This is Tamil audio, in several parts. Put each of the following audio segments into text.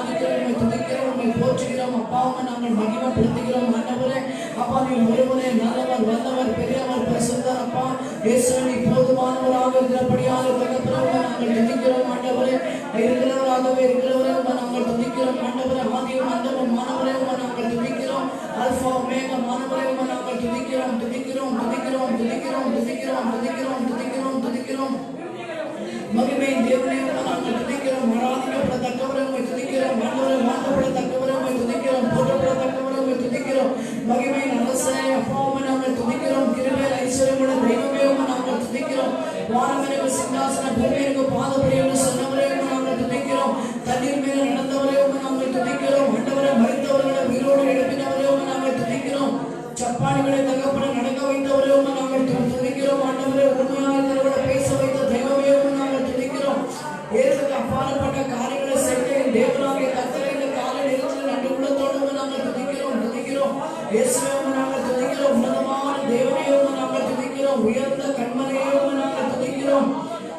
ஆராதிக்கிறோம், துதிக்கிறோம், போற்றுகிறோம். அப்பாவை நாங்கள் மகிமைப்படுத்துகிறோம். ஆண்டவரே அப்பா நீர் ஒருவரே நல்லவர், வல்லவர், பெரியவர், பரிசுத்தர். அப்பா இயேசுவே போதுமானவராக இருக்கிறபடியால் தகப்பனே நாங்கள் துதிக்கிறோம். ஆண்டவரே இருக்கிறவராகவே இருக்கிறவரே நாங்கள் துதிக்கிறோம். ஆண்டவரே ஆதியும் அந்தமும் மாணவரே நாங்கள் துதிக்கிறோம். அல்பா ஒமேகா மாணவரே நாங்கள் துதிக்கிறோம், துதிக்கிறோம், துதிக்கிறோம், துதிக்கிறோம், துதிக்கிறோம், துதிக்கிறோம், துதிக்கிறோம், துதிக்கிறோம். மகிமை தேவனே நாங்கள் துதிக்கிறோம். ஆராதிக்கப்படத்தக்கவரை துதிக்கிறோம். ஆண்டவரை மாற்றப்படத்தக்கவரை துதிக்கிறோம். போற்றப்படத்தக்கவரை துதிக்கிறோம். மகிமை அரசே அப்பாவை நாங்கள் துதிக்கிறோம். கிருபை ஐஸ்வர்யமுள்ள தெய்வமே நாங்கள் துதிக்கிறோம். வானமேக சிங்காசன பூமியிற்கு பாதபடி என்று சொன்னவரே நாங்கள் துதிக்கிறோம். தண்ணீர் மேல நடந்தவரே நாங்கள் துதிக்கிறோம். ஆண்டவரை மறித்தவர்களை உயிரோடு எழுப்பினவரே நாங்கள் துதிக்கிறோம். சப்பானிகளை தகப்பட நடக்க வைத்தவரே நாங்கள் துதிக்கிறோம். ஆண்டவரை உண்மையாக பேச வைத்த தெய்வமே நாங்கள் துதிக்கிறோம். ஏற்றுக்கு அப்பாற்பட்ட காரியங்களை செய்ய தேவனாகிய கர்த்தரை இந்த கால நேரத்தில் நன்றி உள்ளத்தோடு நாங்கள் துதிக்கிறோம், துதிக்கிறோம். இயேசுவே நாங்கள் துதிக்கிறோம். உன்னதமான தேவனையோ நாங்கள் துதிக்கிறோம். உயர்ந்த கண்மலையோ நாங்கள் துதிக்கிறோம்.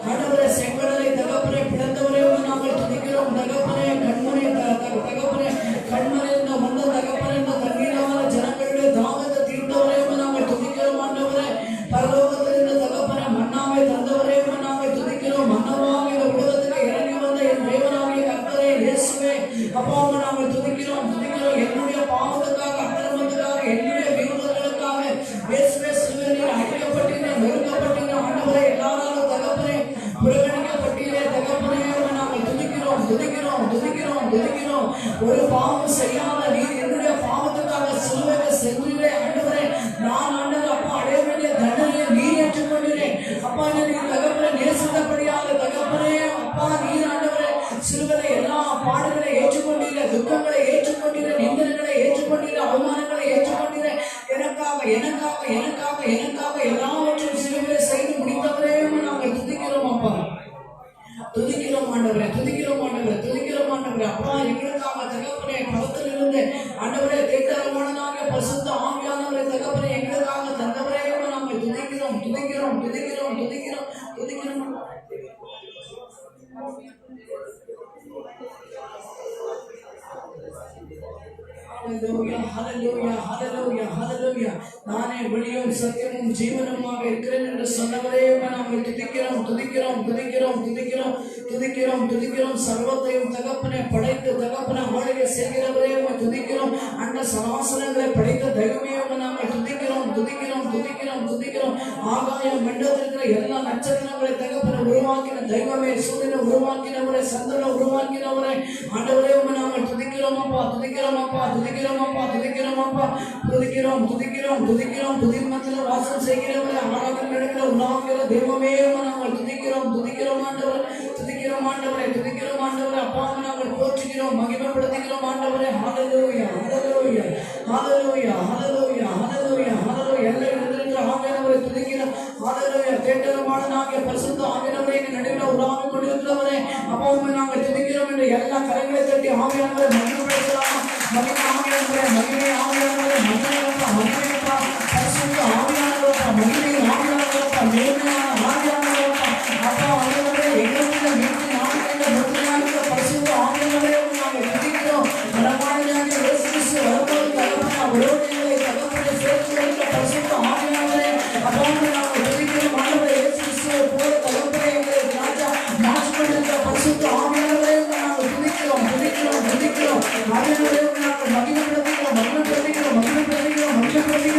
ஆண்டவரே செங்கடலை தகப்பனை பிளந்தவரே நாங்கள் துதிக்கிறோம். தகப்பனே கண்மனை தகப்பனே கண்மனை வந்த தகப்பனை தண்ணீரான ஜனங்களுடைய தாகத்தை தீர்த்தவரே நாங்கள் துதிக்கிறோம். ஆண்டவரே பரலோகத்தில் இருந்த தகப்பனை மன்னாவை தந்தவரே நாங்கள் துதிக்கிறோம். மன்னவாக இந்த உலகத்துக்கு இறங்கி வந்த என் தேவனாகிய கர்த்தரே இயேசுவே அப்பாவை நாங்கள் துதிக்கிறோம், துதிக்கிறோம். என்னுடைய பாவத்துக்காக அக்கிரமத்துக்காக என்னுடைய விரோதங்களுக்காக இயேசுவே சிலுவையில் அடிக்கப்பட்டீர்கள், நொறுக்கப்பட்டீர்கள். ஆண்டவரே எல்லாராலும் தகப்பனே புறக்கணிக்கப்பட்டீரே தகப்பனே நாங்கள் துதிக்கிறோம், துதிக்கிறோம், துதிக்கிறோம், துதிக்கிறோம். ஒரு பாவம் செய்யாத நீர் என்னுடைய பாவத்துக்காக சிலுவையில் சென்றீரே. ஆண்டவரே நான் ஆண்டவர் அப்பா அடைய வேண்டிய தண்டனையை நீர் ஏற்றுக்கொண்டீரேன். அப்பா நீர் தகப்பனை நேசித்தபடியாக தகப்பனே அப்பா நீர் ஆண்டவரே சிலுவையில் எல்லா பாடுகளை ஏற்றுக்கொண்டீரே, துக்கங்களை ஏற்றுக்கொண்டீரே, நிந்தனைகளை ஏற்றுக்கொண்டீரே, அவமானங்களை ஏற்றுக்கொண்டீரே. எனக்காக எனக்காக எனக்காக எனக்காக எல்லாவற்றையும் சிலுவையில் செய்து முடித்தவரே நாங்கள் துதிக்கிறோம். அப்பா துதிக்கிறோம் ஆண்டவரே, துதிக்கிறோம் ஆண்டவரே, துதிக்கிறோம் ஆண்டவரே. அப்பா எங்களுக்காக தகப்பனே பலத்திலிருந்து ஆண்டவரே தேட்டரமானதாக பரிசுத்த ஆவியானவரே தகப்பனே எங்களுக்காக தந்தவரே நாங்கள் துதிக்கிறோம், துதிக்கிறோம், துதிக்கிறோம், துதிக்கிறோம், துதிக்கிறோம். நானே வழியும் சத்தியமும் ஜீவனுமாக இருக்கிறேன் என்று சொன்னவரே நாங்கள் துதிக்கிறோம், துதிக்கிறோம், துதிக்கிறோம், துதிக்கிறோம், துதிக்கிறோம், துதிக்கிறோம். சர்வத்தையும் தகப்பனை படைத்து தகப்பனை ஆளுகை செய்கிறவரே துதிக்கிறோம். அந்த சராசரங்களை படைத்த தெய்வமே நாங்கள் துதிக்கிறோம், துதிக்கிறோம், துதிக்கிறோம், துதிக்கிறோம். ஆகாயம் மண்டலத்தில் இருக்கிற எல்லா நட்சத்திரங்களை தகப்பனை உருவாக்கின தெய்வமே, சூரியனை உருவாக்கினவரை, சந்திரனை உருவாக்கினவரை ஆண்டவரே நாங்கள் துதிக்கிறோம் அப்பா, துதிக்கிறோம் அப்பா, துதிக்கிறோம் அப்பா, துதிக்கிறோம் அப்பா, துதிக்கிறோம், துதிக்கிறோம், துதிக்கிறோம். துதிமத்தில் வாசம் செய்கிறவரை ஆராதனை நடக்கிற உணவாகிற தெய்வமே நாங்கள் துதிக்கிறோம், துதிக்கிறோம் ஆண்டவர், துதிக்கிறோம் ஆண்டவரை, துதிக்கிறோம் ஆண்டவரை. அப்பாவை நாங்கள் போற்றுகிறோம், மகிமைப்படுத்துகிறோம் ஆண்டவரை. ஹல்லேலூயா, ஹல்லேலூயா, ஹல்லேலூயா, ஹல்லேலூயா, ஹல்லேலூயா, ஹல்லேலூயா. எல்லாரும் இருக்கிற ஆவியானவரை துதிக்கிறோம். ஹல்லேலூயா. தேட்டரமானவராகிய பரிசுத்த ஆவியானவரை எங்கள் நடுவில் உலாவிக் கொண்டிருக்கிறவரே அப்பாவை நாங்கள் துதிக்கிறோம் என்று எல்லா கரங்களை தட்டி ஆவியானவரை மகிமைப்படுத்தலாம். மகிமை ஆவியானவரை, மகிமை ஆவியானவரை, மகிமையப்பா, மகிமையப்பா, பரிசுத்த ஆவியானவரப்பா, மகிமை ஆவியானவரப்பா, நேர்மையான ஆவியானவரப்பா. அப்பா ஆண்டவரே எங்களுடைய வீட்டின் ஆவியான முத்திரையாக பரிசுத்த ஆவியானவரை நாங்கள் துதிக்கிறோம். மனமாளியாக இயேசு கிறிஸ்து வரும்போது தகப்பனை விரோதிகளை தகப்பனை சேர்த்து வைத்த பரிசுத்த ஆவியானவரை அப்பாவை நாங்கள் துதிக்கிறோம். ஆண்டவரை இயேசு கிறிஸ்துவை போல தகப்பனை எங்களை ராஜா மாற்றிக்கொண்டிருக்கிற பரிசுத்த ஆவியானவரை நாங்கள் துதிக்கிறோம், துதிக்கிறோம், துதிக்கிறோம். ஆவியானவரை நாங்கள் மகிமைப்படுத்துகிறோம், மகிமைப்படுத்துகிறோம், மகிமைப்படுத்துகிறோம், மகிமைப்படுத்துகிறோம்.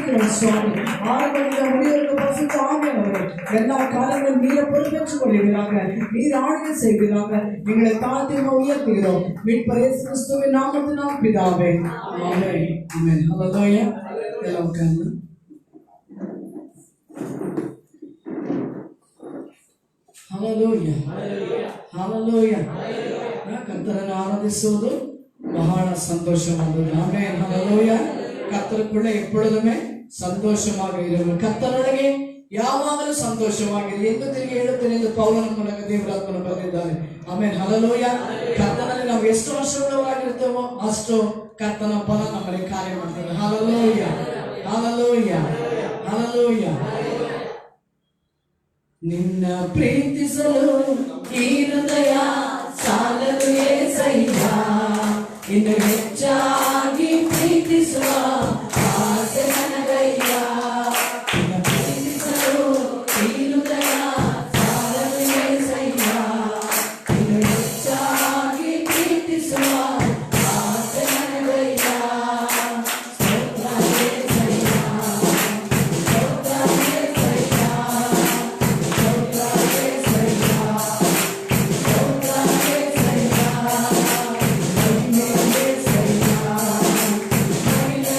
ಪ್ರಾರ್ಥಿக்கிறோம் சுவாமி. ஆரம்பத்தில் முடிவதற்கு பரிசுத்த ஆவியானவரே எல்லா காரியங்களும் நீரை பொறுப்பேற்றுக் கொள்வீராக, நீர் ஆளுகை செய்வீராக. எங்களை தாழ்த்தி உயர்த்துகிறோம் மீட்பர் இயேசு கிறிஸ்துவின் நாமத்தினால் பிதாவே, ஆமென். ஆமென். ஹல்லேலூயா. எல்லாம் உட்கார்ந்து ಹಲ್ಲೆಲೂಯಾ ಹಲ್ಲೆಲೂಯಾ. ಕರ್ತರನ್ನು ಆರಾಧಿಸುವುದು ಬಹಳ ಸಂತೋಷವಾದದ್ದು. ಆಮೆನ್. ಹಲ್ಲೆಲೂಯಾ. கர்த்தருக்குள்ள எப்பொழுதுமே சந்தோஷமாக இருங்கள். கர்த்தரೊಳಗೆ ಯಾವಾಗಲೂ ಸಂತೋಷವಾಗಿರಿ ಎಂದು ತಿರುಗಿ ಹೇಳುತ್ತೇನೆ ಎಂದು ಪೌಲನ ಮೂಲಕ ದೇವರಾತ್ಮನು ಬರೆದಿದ್ದಾರೆ. ಆಮೆನ್. ಹಲ್ಲೆಲೂಯಾ. ಕರ್ತನಲ್ಲಿ ನಾವು ಎಷ್ಟು ವರ್ಷಗಳಾಗಿರ್ತೇವೋ ಅಷ್ಟು ಕರ್ತನ ಫಲ ನಮ್ಮಲ್ಲಿ ಕಾರ್ಯ ಮಾಡ್ತದೆ. Hallelujah hallelujah hallelujah. ನಿನ್ನ ಪ್ರೀತಿಸಲು ಈ ಹೃದಯ ಸಾಲದು యేసಯ್ಯ, ಇನ್ನು ಹೆಚ್ಚಾಗಿ ಪ್ರೀತಿಸುವ ಆಸೆ ನನಗಯ್ಯ. ನಿನ್ನ ಪ್ರೀತಿಸಲು ಈ ಹೃದಯ ಸಾಲದು యేసయ్ಯ, ಇನ್ನು ಹೆಚ್ಚಾಗಿ ಪ್ರೀತಿಸುವ ಆಸೆ ನನಗಯ್ಯ. ಸ್ತೋತ್ರ యేసయ్ಯ, ಸ್ತೋತ್ರ యేಸయ్ಯ, ಸ್ತೋತ್ರ యేసయ్ಯ, ಸ್ತೋತ್ರ యేసయ్ಯ, ಮಹಿಮೆ యేಸಯ್ಯ, ಮಹಿಮೆ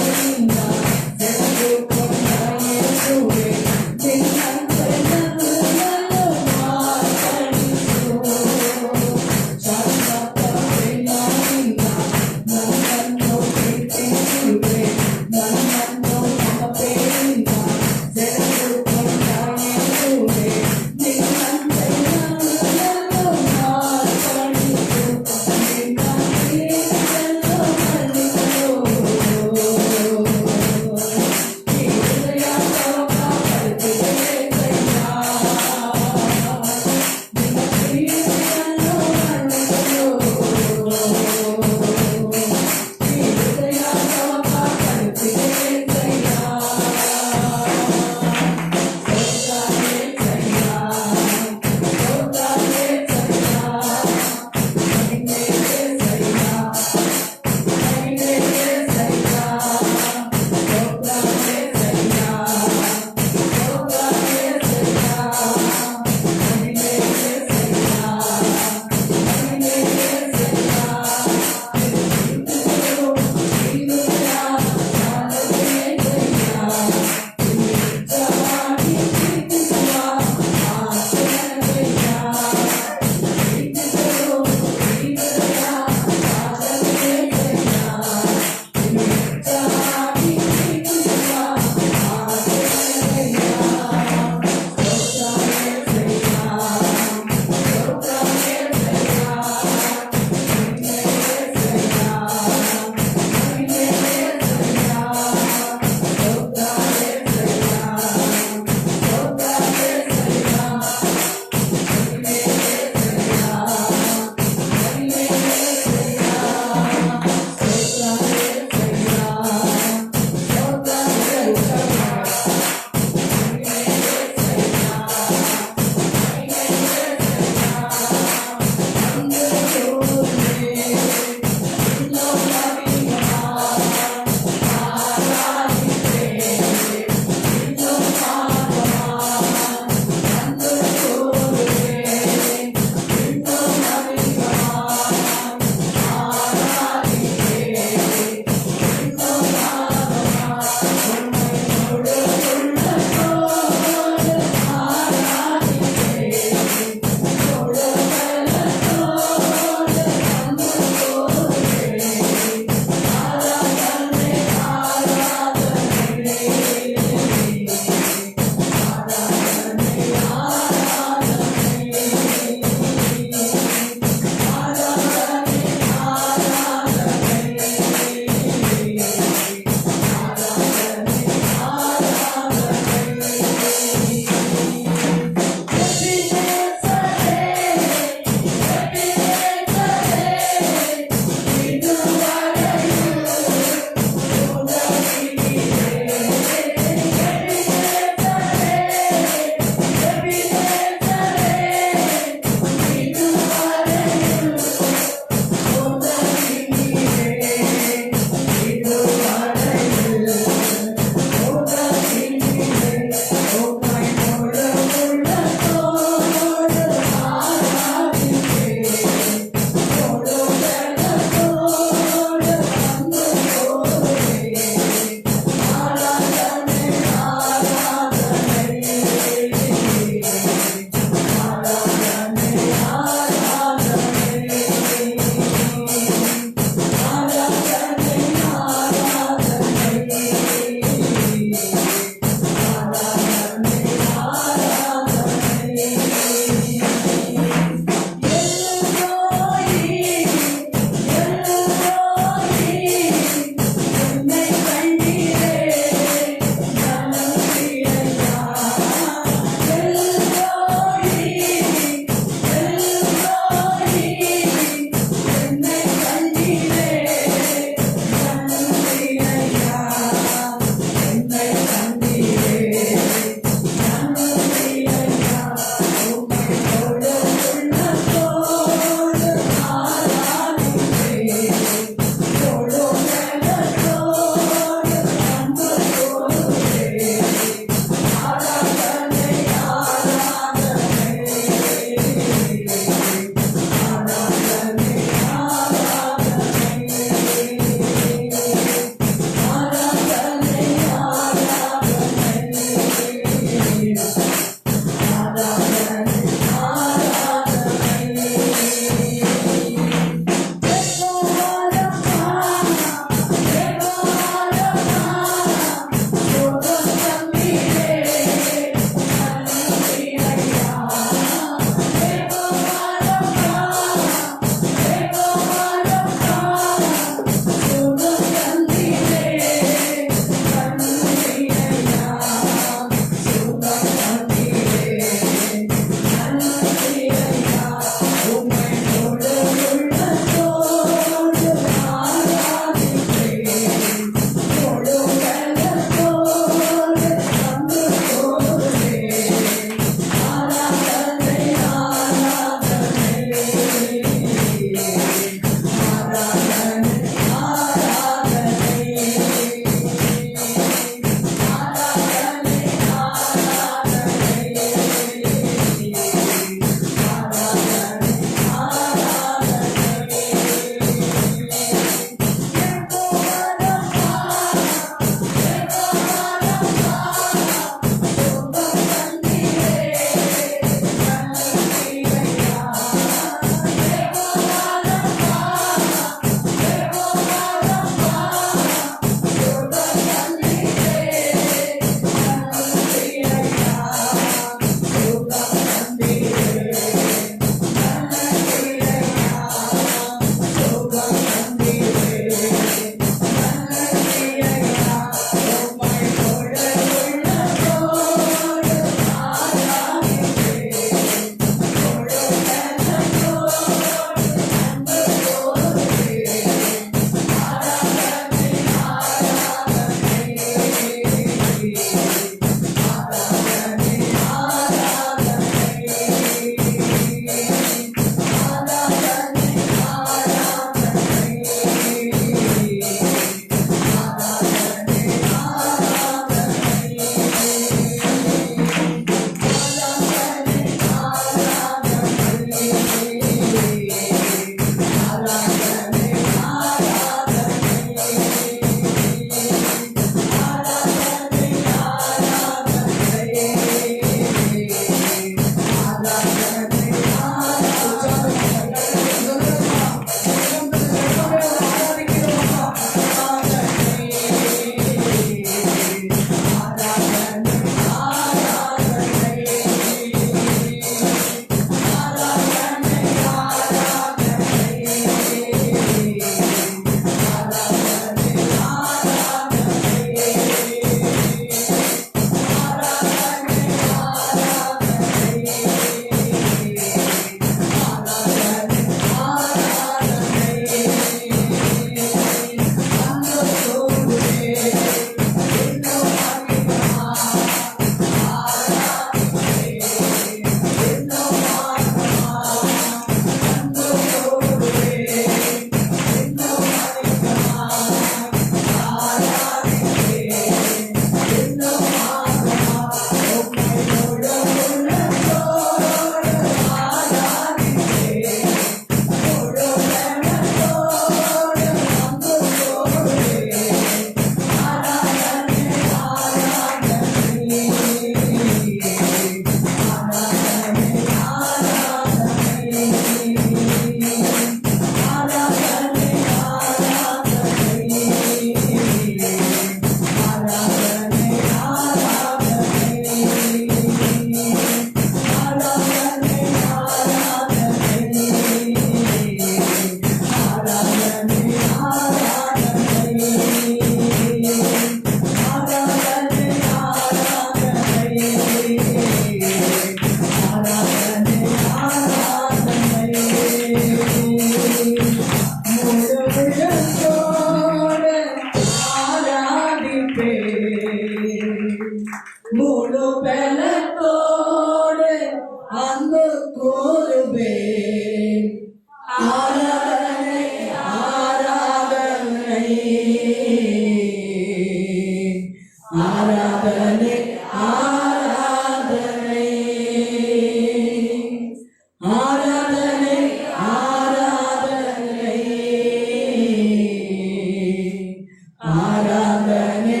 ಆರಾಧನೆ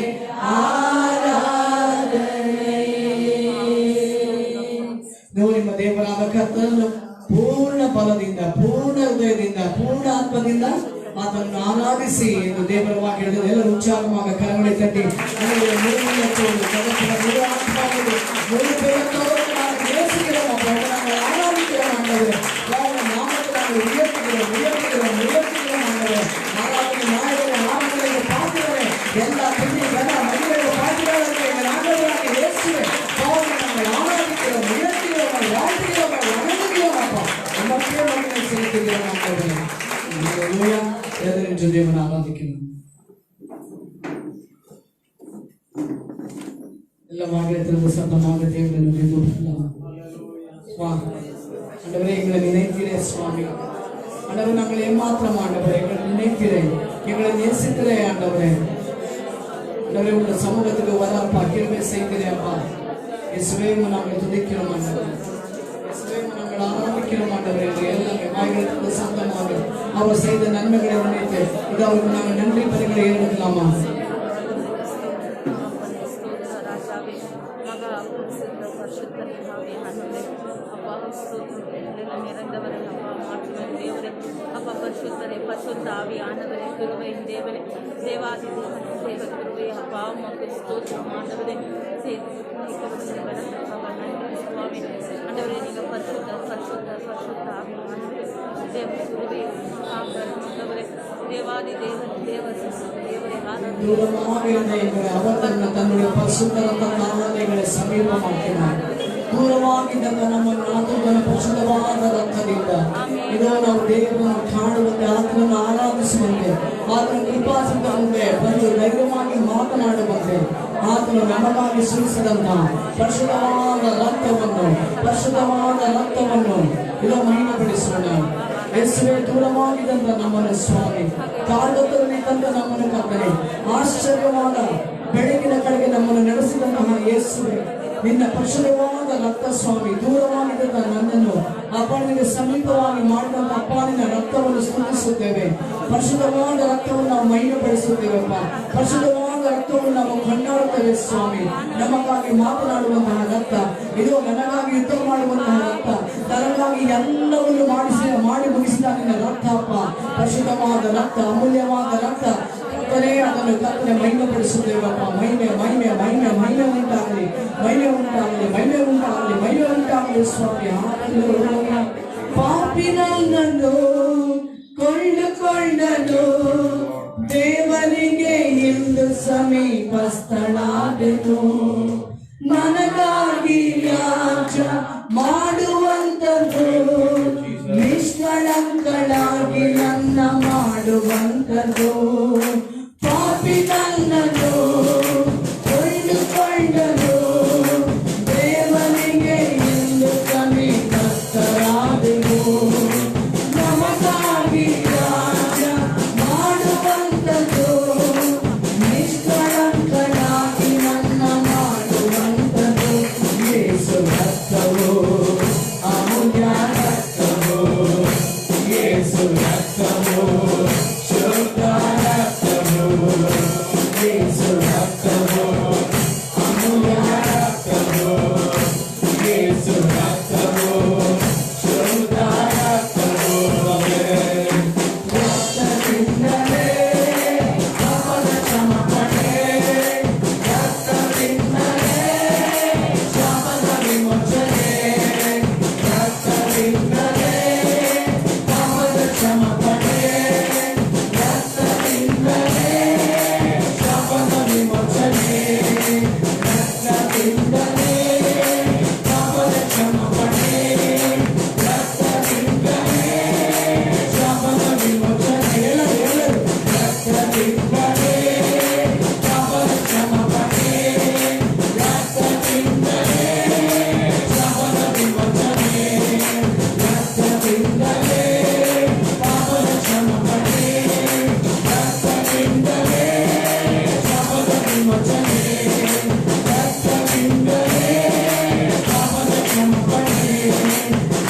ಆರಾಧನೆ. ನೀವು ನಿಮ್ಮ ದೇವರಾದ ಕರ್ತನನ್ನು ಪೂರ್ಣ ಬಲದಿಂದ, ಪೂರ್ಣ ಹೃದಯದಿಂದ, ಪೂರ್ಣ ಆತ್ಮದಿಂದ ಆತನನ್ನು ಆರಾಧಿಸಿ ಎಂದು ದೇವರ ವಾಕ್ಯ ಹೇಳಿದೆ. ಎಲ್ಲರೂ ಉಚ್ಚಾರವಾಗ ಕರಗಡೆ ತಟ್ಟಿ ಎಲ್ಲ ತಿಂಡಿ ಜನ ಮಹಿಳೆಯರ ಪಾತ್ರಗಳಿಗೆ ಆರಾಧಿಸಿವೆ. ದೇವನ ಆರಾಧಿക്കുന്നു. ಎಲ್ಲ மாநிலத்திலிருந்து சத்தமாக தேவனுடைய ஆண்டவரே எங்களை நினைக்கிறே சுவாமி. ஆண்டவரே நாங்கள் ஏமாத்திரம் ஆண்டவரே எங்களை நினைக்கிறேன், எங்களை நேசிக்கிறேன் ஆண்டவரே. ஆண்டவரே உங்க சமூகத்துக்கு வர அப்பா கிருபை செய்கிறேன் அப்பா. இயேசுவே நாங்கள் துதிக்கிறோம் ஆண்டவரே, இயேசுவே நாங்கள் ஆராதிக்கிறோம் ஆண்டவரே. எல்லாமே மாநிலத்திலிருந்து சத்தமாக அவர் செய்த நன்மைகளை நினைத்து இது அவருக்கு நாங்கள் நன்றி பலிகளை ஏற்படுத்தலாமா? தன்னுடைய பரிசுத்த ரத்தங்களை சமீபமாக்கினார். ದೂರವಾಗಿದ್ದಾಗ ನಮ್ಮನ್ನು ಆತನ ಪರಿಶುದ್ಧವಾದ ರಕ್ತದಿಂದ ಇದೋ ನಾವು ದೇವರನ್ನು ಕಾಣುವಂತೆ, ಆತನನ್ನು ಆರಾಧಿಸುವಂತೆ, ಆತನ ಕೃಪಾಸನದ ಮುಂದೆ ಬಂದು ಧೈರ್ಯವಾಗಿ ಮಾತನಾಡುವಂತೆ ಆತನು ನಮಗಾಗಿ ಸುರಿಸಿದಂತ ಪರಿಶುದ್ಧವಾದ ರಕ್ತವನ್ನು ಇದೋ ಮಹಿಮೆಪಡಿಸೋಣ. ಯೇಸುವೆ, ದೂರವಾಗಿದ್ದಂತ ನಮ್ಮನ್ನು ಸ್ವಾಮಿ, ಕಾಡುತ್ತಲೇ ತಂದ ನಮ್ಮನ್ನು ಕರ್ತನೆ, ಆಶ್ಚರ್ಯವಾದ ಬೆಳಗಿನ ಕಡೆಗೆ ನಮ್ಮನ್ನು ನಡೆಸಿದಂತಹ ಯೇಸುವೆ, ನಿನ್ನ ಪರಿಶುದ್ಧವಾದ ರಕ್ತ ಸ್ವಾಮಿ, ದೂರವಾಗಿದ್ದ ನನ್ನನ್ನು ಅಪ್ಪನಿಗೆ ಸಮೀಪವಾಗಿ ಮಾಡಿದಂತ ಅಪ್ಪನಿನ ರಕ್ತವನ್ನು ಸ್ತುತಿಸುತ್ತೇವೆ. ಪರಿಶುದ್ಧವಾದ ರಕ್ತವನ್ನು ನಾವು ಮಹಿಮೆಪಡಿಸುತ್ತೇವಪ್ಪ. ಪರಿಶುದ್ಧವಾದ ರಕ್ತವನ್ನು ನಾವು ಕೊಂಡಾಡುತ್ತೇವೆ ಸ್ವಾಮಿ. ನಮಗಾಗಿ ಮಾತನಾಡುವಂತಹ ರಕ್ತ, ಇದು ನನಗಾಗಿ ಯುದ್ಧ ಮಾಡುವಂತಹ ರಕ್ತ, ತನಗಾಗಿ ಎಲ್ಲವನ್ನು ಮಾಡಿ ಮುಗಿಸಿದ ನಿನ್ನ ರಕ್ತ ಅಪ್ಪ. ಪರಿಶುದ್ಧವಾದ ರಕ್ತ, ಅಮೂಲ್ಯವಾದ ರಕ್ತ, ಅದನ್ನು ಕರ್ತನೆ ಮಹಿಮೆಪಡಿಸುತ್ತೇವಪ್ಪ. ಮಹಿಮೆ ಉಂಟಾಗಲಿ ಸ್ವಾಮಿ. ಪಾಪಿನನ್ನು ಕೊಂಡುಕೊಂಡನು, ದೇವನಿಗೆ ಎಂದು ಸಮೀಪಸ್ಥಳಾದನು. ನನಗಾಗಿ ಯಾಚ ಮಾಡುವಂತದ್ದು, ನಿಷ್ಕಳಂಕಳಾಗಿ ನನ್ನ ಮಾಡುವಂತದ್ದು. ಪಾಪಿನನ್ನು ಕೊಂಡುಕೊಂಡನು, ದೇವನಿಗೆ ಎಂದು ಸಮೀಪಸ್ಥರಾದೆವು. ನಮಗಾಗಿ ಯಾಚ ಮಾಡುವಂತದ್ದು, ನಿಷ್ಕಳಂಕಳಾಗಿ ನನ್ನ ಮಾಡುವಂತದ್ದು. ಯೇಸು ರಕ್ತವು, ಅಮೂಲ್ಯ ರಕ್ತವು, ಯೇಸು ರಕ್ತವು, ಶುದ್ಧ ರಕ್ತವು, ಯೇಸು ರಕ್ತವು, ಅಮೂಲ್ಯ ರಕ್ತವು, ಯೇಸು ರಕ್ತವು, ಶುದ್ಧ ರಕ್ತವು. ರಕ್ತದಿಂದಲೇ ಪಾಪದ ಕ್ಷಮಾಪಣೆ, ರಕ್ತದಿಂದಲೇ ಶಾಪದ ವಿಮೋಚನೆ, ರಕ್ತದಿಂದಲೇ ಪಾಪದ ಕ್ಷಮಾಪಣೆ, ರಕ್ತದಿಂದಲೇ ಶಾಪದ ವಿಮೋಚನೆ, ರಕ್ತದಿಂದಲೇ ಪಾಪದ ಕ್ಷಮಾಪಣೆ, ರಕ್ತದಿಂದಲೇ ಶಾಪದ ವಿಮೋಚನೆ, ರಕ್ತದಿಂದಲೇ ಪಾಪದ ಕ್ಷಮಾಪಣೆ, ರಕ್ತದಿಂದಲೇ ಶಾಪದ ವಿಮೋಚನೆ, ರಕ್ತದಿಂದಲೇ ಪಾಪದ ಕ್ಷಮಾಪಣೆ, ರಕ್ತದಿಂದಲೇ ಶಾಪದ ವಿಮೋಚನೆ, ರಕ್ತದಿಂದಲೇ ಪಾಪದ ಕ್ಷಮಾಪಣೆ,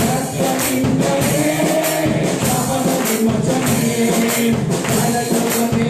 ರಕ್ತದಿಂದಲೇ ಶಾಪದ ವಿಮೋಚನೆ. ಪರಲೋಕವೇ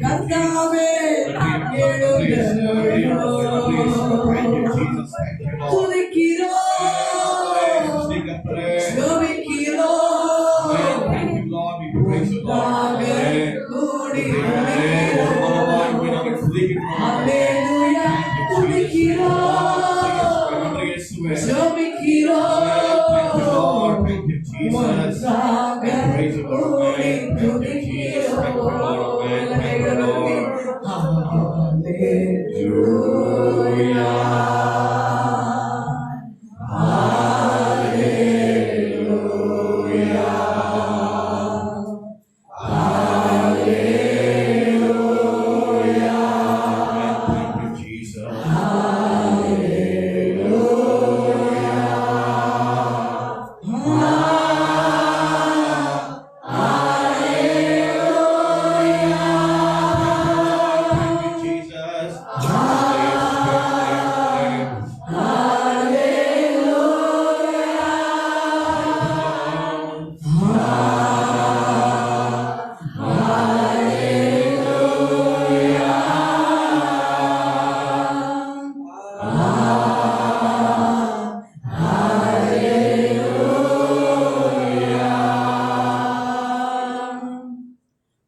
கர்த்தாவே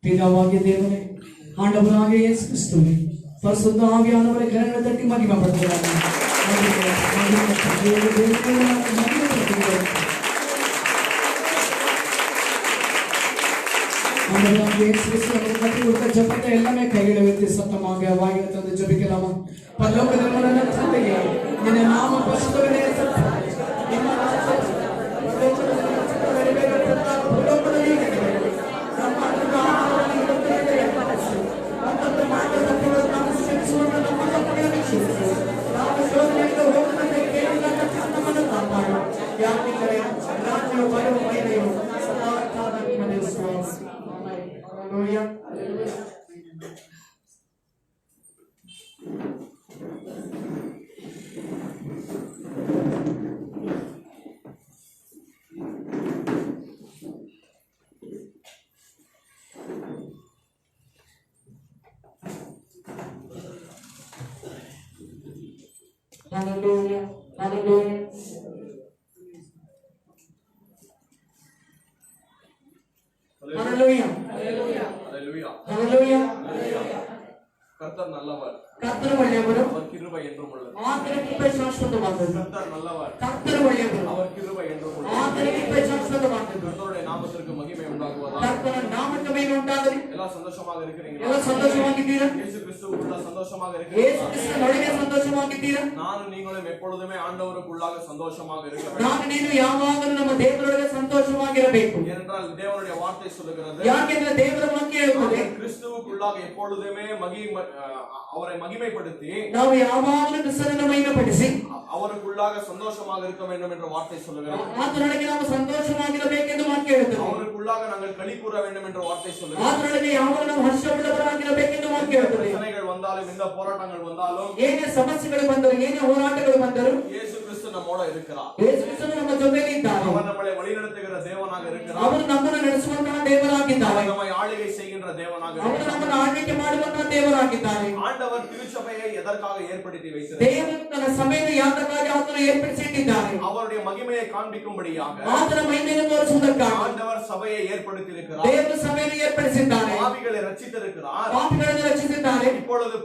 பிதாவாகிய தேவனே, ஆண்டவராகிய இயேசு கிறிஸ்துவே, பரிசுத்த ஆவியானவரை கரங்களை தட்டி மகிமைப்படுத்துகிறார்கள். ஆண்டவராகிய இயேசு கிறிஸ்து நமக்கு கற்றுக் கொடுத்த ஜெபத்தை எல்லாமே கையில வைத்து சத்தமாக வாயில தந்து ஜெபிக்கலாமா? பரலோகத்தில் நல்ல தந்தையே, இந்த நாம பரிசுத்தமே Hallelujah, hallelujah. Hallelujah, hallelujah, hallelujah. கர்த்தர் நல்லவர், கர்த்தர் வல்லவர், அவர் கிருபை என்றும் உள்ளது. ஆண்டவர் கிருபை சாஸ்வதமானது. கர்த்தர் நல்லவர், கர்த்தர் வல்லவர், அவர் கிருபை என்றும் உள்ளது. ஆண்டவர் கிருபை சாஸ்வதமானது. கர்த்தருடைய நாமத்திற்கு மகிமை உண்டாகுவதாக. கர்த்தருடைய நாமத்திற்கு மகிமை உண்டாகுது. எல்லாம் சந்தோஷமாக இருக்கிறீங்களா? எல்லாம் சந்தோஷமாக இருக்கிறீரா? இயேசு கிறிஸ்துவுக்குள்ள சந்தோஷமாக இருக்கிறீங்களா? இயேசு கிறிஸ்துவோட சந்தோஷமாக இருக்கிறீரா? நானும் நீங்களும் எப்பொழுதுமே ஆண்டவருக்குள்ளாக சந்தோஷமாக இருக்க வேண்டும். நானும் நீನು ಯಾವಾಗಲೂ ನಮ್ಮ ದೇವರೊಳಗೆ ಸಂತೋಷವಾಗಿರಬೇಕು. ஏனென்றால் தேவனுடைய வார்த்தை சொல்லுகிறது. ಯಾಕೆಂದರೆ ದೇವರ ವಾಕ್ಯ ಹೇಳುತ್ತದೆ, கிறிஸ்துவுக்குள்ளாக எப்பொழுதுமே அவரை மகிமைப்படுத்தி ನಾವು ಯಾವಾಗಲೂ ಕ್ರಿಸ್ತನನ್ನು ಮಹಿಮೆಪಡಿಸಿ அவருக்குள்ளாக சந்தோஷமாக இருக்க வேண்டும் என்ற வார்த்தை சொல்லுகிறது. ಆತನೊಳಗೆ ನಾವು ಸಂತೋಷವಾಗಿರಬೇಕೆಂದು ವಾಕ್ಯ ಹೇಳುತ್ತದೆ. அவருக்குள்ளாக நாங்கள் களி கூற வேண்டும் என்ற வார்த்தை சொல்லுகிறது. ಆತನೊಳಗೆ ಯಾವಾಗಲೂ ನಾವು ಹರ್ಷಪಡುವವರಾಗಿರಬೇಕೆಂದು ವಾಕ್ಯ ಹೇಳುತ್ತದೆ. பிரச்சனைகள் வந்தாலும் இந்த போராட்டங்கள் வந்தாலும் ಏನೇ ಸಮಸ್ಯೆಗಳು ಬಂದರೂ ಏನೇ ಹೋರಾಟಗಳು ಬಂದರೂ ಯೇಸು ಕ್ರಿಸ್ತು ನಮ್ಮೊಡ இருக்கிறார். ಯೇಸು ಕ್ರಿಸ್ತನು ನಮ್ಮ ಜೊತೆಯಲ್ಲಿ ಇದ್ದಾನೆ. அவர் நம்மை வழிநடத்துகிற தேவனாக இருக்கிறார். அவர் ನಮ್ಮನ್ನು ನಡೆಸುವಂತಹ ದೇವರಾಗಿದ್ದಾನೆ. நம்மை ஆளுகை செய்கின்ற தேவனாக இருக்கிறார். அவர் ನಮ್ಮನ್ನು ಆಳ್ವಿಕೆ ಮಾಡುವಂತಹ ದೇವರಾಗಿದ್ದಾನೆ. ஆண்டவர் திருச்சபையை எதற்காக ஏற்படுத்தி வைத்தார்? தேவன் தನ್ನ ಸಭೆಯನ್ನು ಯಾತಕ್ಕಾಗಿ ಆತನು ಏರ್ಪಡಿಸಿಟ್ಟಿದ್ದಾನೆ? அவருடைய மகிமையை காண்பிக்கும்படியாக. ಆತನ ಮಹಿಮೆಯನ್ನು ತೋರಿಸುವುದಕ್ಕಾಗಿ ஆண்டவர் சபையை ஏற்படுத்தி இருக்கிறார். தேவன் சபையை ஏற்படுத்திட்டார். பாவிகளை ரட்சித்திருக்கிறார். பாவிಗಳನ್ನು ರಕ್ಷಿಸಿದ್ದಾರೆ. இப்பொழுது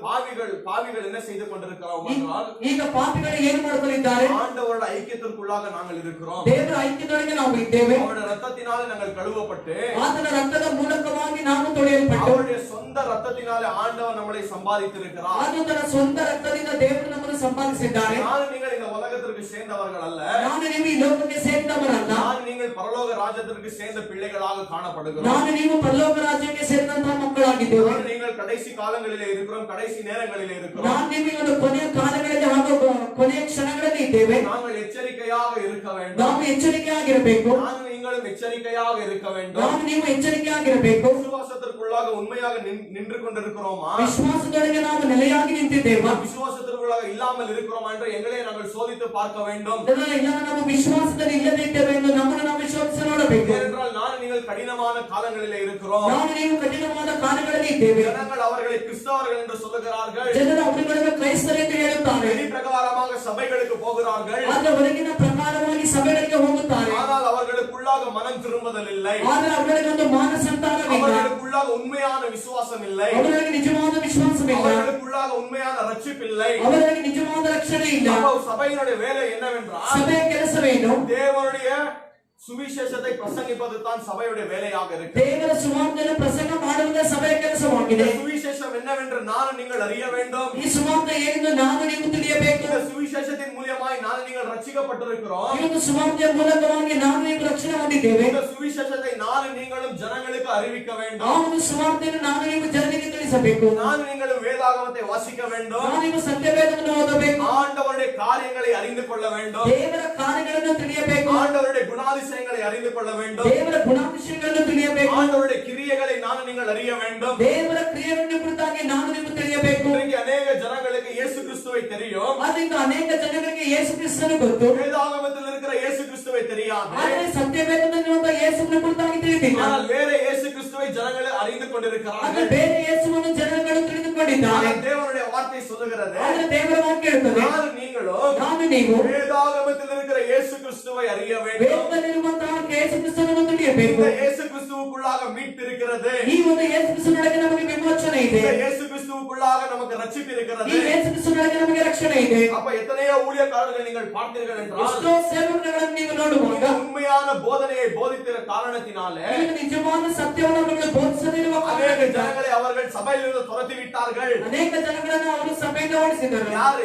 பாவிகள் என்ன செய்து கொண்டிருக்கிறோம் என்றால், ಈಗ ಪಾಪಿಗಳು ಏನು ಮಾಡುತ್ತಿದ್ದಾರೆ? ஆண்டவரோட ஐக்கியத்திற்குள்ளாக நாங்கள் இருக்கிறோம். ದೇವರ ಐಕ್ಯದೊಳಗೆ ನಾವು ಇದ್ದೇವೆ. அவருடைய இரத்தத்தினாலே நாங்கள் கழுவப்பட்டு ಆತನ ರಕ್ತದ ಮೂಲಕವಾಗಿ ನಾವು ತೊಳೆಯಲ್ಪಟ್ಟು அவருடைய சொந்த இரத்தத்தினாலே ஆண்டவர் நம்மை சம்பாதித்திருக்கிறார். ಆತನ ಸ್ವಂತ ರಕ್ತದಿಂದ ದೇವರು ನಮ್ಮನ್ನು ಸಂಪಾದಿಸಿದ್ದಾರೆ. ನಾನು நீங்கள் இந்த உலகத்திற்கு சேர்ந்தவர்கள் அல்ல. ನಾನು ನೀವು ಈ ಲೋಕಕ್ಕೆ ಸೇರಿದವರಲ್ಲ. ನಾನು நீங்கள் ಪರಲೋಕ ರಾಜ್ಯத்திற்கு சேர்ந்த பிள்ளைகளாக காணப்படுகிறோம். ನಾನು ನೀವು ಪರಲೋಕ ರಾಜ್ಯಕ್ಕೆ ಸೇರಿದಂತಹ ಮಕ್ಕಳಾಗಿದ್ದೇವೆ. ನಾನು நீங்கள் கடைசி காலங்களிலே இருக்கிறோம், கடைசி நேரங்களிலே இருக்கிறோம். ನಾನು ನೀವು ಕೊನೆಯ ಕಾಲಗಳಲ್ಲಿ ಹಾಗೂ ಕೊನೆಯ ಕ್ಷಣಗಳಲ್ಲಿ ಇದ್ದೇವೆ. ನಾವು ಎಚ್ಚರಿಕೆಯಾಗಿ இருக்க வேண்டும். ನಾವು ಎಚ್ಚರಿಕೆಯಾಗಿರಬೇಕು. ನಾನು நீங்களும் எச்சரிக்கையாக இருக்க வேண்டும். ನಾನು ನೀವು ಎಚ್ಚರಿಕೆಯಾಗಿರಬೇಕು. விசுவாசத்திற்குள்ளாக உண்மையாக நின்று கொண்டிருக்கிறோமா? ವಿಶ್ವಾಸದೊಳಗೆ ನಾವು ನೆಲೆಯಾಗಿ ನಿಂತಿದ್ದೇವೆ. விசுவாசத்திற்குள்ளாக இல்லாமல் இருக்கிறோமா என்று எங்களை நாங்கள் சோதித்து பார்க்க வேண்டும். ಇಲ್ಲ ನಾವು ವಿಶ್ವಾಸದಲ್ಲಿ ಇಲ್ಲದೇ ಇದ್ದೇವೆ ಎಂದು ನಮ್ಮನ್ನು ನಾವು ವಿಶ್ವಾಸ ನೋಡಬೇಕು. ஏனென்றால் நான் நீங்கள் கடினமான காலங்களிலே இருக்கிறோம். ನಾವು ನೀವು ಕಠಿಣವಾದ ಕಾಲಗಳಲ್ಲಿ ಇದ್ದೇವೆ. ஜனங்கள் அவர்களை கிறிஸ்தவர்கள் என்று சொல்லுகிறார்கள். ಜನರು ಅವರುಗಳನ್ನು ಕ್ರೈಸ್ತರೆಂದು ಹೇಳುತ್ತಾರೆ. வெளி பிரகாரமாக சபைகளுக்கு போகிறார்கள். ಆದರೆ ಹೊರಗಿನ ಪ್ರಕಾರವಾಗಿ ಸಭೆಗಳಿಗೆ ಹೋಗುತ್ತಾರೆ. ஆனால் அவர்களுக்குள்ளாக மனம் திரும்புதல் இல்லை. ಆದರೆ ಅವರಿಗೆ ಒಂದು ಮಾನಸಾಂತರವಿಲ್ಲ. அவர்களுக்குள்ளாக உண்மையான விசுவாசம் இல்லை. ಅವರಿಗೆ ನಿಜವಾದ ವಿಶ್ವಾಸವಿಲ್ಲ. அவர்களுக்குள்ளாக உண்மையான ரட்சிப்பு இல்லை. ಅವರಿಗೆ ನಿಜವಾದ ರಕ್ಷಣೆ ಇಲ್ಲ. சபையினுடைய வேலை என்னவென்றால் ಸಭೆಯ ಕೆಲಸವೇನು? தேவனுடைய சுவிசேஷத்தை பிரசங்கிப்பது தான் சபையுடைய வேலையாக இருக்கு. ದೇವರ ಸುವಾರ್ತೆಯನ್ನು ಪ್ರಸಂಗ ಮಾಡುವುದೇ ಸಭೆಯ ಕೆಲಸವಾಗಿದೆ. சுவிசேஷம் என்னவென்று நான் நீங்கள் அறிய வேண்டும். ಈ ಸುವಾರ್ತೆ ಏನೆಂದು ನಾನು ನೀವು ತಿಳಿಯಬೇಕು. இந்த சுவிசேஷத்தின் மூலமாய் நான் நீங்கள் ரட்சிக்கப்பட்டிருக்கிறோம். ಈ ಒಂದು ಸುವಾರ್ತೆಯ ಮೂಲಕವಾಗಿ ನಾನು ನೀವು ರಕ್ಷಣೆ ಹೊಂದಿದ್ದೇವೆ. இந்த சுவிசேஷத்தை நான் நீங்களும் ஜனங்களுக்கு அறிவிக்க வேண்டும். ಆ ಒಂದು ಸುವಾರ್ತೆಯನ್ನು ನಾನು ನೀವು ಜನರಿಗೆ ತಿಳಿಸಬೇಕು. நான் நீங்களும் வேதாகமத்தை வாசிக்க வேண்டும். ನಾನು ನೀವು ಸತ್ಯವೇದವನ್ನು ಓದಬೇಕು. ஆண்டவருடைய காரியங்களை அறிந்து கொள்ள வேண்டும். ದೇವರ ಕಾರ್ಯಗಳನ್ನು ತಿಳಿಯಬೇಕು. ஆண்டவருடைய குணாதிசயங்களை அறிந்து கொள்ள வேண்டும். ದೇವರ ಗುಣಾತಿಶಯಗಳನ್ನು ತಿಳಿಯಬೇಕು. ஆண்டவருடைய கிரியைகளை நான் நீங்கள் அறிய வேண்டும். ದೇವರ ಕ್ರಿಯೆಗಳನ್ನು ಕುರಿತಾಗಿ ನಾನು ನೀವು ತಿಳಿಯಬೇಕು. இன்றைக்கு அநேக ஜனங்களுக்கு இயேசு கிறிஸ்துவை தெரியும். ಆದ್ದರಿಂದ ಅನೇಕ ಜನರಿಗೆ ಯೇಸು ಕ್ರಿಸ್ತನು ಗೊತ್ತು. வேதாகமத்தில் இருக்கிற இயேசு கிறிஸ்துவை தெரியாது. ಆದರೆ ಸತ್ಯವೇದದಲ್ಲಿರುವ ಯೇಸುವಿನ ಕುರಿತಾಗಿ ತಿಳಿದಿಲ್ಲ. ஆனால் வேற இயேசு கிறிஸ்துவை ஜனங்கள் அறிந்து கொண்டிருக்கிறார்கள். ಆದರೆ ಬೇರೆ ಯೇಸುವನ್ನು ಜನಗಳು ತಿಳಿದುಕೊಂಡಿದ್ದಾರೆ. தேவனுடைய வார்த்தை சொல்லுகிறது. ಆದರೆ ದೇವರ ವಾಕ್ಯ ಹೇಳುತ್ತದೆ, ನಾನು ನೀವು வேதாகமத்தில் இருக்கிற இயேசு கிறிஸ்துவை அறிய வேண்டும். ವೇದದಲ್ಲಿರುವಂತಹ ಯೇಸು ಕ್ರಿಸ್ತನನ್ನು ತಿಳಿಯಬೇಕು. இந்த இயேசு கிறிஸ்துவுக்குள்ளாக மீட்பு இருக்கிறது. ಈ ಒಂದು ಯೇಸು ಕ್ರಿಸ್ತನೊಳಗೆ ನಮಗೆ ವಿಮೋಚನೆ ಇದೆ. இந்த இயேசு கிறிஸ்துவுக்குள்ளாக நமக்கு ரட்சிப்பு இருக்கிறது. ಈ ಯೇಸು ಕ್ರಿಸ್ತನೊಳಗೆ ನಮಗೆ ರಕ್ಷಣೆ ಇದೆ. அப்ப எத்தனையோ ஊழியக்காரர்களை நீங்கள் பார்த்தீர்கள் என்றால் ಎಷ್ಟೋ ಸೇವಕರುಗಳನ್ನು ನೀವು ನೋಡುವಾಗ உண்மையான போதனையை போதிக்கிற காரணத்தினாலே ನಿಜವಾದ ಸತ್ಯವನ್ನು ಅವರು ಬೋಧಿಸದಿರುವ அநேக ஜனங்களை அவர்கள் சபையிலிருந்து துரத்தி விட்டார்கள். ಅನೇಕ ಜನಗಳನ್ನು ಅವರು ಸಭೆಯಿಂದ ಓಡಿಸಿದರು. யார்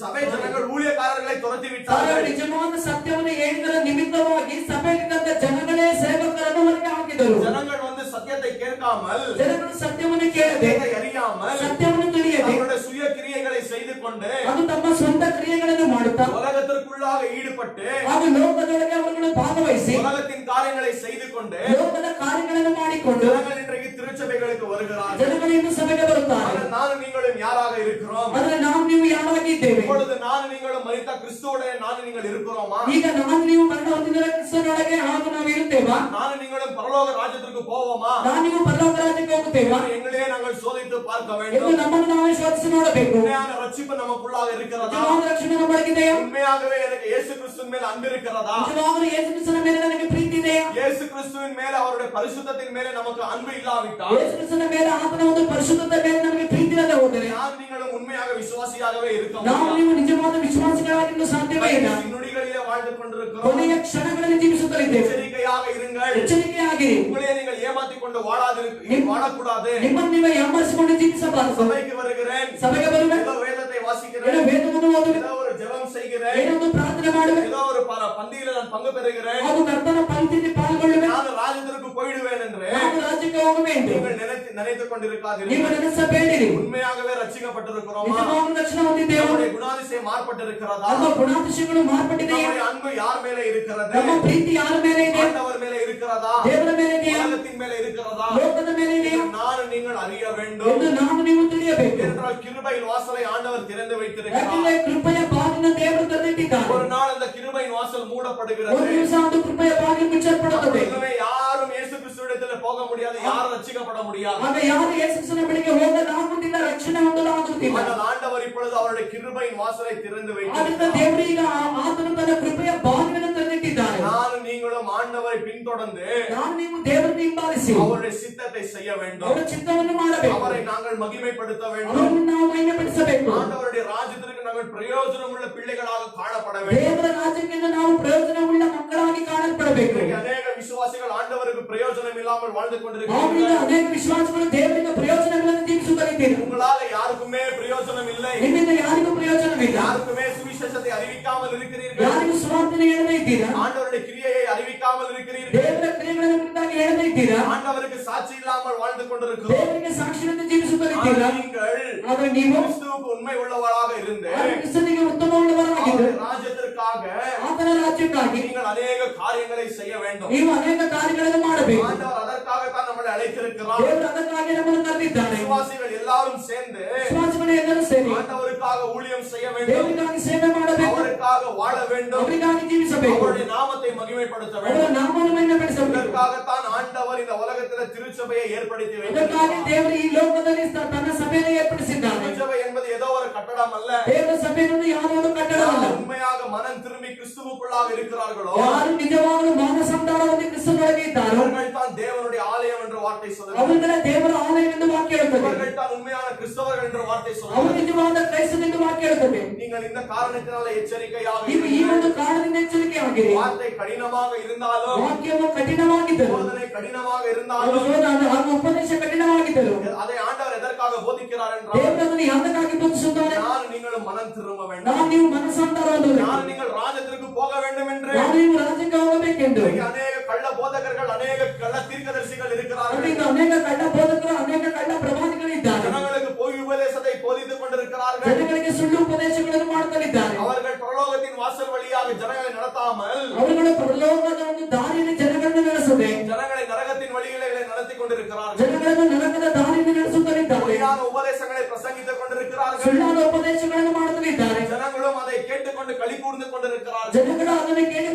சபை ஜனங்கள் ஊழியக்காரர்களை துரத்தி விட்டார்கள். ನಿಜವಾದ ಸತ್ಯವನ್ನು ಹೇಳಿದರ ನಿಮಿತ್ತವಾಗಿ ಸಭೆಯಲ್ಲಿದ್ದ ಜನಗಳೇ ಸೇವಕರನ್ನು ಹೊರಗೆ ಹಾಕಿದರು. ஜனங்கள் வந்து சத்தியத்தை கேட்காமல் ಜನಗಳು ಸತ್ಯವನ್ನು ಕೇಳದೆ அறியாமல் ಸತ್ಯವನ್ನು ತಿಳಿಯದೆ அவருடைய சுய கிரியைகளை செய்து கொண்டு ಅದು ತಮ್ಮ ಸ್ವಂತ ಕ್ರಿಯೆಗಳನ್ನು ಮಾಡುತ್ತಾ உலகத்திற்குள்ளாக ஈடுபட்டு ಹಾಗೂ ಲೋಕದೊಳಗೆ ಅವರುಗಳು ಭಾಗವಹಿಸಿ உலகத்தின் காரியங்களை செய்து கொண்டு ಲೋಕದ ಕಾರ್ಯಗಳನ್ನು ಮಾಡಿಕೊಂಡು ஜனங்கள் இன்றைக்கு திருச்சபைகளுக்கு வருகிறார்கள். ಜನಗಳು ಇನ್ನು ಸಭೆಗೆ ಬರುತ್ತಾರೆ. நானும் நீங்களும் யாராக இருக்கிறோம்? ಆದರೆ ನಾವು ನೀವು ಯಾವಾಗಿದ್ದೇವೆ? இப்பொழுது நானும் நீங்களும் மரித்த கிறிஸ்துவோட நானும் நீங்கள் இருக்கிறோமா? ಈಗ ನಾನು ನೀವು ಮರಣ ಹೊಂದಿದ ಕ್ರಿಸ್ತನೊಳಗೆ ಹಾಗೂ ನಾವು ಇರುತ್ತೇವಾ? நானும் நீங்களும் பரலோக ராஜ்யத்திற்கு போவோமா? ನಾನು ನೀವು ಪರಲೋಕ ರಾಜ್ಯಕ್ಕೆ ಹೋಗುತ್ತೇವಾ? எங்களையே நாங்கள் சோதித்து பார்க்க ಎಂದು வேண்டும். ನಮ್ಮನ್ನು ನಾವೇ ಶೋಧಿಸಿ ನೋಡಬೇಕು. உண்மையான ரட்சிப்பு நமக்குள்ளாக இருக்கிறதா? ನಿಜವಾದ ರಕ್ಷಣೆ ನಮ್ಮೊಳಗಿದೆಯಾ? உண்மையாகவே எனக்கு இயேசு கிறிஸ்துவின் மேல் அன்பு இருக்கிறதா? ನಿಜವಾಗಲೂ ಯೇಸು ಕ್ರಿಸ್ತನ ಮೇಲೆ ನನಗೆ ಪ್ರೀತಿ ಇದೆಯಾ? இயேசு கிறிஸ்துவின் மேல அவருடைய பரிசுத்தத்தின் மேல நமக்கு அன்பு இல்லாவிட்டால் ಯೇಸು ಕ್ರಿಸ್ತನ ಮೇಲೆ ಆತನ ಒಂದು ಪರಿಶುದ್ಧತೆ ಮೇಲೆ ನಮಗೆ ಪ್ರೀತಿ ಇಲ್ಲದೆ ಹೋದರೆ நான் நீங்களும் உண்மையாக விசுவாசியாகவே இருக்க ನಾವು முடியாது. ನೀವು ನಿಜವಾದ ವಿಶ್ವಾಸಿಗಳಾಗಿರಲು ಸಾಧ್ಯವೇ ಇಲ್ಲ. நொடிகளிலே வாழ்ந்து கொண்டிருக்கிறோம். ಕೊನೆಯ ಕ್ಷಣಗಳಲ್ಲಿ ಜೀವಿಸುತ್ತಲಿದ್ದೇವೆ. எச்சரிக்கையாக இருங்கள். ಎಚ್ಚರಿಕೆಯಾಗಿರಿ. உங்களையே நீங்கள் ஏமாத்திக் கொண்டு வாழக்கூடாது. ನಿಮ್ಮನ್ನು ನೀವೇ ಯಾಮಾರಿಸಿಕೊಂಡು ಜೀವಿಸಬಾರದು. சபைக்கு வருகிறேன், ಸಭೆಗೆ ಬರುವೆ, ஏதோ வேதத்தை ಏನೋ வாசிக்கிறேன், ವೇದವನ್ನು ಓದುವೆ, ஏதோ ஒரு ஜெபம் செய்கிறேன், ಏನೋ ಒಂದು ಪ್ರಾರ್ಥನೆ ಮಾಡುವೆ, ஏதோ ஒரு பந்தியில நான் பங்கு பெறுகிறேன், ಹಾಗೂ ಕರ್ತನ ಪಂಕ್ತಿಯಲ್ಲಿ ಪಾಲ್ಗೊಳ್ಳುವೆ, நான் ராஜ்யத்திற்கு போய்விடுவேன் என்று ನಾನು ರಾಜ್ಯಕ್ಕೆ ಹೋಗುವೆ ಎಂದು நீங்கள் நினைத்துக் கொண்டிருக்காதீர்கள். ನೀವು ನೆನೆಸಬೇಡಿರಿ. உண்மையாகவே ரட்சிக்கப்பட்டிருக்கிறோமா? ನಿಜವಾದ ರಕ್ಷಣೆ ಹೊಂದಿದ್ದೇವೆ. நம்முடைய குணாதிசயம் மாறுபட்டிருக்கிறதா? ನಮ್ಮ ಗುಣಾತಿಶಯಗಳು ಮಾರ್ಪಟ್ಟಿದೆಯಾ? நம்முடைய அன்பு யார் மேல இருக்கிறது? ನಮ್ಮ ಪ್ರೀತಿ ಯಾರ ಮೇಲೆ ಇದೆ? ஆண்டவர் மேல இருக்கிறதா? ದೇವರ ಮೇಲೆ ಇದೆಯಾ? உலகத்தின் மேல இருக்கிறதா? ಲೋಕದ ಮೇಲೆ ಇದೆಯಾ நான் நீங்கள் அறிய வேண்டும். ಎಂದು ನಾನು ನೀವು ತಿಳಿಯಬೇಕು. என்றால் கிருபையின் வாசலை ஆண்டவர் திறந்து வைத்திருக்கிறார். ಯಾಕಂದ್ರೆ ಕೃಪೆಯ ಬಾಗಿಲನ್ನು ದೇವರು ತೆರೆದಿಟ್ಟಿದ್ದಾನೆ. ஒரு நாள் அந்த கிருபையின் வாசல் மூடப்படுகிறது. ಒಂದು ದಿವಸ ಅದು ಕೃಪೆಯ ಬಾಗಿಲು ಮುಚ್ಚಲ್ಪಡುತ್ತದೆ. இனிமே யாரும் இயேசு கிறிஸ்துவிடத்தில் போக முடியாது, யாரும் ரட்சிக்கப்பட முடியாது. ಆಗ ಯಾರು ಯೇಸು ಕ್ರಿಸ್ತನ ಬಳಿಗೆ ಹೋಗಲಾಗುವುದಿಲ್ಲ, ರಕ್ಷಣೆ ಹೊಂದಲಾಗುವುದಿಲ್ಲ. ஆனால் ಆண்டவர் இப்பொழுது அவருடைய கிருபையின் வாசலை திறந்து ಆದ್ದರಿಂದ வைத்திருக்கிறார். ದೇವರು ಈಗ ಆತನು ತನ್ನ ಕೃಪೆಯ ಬಾಗಿಲನ್ನು ತೆರೆದಿಟ್ಟಿದ್ದಾನೆ. நானும் நீங்களும் ஆண்டவரை பின்தொடர்ந்து ನಾನು ನೀವು ದೇವರನ್ನು ಹಿಂಬಾಲಿಸಿ அவருடைய சித்தத்தை செய்ய வேண்டும். ಅವರ ಚಿತ್ತವನ್ನು ಮಾಡಬೇಕು. அவரை நாங்கள் மகிமைப்படுத்த வேண்டும். ಅವರನ್ನು ನಾವು ಮಹಿಮೆಪಡಿಸಬೇಕು. ஆண்டவருடைய ராஜ்யத்திற்கு நாங்கள் பிரயோஜனமுள்ள பிள்ளைகளாக காணப்பட வேண்டும். ದೇವರ ರಾಜ್ಯಕ್ಕೆ ನಾವು ಪ್ರಯೋಜನವುಳ್ಳ ಮಕ್ಕಳಾಗಿ ಕಾಣಲ್ಪಡಬೇಕು. இன்றைக்கு அநேக விசுவாசிகள் ஆண்டவருக்கு பிரயோஜனம் இல்லாமல் வாழ்ந்து ಆದ್ದರಿಂದ கொண்டிருக்கிறார்கள். ಅನೇಕ ವಿಶ್ವಾಸಗಳು ದೇವರಿಂದ ಪ್ರಯೋಜನಗಳನ್ನು ಜೀವಿಸುತ್ತಲಿದ್ದಾರೆ. உங்களால யாருக்குமே பிரயோஜனம் இல்லை. ನಿಮ್ಮಿಂದ ಯಾರಿಗೂ ಪ್ರಯೋಜನವಿಲ್ಲ. யாருக்குமே சுவிசேஷத்தை அறிவிக்காமல் இருக்கிறீர்கள். ಯಾರಿಗೂ ಸುವಾರ್ತೆಯನ್ನು ಹೇಳದೇ ಇದ್ದೀರಾ? ஆண்டவருடைய கிரியையை அறிவிக்காமல் இருக்கிறீர்கள். ದೇವರ ಕ್ರಿಯೆಗಳನ್ನು ಕುರಿತಾಗಿ ಹೇಳದೇ ಇದ್ದೀರಾ? ஆண்டவருக்கு சாட்சி இல்லாமல் வாழ்ந்து கொண்டிருக்கிறோம். ದೇವರಿಗೆ ಸಾಕ್ಷಿಯನ್ನು ಜೀವಿಸುತ್ತಲಿದ್ದೀರಾ? நீங்கள் ಆದರೆ ನೀವು கிறிஸ்துவுக்கு உண்மை உள்ளவராக இருந்து ಕ್ರಿಸ್ತನಿಗೆ ಉತ್ತಮವುಳ್ಳವರಾಗಿದ್ದು அவருடைய ராஜ்யத்திற்காக ಆತನ ರಾಜ್ಯಕ್ಕಾಗಿ ರಾಜ್ಯಕ್ಕಾಗಿ நீங்கள் ಅನೇಕ ಕಾರ್ಯங்களை செய்ய வேண்டும். ನೀವು ಅನೇಕ ಕಾರ್ಯಗಳನ್ನು ಮಾಡಬೇಕು. ஆண்டவர் அதற்காகத்தான் நம்மளை அழைத்திருக்கிறார். ದೇವರು ಅದಕ್ಕಾಗಿ ನಮ್ಮನ್ನು ಕರೆದಿದ್ದಾನೆ. விசுவாசிகள் எல்லாரும் சேர்ந்து ವಿಶ್ವಾಸಿಗಳು ಎಲ್ಲರೂ ಸೇರಿ ஆண்டவருக்காக ஊழியம் செய்ய வேண்டும். ದೇವರಿಗಾಗಿ ಸೇವೆ ಮಾಡಬೇಕು. அவருக்காக வாழ வேண்டும். ಅವರಿಗಾಗಿ ಜೀವಿಸಬೇಕು. அவருடைய நாமத்தை மகிமைப்படுத்த ಅವರ வேண்டும். ನಾಮವನ್ನು ಮಹಿಮೆಪಡಿಸಬೇಕು. இதற்காகத்தான் ஆண்டவர் இந்த உலகத்தில் திருச்சபையை ஏற்படுத்தி ಅದಕ್ಕಾಗಿ வைத்தார். ದೇವರು ಈ ಲೋಕದಲ್ಲಿ ತನ್ನ ಸಭೆಯನ್ನು ಏರ್ಪಡಿಸಿದ್ದಾನೆ. திருச்சபை என்பது ஏதோ ஒரு கட்டடம் அல்ல. ದೇವರ ಸಭೆಯನ್ನು ಯಾವುದೋ ಒಂದು ಕಟ್ಟಡವಲ್ಲ. உண்மையாக மனம் திரும்பி கிறிஸ்துவுக்குள்ளாக இருக்கிறார்களோ ಯಾರು ನಿಜವಾಗಲೂ ಮಾನಸಂತಾನ ಹೊಂದಿ ಕ್ರಿಸ್ತನೊಳಗೆ ಇದ್ದಾರೋ அவர்கள் தான் தேவனுடைய ஆலயம் என்ற வார்த்தை சொல்லுகிறது. ಅವರುಗಳ ದೇವರ ಆಲಯ ಎಂದು ವಾಕ್ಯ ಹೇಳುತ್ತದೆ. அவர்கள் தான் உண்மையான கிறிஸ்தவர்கள் என்ற வார்த்தை ಅವರು சொல்லுகிறது. ನಿಜವಾದ ಕ್ರೈಸ್ತನೆಂದು ವಾಕ್ಯ ಹೇಳುತ್ತದೆ. நீங்கள் இந்த காரணத்தினால எச்சரிக்கையாக ನೀವು ಈ ಒಂದು ಕಾರಣದಿಂದ ಎಚ್ಚರಿಕೆಯಾಗಿರಿ. வார்த்தை கடினமாக இருந்தாலும் ವಾಕ್ಯವು ಕಠಿಣವಾಗಿದ್ದರು, போதனை கடினமாக இருந்தாலும் ಹಾಗೂ ಉಪದೇಶ ಕಠಿಣವಾಗಿದ್ದರು. அதை ஆண்டவர் எதற்காக போதிக்கிறார் என்றால் ದೇವರು ಅದನ್ನು ಯಾವುದಕ್ಕಾಗಿ ಬೋಧಿಸುತ್ತಾನೆ? நான் நீங்களும் மனம் திரும்ப வேண்டும். ನಾವು ನೀವು ಮನಸ್ಸಾಂತರ ಹೊಂದಬೇಕು. நான் நீங்கள் ராஜ்யத்திற்கு போக வேண்டும் என்று. ನಾವು ನೀವು ರಾಜ್ಯಕ್ಕೆ ಹೋಗಬೇಕೆಂದು. இன்றைக்கு அநேக கள்ள போதகர்கள் அநேக கள்ள தீர்க்கதரிசிகள் இருக்கிறார்கள். ಅವರಿಂದ ಅನೇಕ ಕಳ್ಳ ಬೋಧಕರು, ಅನೇಕ ಕಳ್ಳ ಪ್ರವಾದಿಗಳಿದ್ದಾರೆ. ஜனங்களுக்கு பொய் உபதேசத்தை போதித்துக் கொண்டிருக்கிறார்கள். ಜನಗಳಿಗೆ ಸುಳ್ಳು ಉಪದೇಶಗಳನ್ನು ಮಾಡುತ್ತಿದ್ದಾರೆ. அவர்கள் பரலோகத்தின் வாசல் வழியாக ஜனங்களை நடத்தாமல் ಅವರುಗಳು ಪರಲೋಕದ ಒಂದು ದಾರಿಯಲ್ಲಿ ಜನಗಳನ್ನು ನಡೆಸದೆ ஜனங்களை நரகத்தின் வழிகளை நடத்தி கொண்டிருக்கிறார்கள். ಜನಗಳನ್ನು ನರಕದ ದಾರಿಯಲ್ಲಿ ನಡೆಸುತ್ತಿದ್ದಾರೆ. பொய்யான உபதேசங்களை பிரசங்கித்துக் கொண்டிருக்கிறார்கள். ಸುಳ್ಳಾದ ಉಪದೇಶಗಳನ್ನು ಮಾಡುತ್ತಿದ್ದಾರೆ. ஜனங்களும் அதை கேட்டுக்கொண்டு களி கூர்ந்து கொண்டிருக்கிறார்கள். ಜನಗಳು ಅದನ್ನು ಕೇಳಿ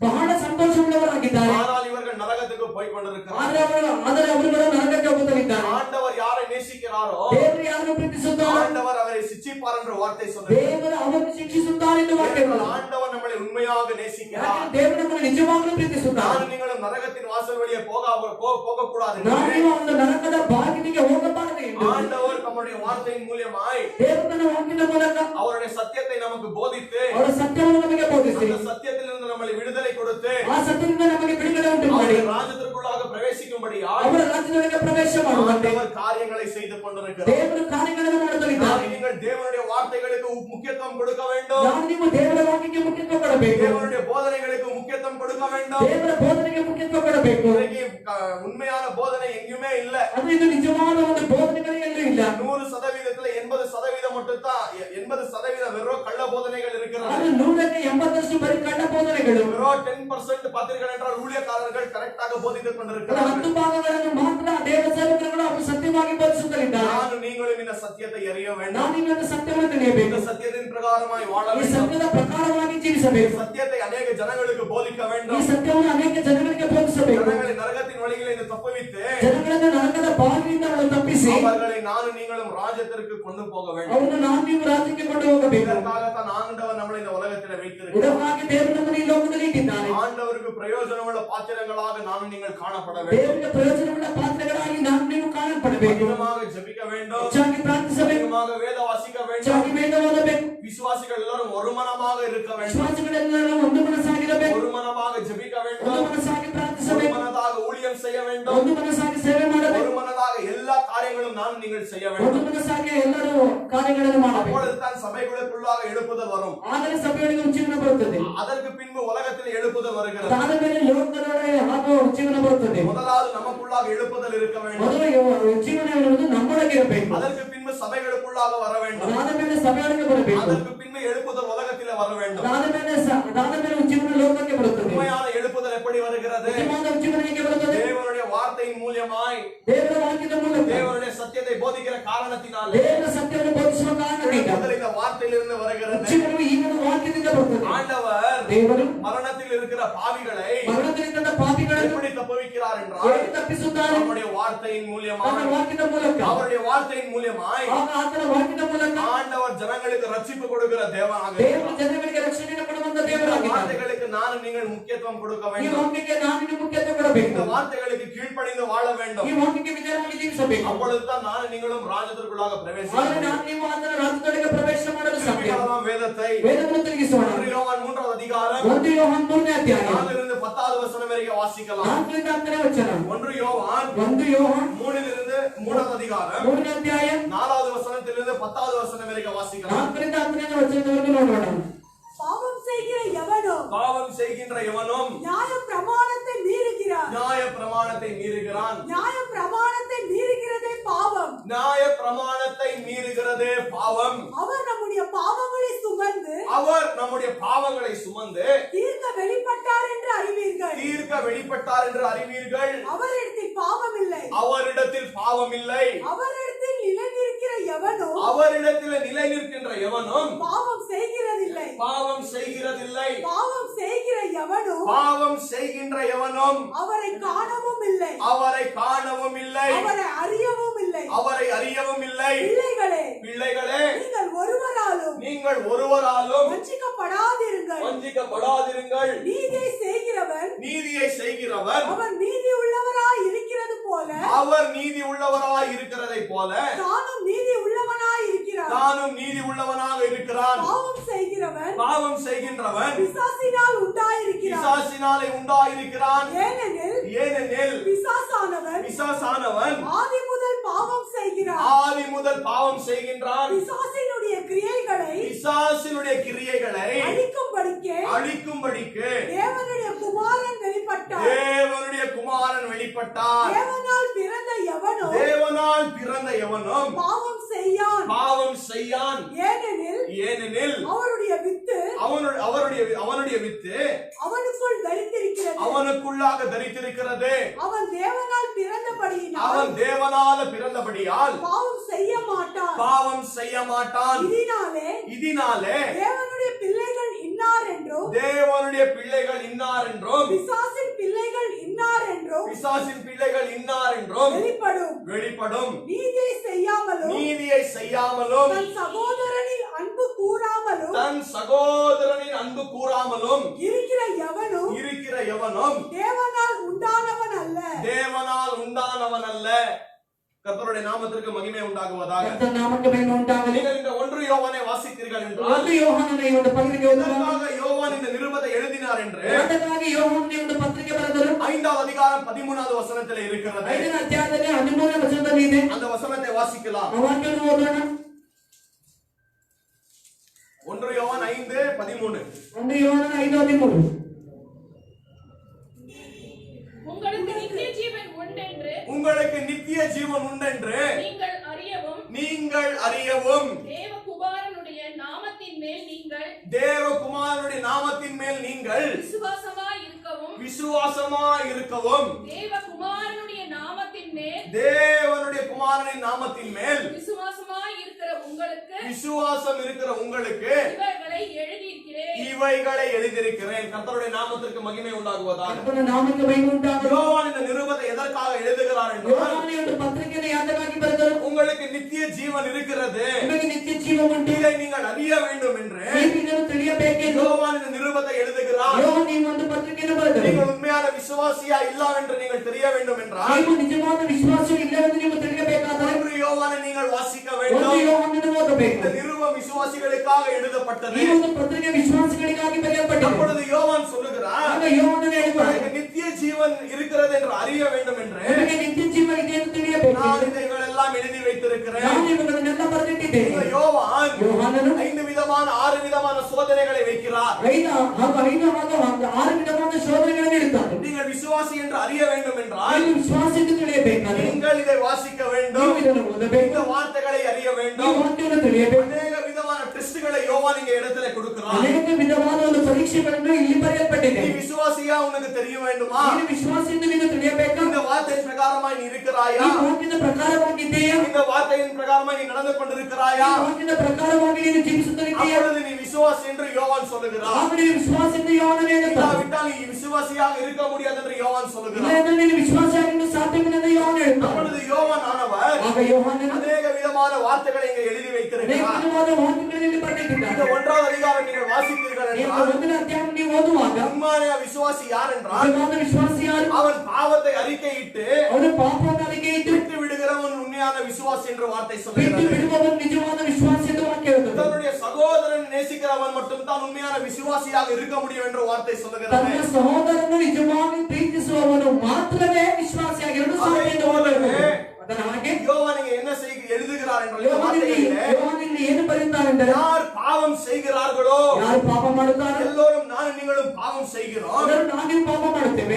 ಬಹಳ ಸಂತೋಷವುಳ್ಳವರಾಗಿದ್ದಾರೆ. ஆனால் இவர்கள் நரகத்துக்கு போய் கொண்டிருக்கிறார்கள். ಆದರೆ ಅವರುಗಳು ನರಕಕ್ಕೆ ಹೋಗುತ್ತಿದ್ದಾರೆ. ஆண்டவர் யாரை நேசிக்கிறாரோ ದೇವರು ಯಾರನ್ನು ಪ್ರೀತಿಸುತ್ತಾರೋ ஆண்டவர் அவரை சிட்சிப்பார் என்ற வார்த்தை சொல்லுகிறது. ದೇವರು ಅವರನ್ನು ಶಿಕ್ಷಿಸುತ್ತಾರೆ ಎಂದು ವಾಕ್ಯ ಹೇಳುತ್ತದೆ. ஆண்டவர் நம்மளை உண்மையாக நேசிக்கிறார். ದೇವರು ನಮ್ಮನ್ನು ನಿಜವಾಗಲೂ ಪ್ರೀತಿಸುತ್ತಾರೆ. நான் நீங்களும் நரகத்தின் வாசல் வழியே போக கூடாது. ನಾವು ಒಂದು ನರಕದ ಬಾಗಿಲಿಗೆ ಹೋಗಬಾರದು ಎಂದು ஆண்டவர் நம்முடைய வார்த்தையின் மூலமாய் ದೇವರು ತನ್ನ ವಾಕ್ಯದ ಮೂಲಕ அவருடைய சத்தியத்தை நமக்கு போதித்து ಅವರ ಸತ್ಯವನ್ನು ನಮಗೆ ಬೋಧಿಸಿ அந்த சத்தியத்திலிருந்து நம்மளை விடுதலை கொடுத்து ಆ ಸತ್ಯದಿಂದ ನಮಗೆ ಬಿಡುಗಡೆ ಉಂಟು ಮಾಡಿ அவருடைய ராஜ்யத்திற்குள்ளாக பிரவேசிக்கும்படியாக ಅವರ ರಾಜ್ಯದೊಳಗೆ ಪ್ರವೇಶ ಮಾಡುವಂತೆ ஆண்டவர் காரியங்களை செய்து கொண்டிருக்கிறார். ದೇವರು ಕಾರ್ಯಗಳನ್ನು ಮಾಡುತ್ತಿದ್ದಾರೆ. நீங்கள் தேவனுடைய வார்த்தைகளுக்கு முக்கியத்துவம் கொடுக்க வேண்டும். ನಾವು ನೀವು ದೇವರ ವಾಕ್ಯಕ್ಕೆ ಮುಖ್ಯತ್ವ ಕೊಡಬೇಕು. தேவனுடைய போதனைகளுக்கு முக்கியத்துவம் கொடுக்க வேண்டும். ದೇವರ ಬೋಧನೆಗೆ ಮುಖ್ಯತ್ವ ಕೊಡಬೇಕು. இன்னைக்கு உண்மையான போதனை எங்குமே இல்ல. ಅದು ಇದು ನಿಜವಾದ ಒಂದು ಬೋಧನೆಗಳೇ ಎಲ್ಲೂ ಇಲ್ಲ. 100%ல 80% மட்டும் தான் 80% வெறும் கள்ள போதனைகள் இருக்கிறது. ಅದು 100ಕ್ಕೆ 80% ಬರೀ ಕಳ್ಳ ಬೋಧನೆಗಳು. வெறும் 10% பார்த்தீர்கள் என்றால் ஊழியக்காரர்கள் கரெக்டாக போதித்துக் கொண்டிருக்கிறார்கள். 10 ಭಾಗಗಳನ್ನು ಮಾತ್ರ ದೇವರ ಸೇವಕರು ಅವರು ಸತ್ಯವಾಗಿ ಬೋಧಿಸುತ್ತಿದ್ದಾರೆ. ನಾನು ನೀங்களும் இந்த சத்தியத்தை அறிய வேண்டும். ನಾವು ನೀವು ಸತ್ಯವನ್ನು ತಿಳಿಯಬೇಕು. இந்த சத்தியத்தின் பிரகாரமாய் வாழ ಈ வேண்டும். ಸತ್ಯದ ಪ್ರಕಾರವಾಗಿ ಜೀವಿಸಬೇಕು. சத்தியத்தை அநேக ஜனங்களுக்கு போதிக்க ಈ வேண்டும். ಸತ್ಯವನ್ನು ಅನೇಕ ಜನಗಳಿಗೆ ಬೋಧಿಸಬೇಕು. ஜனங்களை நரகத்தின் வழிகளில் தப்புவித்து ಜನಗಳನ್ನು ನರಕದ ಬಾಗಿಲಿಂದ ಅವರು ತಪ್ಪಿಸಿ அவர்களை நானும் நீங்களும் ராஜ்யத்திற்கு கொண்டு போக வேண்டும். ಅವರನ್ನು ನಾವು ನೀವು ರಾಜ್ಯಕ್ಕೆ ಕೊಂಡು ಹೋಗಬೇಕು. இதற்காகத்தான் ஆண்டவர் நம்மளை இந்த உலகத்தில் வைத்திருக்கிறார். ಇದಕ್ಕಾಗಿ ದೇವರು ನಮ್ಮನ್ನು ಈ ಲೋಕದಲ್ಲಿ ಇಟ್ಟಿದ್ದಾನೆ. ஆண்டவருக்கு பிரயோஜனமுள்ள பாத்திரங்களாக நானும் நீங்கள் காணப்பட வேண்டும். ದೇವರಿಗೆ ಪ್ರಯೋಜನವುಳ್ಳ ಪಾತ್ರಗಳಾಗಿ ನಾವು ನೀವು ಕಾಣಲ್ಪಡಬೇಕು. அதிகமாக ஜெபிக்க வேண்டும். ಹೆಚ್ಚಾಗಿ ಪ್ರಾರ್ಥಿಸಬೇಕು. அதிகமாக வேத வாசிக்க வேண்டும். ಹೆಚ್ಚಾಗಿ ವೇದ ಓದಬೇಕು. விசுவாசிகள் எல்லாரும் ஒரு மனமாக இருக்க வேண்டும். ವಿಶ್ವಾಸಿಗಳೆಲ್ಲರೂ ಒಂದು ಮನಸ್ಸಾಗಿರಬೇಕು. ஒரு மனமாக ஜெபிக்க ಒಂದು வேண்டும். ಮನಸ್ಸಾಗಿ ஒரு ಪ್ರಾರ್ಥಿಸಬೇಕು. மனதாக ஊழியம் செய்ய வேண்டும். ಒಂದು ಮನಸ್ಸಾಗಿ ಸೇವೆ ಮಾಡಬೇಕು. ஒரு மனதாக எல்லா காரியங்களும் நான் நீங்கள் செய்ய ಒಂದು வேண்டும். ಮನಸ್ಸಾಗಿ ಎಲ್ಲರೂ ಕಾರ್ಯಗಳನ್ನು ಮಾಡಬೇಕು. அப்பொழுதுதான் சபைகளுக்குள்ளாக எழுப்புதல் வரும். ಆದರೆ ಸಭೆಯೊಳಗೆ ಉಜ್ಜೀವನ ಬರುತ್ತದೆ. அதற்கு பின்பு உலகத்தில் எழுப்புதல் வருகிறது. ಅದಾದ ಮೇಲೆ ಲೋಕದೊಳಗೆ ಹಾಗೂ ಉಜ್ಜೀವನ ಬರುತ್ತದೆ. முதலாவது நமக்குள்ளாக எழுப்புதல் இருக்க வேண்டும். ಮೊದಲು ಉಜ್ಜೀವನ ಎನ್ನುವುದು ನಮ್ಮೊಳಗೆ ಇರಬೇಕು. அதற்கு பின்பு சபைகளுக்குள்ளாக வர வேண்டும். ಅದಾದ ಮೇಲೆ ಸಭೆಯೊಳಗೆ ಬರಬೇಕು. அதற்கு பின்பு எழுப்புதல் உலகத்தில் வர வேண்டும். ಅದಾದ ಮೇಲೆ ಉಜ್ಜೀವನ ಲೋಕಕ್ಕೆ ಬರುತ್ತದೆ. உண்மையான எழுப்புதல் எப்படி வருகிறது? ನಿಜವಾದ ಉಜ್ಜೀವನ ಹೇಗೆ ಬರುತ್ತದೆ? தேவனுடைய வார்த்தையின் மூலமாய் ದೇವರ ವಾಕ್ಯದ ಮೂಲಕ, தேவனுடைய சத்தியத்தை போதிக்கிற காரணத்தினாலே ದೇವರ ಸತ್ಯವನ್ನು ಬೋಧಿಸುವ ಕಾರಣದಿಂದ எழுப்புதல் இந்த வார்த்தையிலிருந்து வருகிறது. ಉಜ್ಜೀವನವು ಈ ಒಂದು ವಾಕ್ಯದಿಂದ ಬರುತ್ತದೆ. ஆண்டவர் ದೇವರು மரணத்தில் இருக்கிற பாவிகளை ಮರಣದಿಂದ ಪಾಪಿಗಳನ್ನು எப்படி தப்புவிக்கிறார் என்றால் ಹೇಗೆ ತಪ್ಪಿಸುತ್ತಾರೆ? அவருடைய வார்த்தையின் ತನ್ನ மூலமாய் ವಾಕ್ಯದ ಮೂಲಕ, அவருடைய வார்த்தையின் மூலமாய் ಆಗ ಆತನ ವಾಕ್ಯದ ಮೂಲಕ ஆண்டவர் ஜனங்களுக்கு ரட்சிப்பு கொடுக்கிற தேவனாக ದೇವರು இருக்கிறார். ಜನಗಳಿಗೆ ರಕ್ಷಣೆಯನ್ನು ಕೊಡುವಂತ இந்த ದೇವರಾಗಿದ್ದಾನೆ. வார்த்தைகளுக்கு ನಾನು நீங்கள் முக்கியத்துவம் கொடுக்க ಈ வேண்டும். ವಾಕ್ಯಕ್ಕೆ ನಾನು ನಿಮಗೆ ಮುಖ್ಯತ್ವ ಕೊಡಬೇಕು. இந்த வார்த்தைகளுக்கு கீழ்ப்படிந்து வாழ வேண்டும். ಈ ವಾಕ್ಯಕ್ಕೆ ವಿಧೇಯರಾಗಿ ಜೀವಿಸಬೇಕು. அப்பொழுதுதான் நான் நீங்களும் ராஜ்யத்திற்குள்ளாக ಆದರೆ பிரவேசிக்கலாம். ನಾನು ನೀವು ಆತನ ರಾಜ್ಯದೊಳಗೆ ಪ್ರವೇಶ ಮಾಡಲು ಸಾಧ್ಯ. திருப்பிக்கலாம் வேதத்தை. ವೇದವನ್ನು ತಿರುಗಿಸೋಣ. 1 யோவான் 3வது அதிகாரம் 1 ಯೋಹಾನ 3ನೇ ಅಧ್ಯಾಯ 4ರಿಂದ 10வது வசனம் வரைக்கும் வாசிக்கலாம். 4ರಿಂದ 10ನೇ ವಚನ. 1 யோவான் 1 ಯೋಹಾನ 3லிருந்து 3வது அதிகாரம் 3ನೇ ಅಧ್ಯಾಯ 4வது வசனத்திலிருந்து 10வது வசனம் வரைக்கும் வாசிக்கலாம். 4ರಿಂದ 10ನೇ ವಚನದವರೆಗೂ ನೋಡೋಣ. பாவம் செய்கிற எவனும் பாவம் செய்கின்ற எவனும் நியாய பிரமாணத்தை மீறுகிறான். நியாய பிரமாணத்தை மீறுகிறான். நியாய பிரமாணத்தை மீறுகிறதே பாவம். நியாய பிரமாணத்தை மீறுகிறதே பாவம். அவர் நம்முடைய பாவங்களை சுமந்து அவர் அவர் நம்முடைய பாவங்களை சுமந்து தீர்க்க வெளிப்பட்டார் என்று அறிவீர்கள். தீர்க்க வெளிப்பட்டார் என்று அறிவீர்கள். அவரிடத்தில் பாவம் இல்லை. அவரிடத்தில் பாவம் இல்லை. அவரிடத்தில் நிலைநிற்கிற எவனும் அவரிடத்தில் நிலை நிற்கின்ற எவனும் பாவம் செய்கிறதில்லை. பாவம் செய்கிறதில்லை. பாவம் செய்கிற எவனும் பாவம் செய்கின்ற எவனும் அவரை காணவும் இல்லை. அவரை காணவும் இல்லை. அவரை அறியவும் இல்லை. அவரை அறியவும் இல்லை. பிள்ளைகளே, பிள்ளைகளே, நீங்கள் ஒருவராலும் நீங்கள் ஒருவராலும் வஞ்சிக்கப்படாதிருங்கள். வஞ்சிக்கப்படாதிருங்கள். நீதியை செய்கிறவன் நீதியை செய்கிறவர் அவர் நீதி உள்ளவராய் இருக்கிறது போல அவர் நீதி உள்ளவராய் இருக்கிறதை போல தானும் நீதி உள்ளவனாய் இருக்கிறார். தானும் நீதி உள்ளவனாக இருக்கிறான். பாவம் செய்கிறவன் பாவம் செய்கின்றவன் பிசாசினால் உண்டாயிருக்கிறான். பிசாசினாலே உண்டாயிருக்கிறான். ஏனெனில் பிசாசானவன் ஆதி முதல் பாவம் செய்கிறான். ஆதி முதல் பாவம் செய்கின்றான். பிசாசினுடைய கிரியைகளை பிசாசினுடைய கிரியைகளை அழிக்கும்படிக்கு தேவனுடைய குமாரன் வெளிப்பட்டார். தேவனுடைய குமாரன் வெளிப்பட்டார். தேவனால் பிறந்த எவனும் தேவனால் பிறந்த எவனும் பாவம் செய்யான். பாவம் செய்யான். ஏனெனில் அவருடைய வித்து அவனுடைய வித்து அவனுக்குள் தரித்திருக்கிறது. அவனுக்குள்ளாக தரித்திருக்கிறது. அவன் தேவனால் பிறந்தபடியினால் அவன் தேவனால பிறந்தபடியால் பாவம் செய்ய மாட்டான். பாவம் செய்ய மாட்டான். இதனாலே தேவனுடைய பிள்ளைகள் இன்னார் என்றும் தேவனுடைய பிள்ளைகள் இன்னார் என்றும் பிசாசின் பிள்ளைகள் இன்னார் என்றும் பிசாசின் பிள்ளைகள் இன்னார் என்றும் வெளிப்படும். நீதியை செய்யாமலும் தன் சகோதரனின் அன்பு கூறாமலும் இருக்கிற எவனும் தேவனால் உண்டானவன் அல்ல. கர்த்தருடைய நாமத்திற்கு மகிமை உண்டாகுவதாக. நீங்கள் இந்த 1 யோவானை வாசித்தீர்கள் என்றால் யோவான் இந்த நிருபத்தை எழுதினார் என்று 5வது அதிகாரம் 13வது வசனத்தில் இருக்கிறது. அந்த வசனத்தை வாசிக்கலாம். 1 யோவான் 5:13. உங்களுக்கு நித்திய ஜீவன் உண்டென்று நீங்கள் அறியவும் தேவகுமாரனுடைய நாமத்தின் மேல் நீங்கள் விசுவாசமாய் இருக்கவும் தேவகுமாரனுடைய நாமத்தின் மேல் விசுவாசமாய் இருக்கிற உங்களுக்கு இவைகளை எழுதியிருக்கிறேன். கர்த்தருடைய நாமத்திற்கு மகிமை உண்டாகுவதாக. யோவான் இந்த நிருபத்தை எதற்காக எழுதுகிறார் என்றால் உங்களுக்கு நித்திய ஜீவன் இருக்கிறது, இதை நீங்கள் அறிய வேண்டும் என்று யோவான் இந்த நிருபத்தை எழுதுகிறார். நீங்கள் உண்மையான விசுவாசியா இல்லா என்று நீங்கள் தெரிய வேண்டும் என்றால் யோவானை நீங்கள் வாசிக்க வேண்டும். இந்த நிருபம் விசுவாசிகளுக்காக எழுதப்பட்டது. அப்பொழுது யோவான் சொல்லுகிறார் நித்திய ஜீவன் இருக்கிறது என்று அறிய வேண்டும் என்று நான் இதைகள் எல்லாம் எழுதி வைத்திருக்கிறேன். யோவான் 5 விதமான 6 விதமான சோதனைகளை வைக்கிறார். நீங்கள் விசுவாசி என்று அறிய வேண்டும் என்றால் நீங்கள் இதை வாசிக்க வேண்டும். இந்த வார்த்தைகளை அறிய வேண்டும். அநேக விதமான டெஸ்ட்களை யோவான் இங்க இடத்துல கொடுக்கிறார். நீ விசுவாசியா உனக்கு தெரிய வேண்டுமா? இந்த வார்த்தையின் பிரகாரமாய் நீ இருக்கிறாயா? இந்த வார்த்தையின் பிரகாரமாய் நீ நடந்து கொண்டிருக்கிறாயா? அப்பொழுது நீ விசுவாசி என்று யோவான் சொல்லுகிறார். இல்லாவிட்டால் நீ விசுவாசியாக இருக்க முடியாது என்று யோவான் சொல்லுகிறார். அப்பொழுது யோவான் ஆனவர் அநேக விதமான வார்த்தைகளை இங்கே எழுதி வைத்திருக்கிறார். இந்த 1வது அதிகாரம் நீங்கள் வாசித்தீர்கள் என்றால் உண்மையான விசுவாசி யார் என்றால் அவன் பாவத்தை அறிக்கையிட்டு விட்டு விடுகிறவன் உண்மையான விசுவாசி என்று வார்த்தை சொல்லுகிறது. தன்னுடைய சகோதரன் நேசிக்கிறவன் மட்டும் தான் உண்மையான விசுவாசியாக இருக்க முடியும் என்று வார்த்தை சொல்லுகிறது. யோவான் என்ன எழுதுகிறார் என்றால் யார் பாவம் செய்கிறார்களோ எல்லோரும் நானும் நீங்களும் பாவம் செய்கிறோம்.